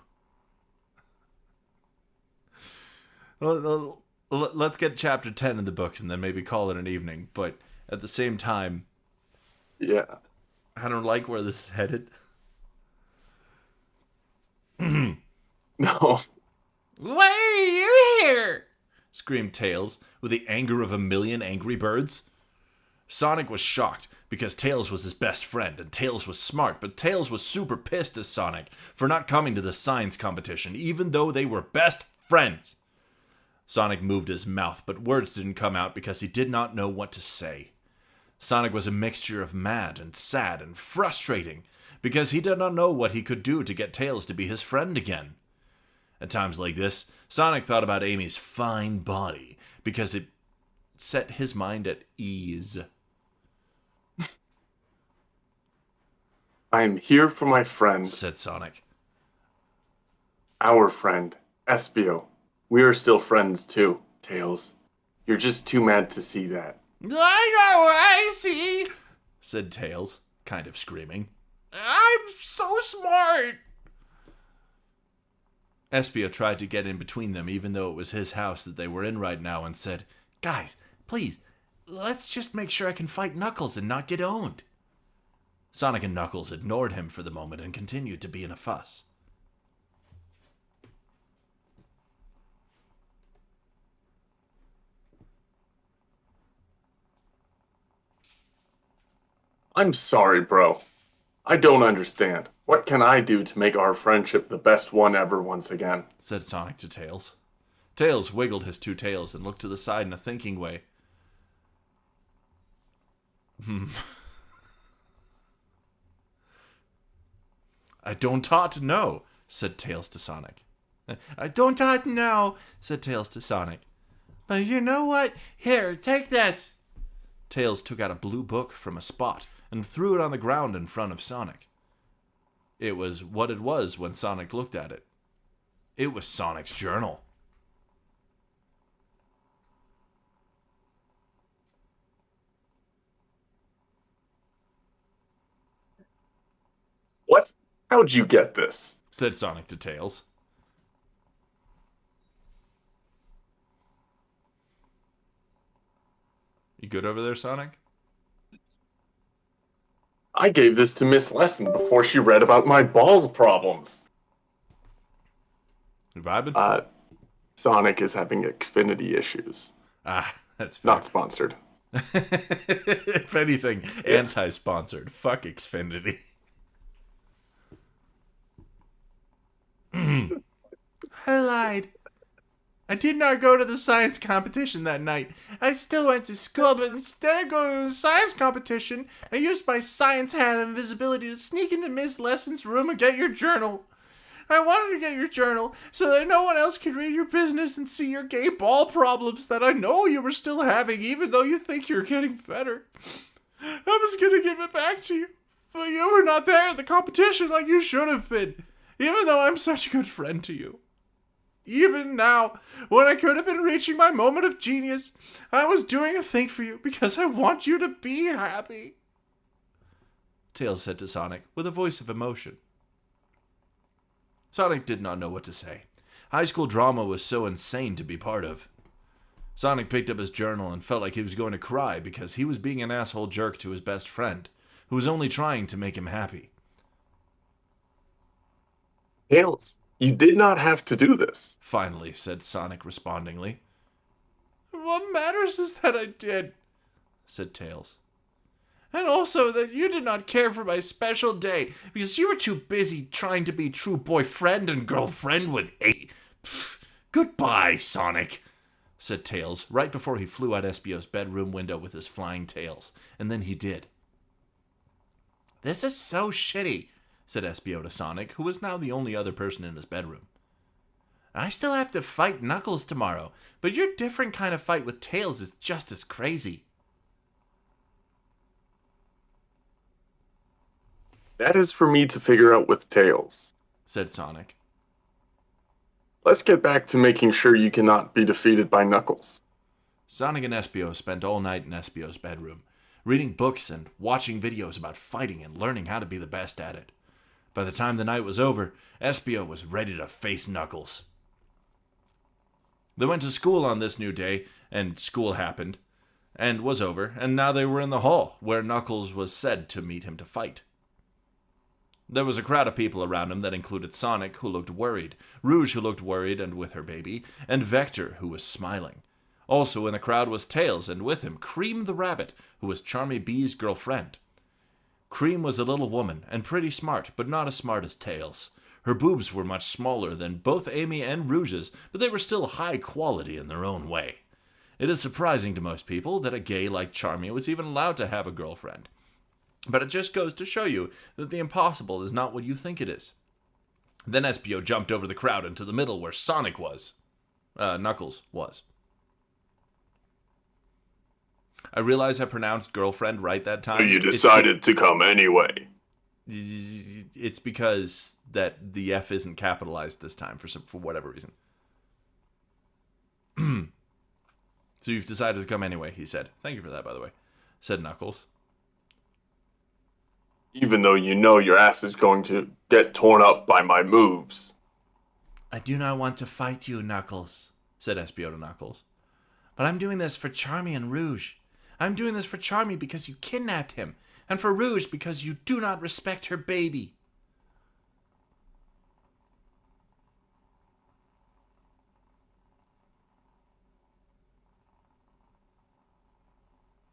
Well, let's get chapter 10 in the books and then maybe call it an evening. But at the same time... Yeah. I don't like where this is headed. No. Why are you here? Screamed Tails, with the anger of a million angry birds. Sonic was shocked, because Tails was his best friend, and Tails was smart, but Tails was super pissed at Sonic for not coming to the science competition, even though they were best friends. Sonic moved his mouth, but words didn't come out because he did not know what to say. Sonic was a mixture of mad and sad and frustrating, because he did not know what he could do to get Tails to be his friend again. At times like this, Sonic thought about Amy's fine body, because it set his mind at ease. I am here for my friend, said Sonic. Our friend, Espio. We are still friends too, Tails. You're just too mad to see that. I know, I see, said Tails, kind of screaming. I'm so smart. Espio tried to get in between them, even though it was his house that they were in right now, and said, Guys, please, let's just make sure I can fight Knuckles and not get owned. Sonic and Knuckles ignored him for the moment and continued to be in a fuss. I'm sorry, bro. I don't understand. What can I do to make our friendship the best one ever once again? Said Sonic to Tails. Tails wiggled his two tails and looked to the side in a thinking way. I don't ought to know, said Tails to Sonic. I don't ought to know, said Tails to Sonic. But you know what? Here, take this. Tails took out a blue book from a spot and threw it on the ground in front of Sonic. It was what it was when Sonic looked at it. It was Sonic's journal. What? How'd you get this? Said Sonic to Tails. You good over there, Sonic? I gave this to Miss Lesson before she read about my balls problems. You vibing? Sonic is having Xfinity issues. That's fair. Not sponsored. If anything, anti-sponsored. Fuck Xfinity. I lied. I did not go to the science competition that night. I still went to school, but instead of going to the science competition, I used my science hat and invisibility to sneak into Miss Lesson's room and get your journal. I wanted to get your journal so that no one else could read your business and see your gay ball problems that I know you were still having, even though you think you're getting better. I was gonna give it back to you, but you were not there at the competition like you should have been, even though I'm such a good friend to you. Even now, when I could have been reaching my moment of genius, I was doing a thing for you because I want you to be happy. Tails said to Sonic with a voice of emotion. Sonic did not know what to say. High school drama was so insane to be part of. Sonic picked up his journal and felt like he was going to cry because he was being an asshole jerk to his best friend, who was only trying to make him happy. Tails, you did not have to do this. Finally, said Sonic respondingly. What matters is that I did, said Tails. And also that you did not care for my special day because you were too busy trying to be true boyfriend and girlfriend with a... Goodbye, Sonic, said Tails right before he flew out Espio's bedroom window with his flying tails. And then he did. This is so shitty, said Espio to Sonic, who was now the only other person in his bedroom. I still have to fight Knuckles tomorrow, but your different kind of fight with Tails is just as crazy. That is for me to figure out with Tails, said Sonic. Let's get back to making sure you cannot be defeated by Knuckles. Sonic and Espio spent all night in Espio's bedroom, reading books and watching videos about fighting and learning how to be the best at it. By the time the night was over, Espio was ready to face Knuckles. They went to school on this new day, and school happened, and was over, and now they were in the hall, where Knuckles was said to meet him to fight. There was a crowd of people around him that included Sonic, who looked worried, Rouge, who looked worried and with her baby, and Vector, who was smiling. Also in the crowd was Tails, and with him Cream the Rabbit, who was Charmy Bee's girlfriend. Cream was a little woman, and pretty smart, but not as smart as Tails. Her boobs were much smaller than both Amy and Rouge's, but they were still high quality in their own way. It is surprising to most people that a gay like Charmy was even allowed to have a girlfriend. But it just goes to show you that the impossible is not what you think it is. Then Espio jumped over the crowd into the middle where Sonic was. Knuckles was. I realize I pronounced girlfriend right that time. You decided to come anyway. It's because that the F isn't capitalized this time for whatever reason. So you've decided to come anyway, he said. Thank you for that, by the way, said Knuckles. Even though you know your ass is going to get torn up by my moves. I do not want to fight you, Knuckles, said Espio to Knuckles. But I'm doing this for Charmy and Rouge. I'm doing this for Charmy because you kidnapped him, and for Rouge because you do not respect her baby.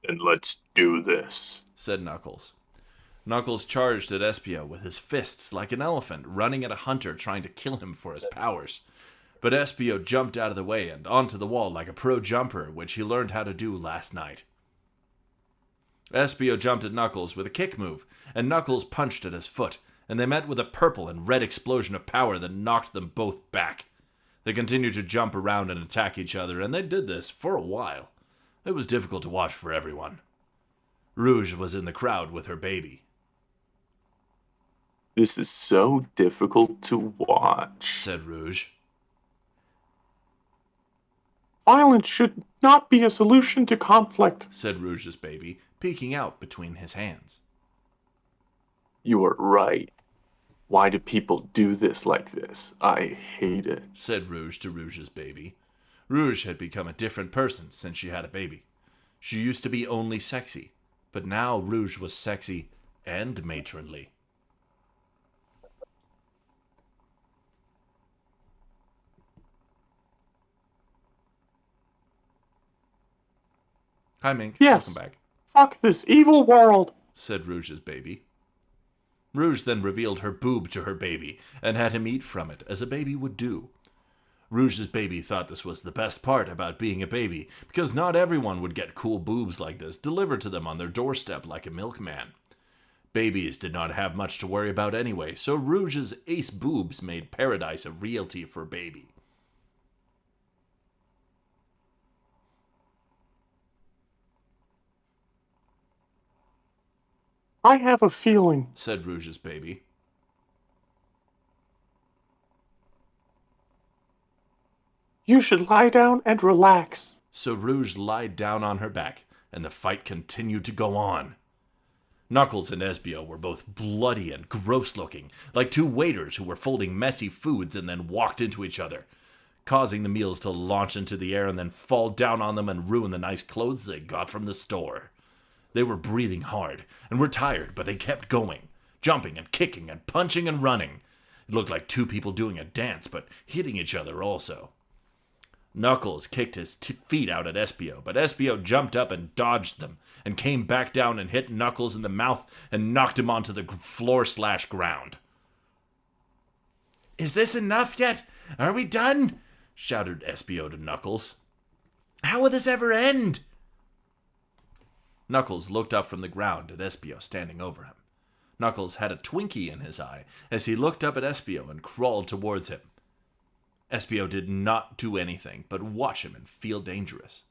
Then let's do this, said Knuckles. Knuckles charged at Espio with his fists like an elephant running at a hunter trying to kill him for his powers. But Espio jumped out of the way and onto the wall like a pro jumper, which he learned how to do last night. Espio jumped at Knuckles with a kick move, and Knuckles punched at his foot, and they met with a purple and red explosion of power that knocked them both back. They continued to jump around and attack each other, and they did this for a while. It was difficult to watch for everyone. Rouge was in the crowd with her baby. This is so difficult to watch, said Rouge. Violence should not be a solution to conflict, said Rouge's baby, peeking out between his hands. You are right. Why do people do this like this? I hate it, said Rouge to Rouge's baby. Rouge had become a different person since she had a baby. She used to be only sexy, but now Rouge was sexy and matronly. Hi, Mink. Yes. Welcome back. Fuck this evil world, said Rouge's baby. Rouge then revealed her boob to her baby and had him eat from it, as a baby would do. Rouge's baby thought this was the best part about being a baby, because not everyone would get cool boobs like this delivered to them on their doorstep like a milkman. Babies did not have much to worry about anyway, so Rouge's ace boobs made paradise a reality for baby. I have a feeling, said Rouge's baby. You should lie down and relax. So Rouge lied down on her back, and the fight continued to go on. Knuckles and Espio were both bloody and gross-looking, like two waiters who were folding messy foods and then walked into each other, causing the meals to launch into the air and then fall down on them and ruin the nice clothes they got from the store. They were breathing hard and were tired, but they kept going, jumping and kicking and punching and running. It looked like two people doing a dance, but hitting each other also. Knuckles kicked his feet out at Espio, but Espio jumped up and dodged them, and came back down and hit Knuckles in the mouth and knocked him onto the floor/ground. "Is this enough yet? Are we done?" shouted Espio to Knuckles. "How will this ever end?" Knuckles looked up from the ground at Espio standing over him. Knuckles had a Twinkie in his eye as he looked up at Espio and crawled towards him. Espio did not do anything but watch him and feel dangerous.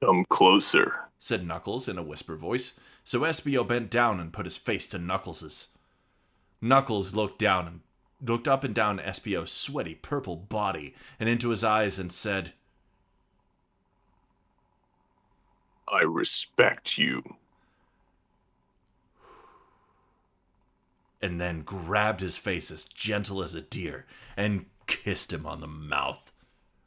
Come closer, said Knuckles in a whisper voice, so Espio bent down and put his face to Knuckles's. Knuckles looked up and down Espio's sweaty purple body and into his eyes and said, I respect you. And then grabbed his face as gentle as a deer and kissed him on the mouth.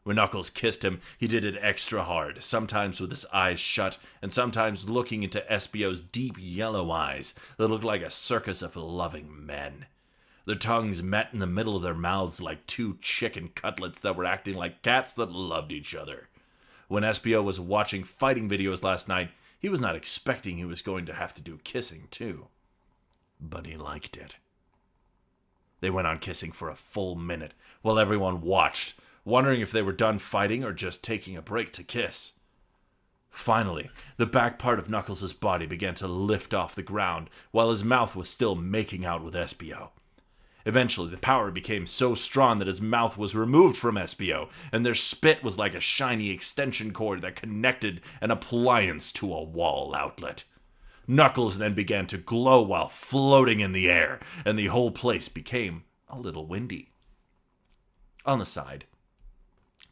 When Knuckles kissed him, he did it extra hard, sometimes with his eyes shut and sometimes looking into Espio's deep yellow eyes that looked like a circus of loving men. Their tongues met in the middle of their mouths like two chicken cutlets that were acting like cats that loved each other. When Espio was watching fighting videos last night, he was not expecting he was going to have to do kissing too. But he liked it. They went on kissing for a full minute while everyone watched, wondering if they were done fighting or just taking a break to kiss. Finally, the back part of Knuckles' body began to lift off the ground while his mouth was still making out with Espio. Eventually, the power became so strong that his mouth was removed from Espio, and their spit was like a shiny extension cord that connected an appliance to a wall outlet. Knuckles then began to glow while floating in the air, and the whole place became a little windy. On the side,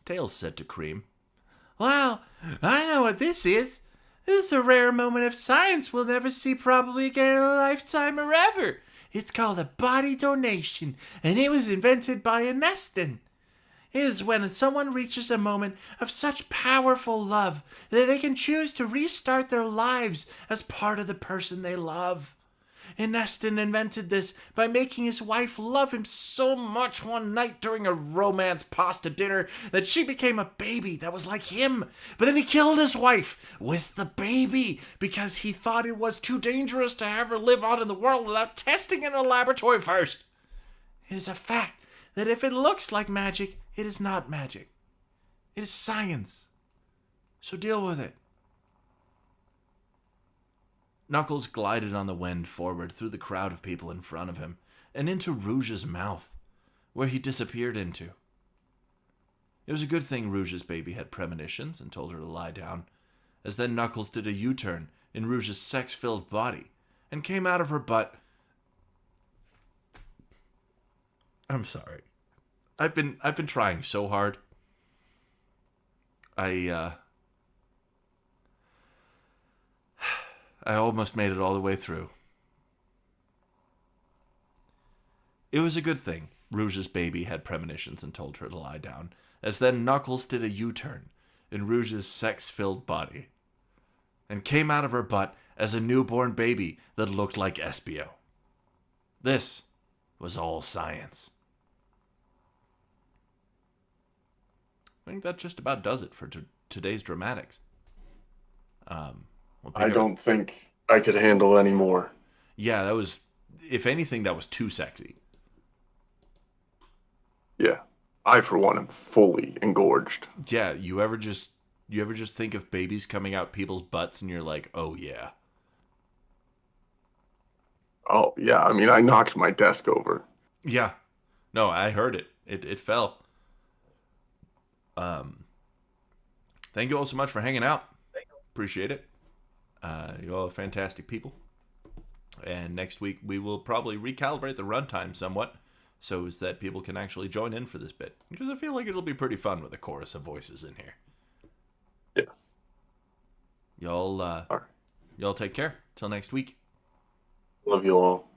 Tails said to Cream, "Wow, I know what this is. This is a rare moment of science we'll never see probably again in a lifetime or ever. It's called a body donation, and it was invented by a Neston. It is when someone reaches a moment of such powerful love that they can choose to restart their lives as part of the person they love. And Neston invented this by making his wife love him so much one night during a romance pasta dinner that she became a baby that was like him. But then he killed his wife with the baby because he thought it was too dangerous to have her live on in the world without testing in a laboratory first. It is a fact that if it looks like magic, it is not magic. It is science. So deal with it." Knuckles glided on the wind forward through the crowd of people in front of him and into Rouge's mouth, where he disappeared into. It was a good thing Rouge's baby had premonitions and told her to lie down, as then Knuckles did a U-turn in Rouge's sex-filled body and came out of her butt. I'm sorry. I've been trying so hard. I almost made it all the way through. It was a good thing Rouge's baby had premonitions and told her to lie down, as then Knuckles did a U-turn in Rouge's sex-filled body and came out of her butt as a newborn baby that looked like Espio. This was all science. I think that just about does it for today's dramatics. I don't think I could handle any more. Yeah, that was, if anything, that was too sexy. Yeah, I for one am fully engorged. Yeah, you ever just think of babies coming out people's butts and you're like, oh yeah. Oh yeah, I mean I knocked my desk over. Yeah. No, I heard it. It fell. Thank you all so much for hanging out. Appreciate it. You all are fantastic people. And next week we will probably recalibrate the runtime somewhat so as that people can actually join in for this bit. Because I feel like it'll be pretty fun with a chorus of voices in here. Yeah. Y'all take care. Till next week. Love you all.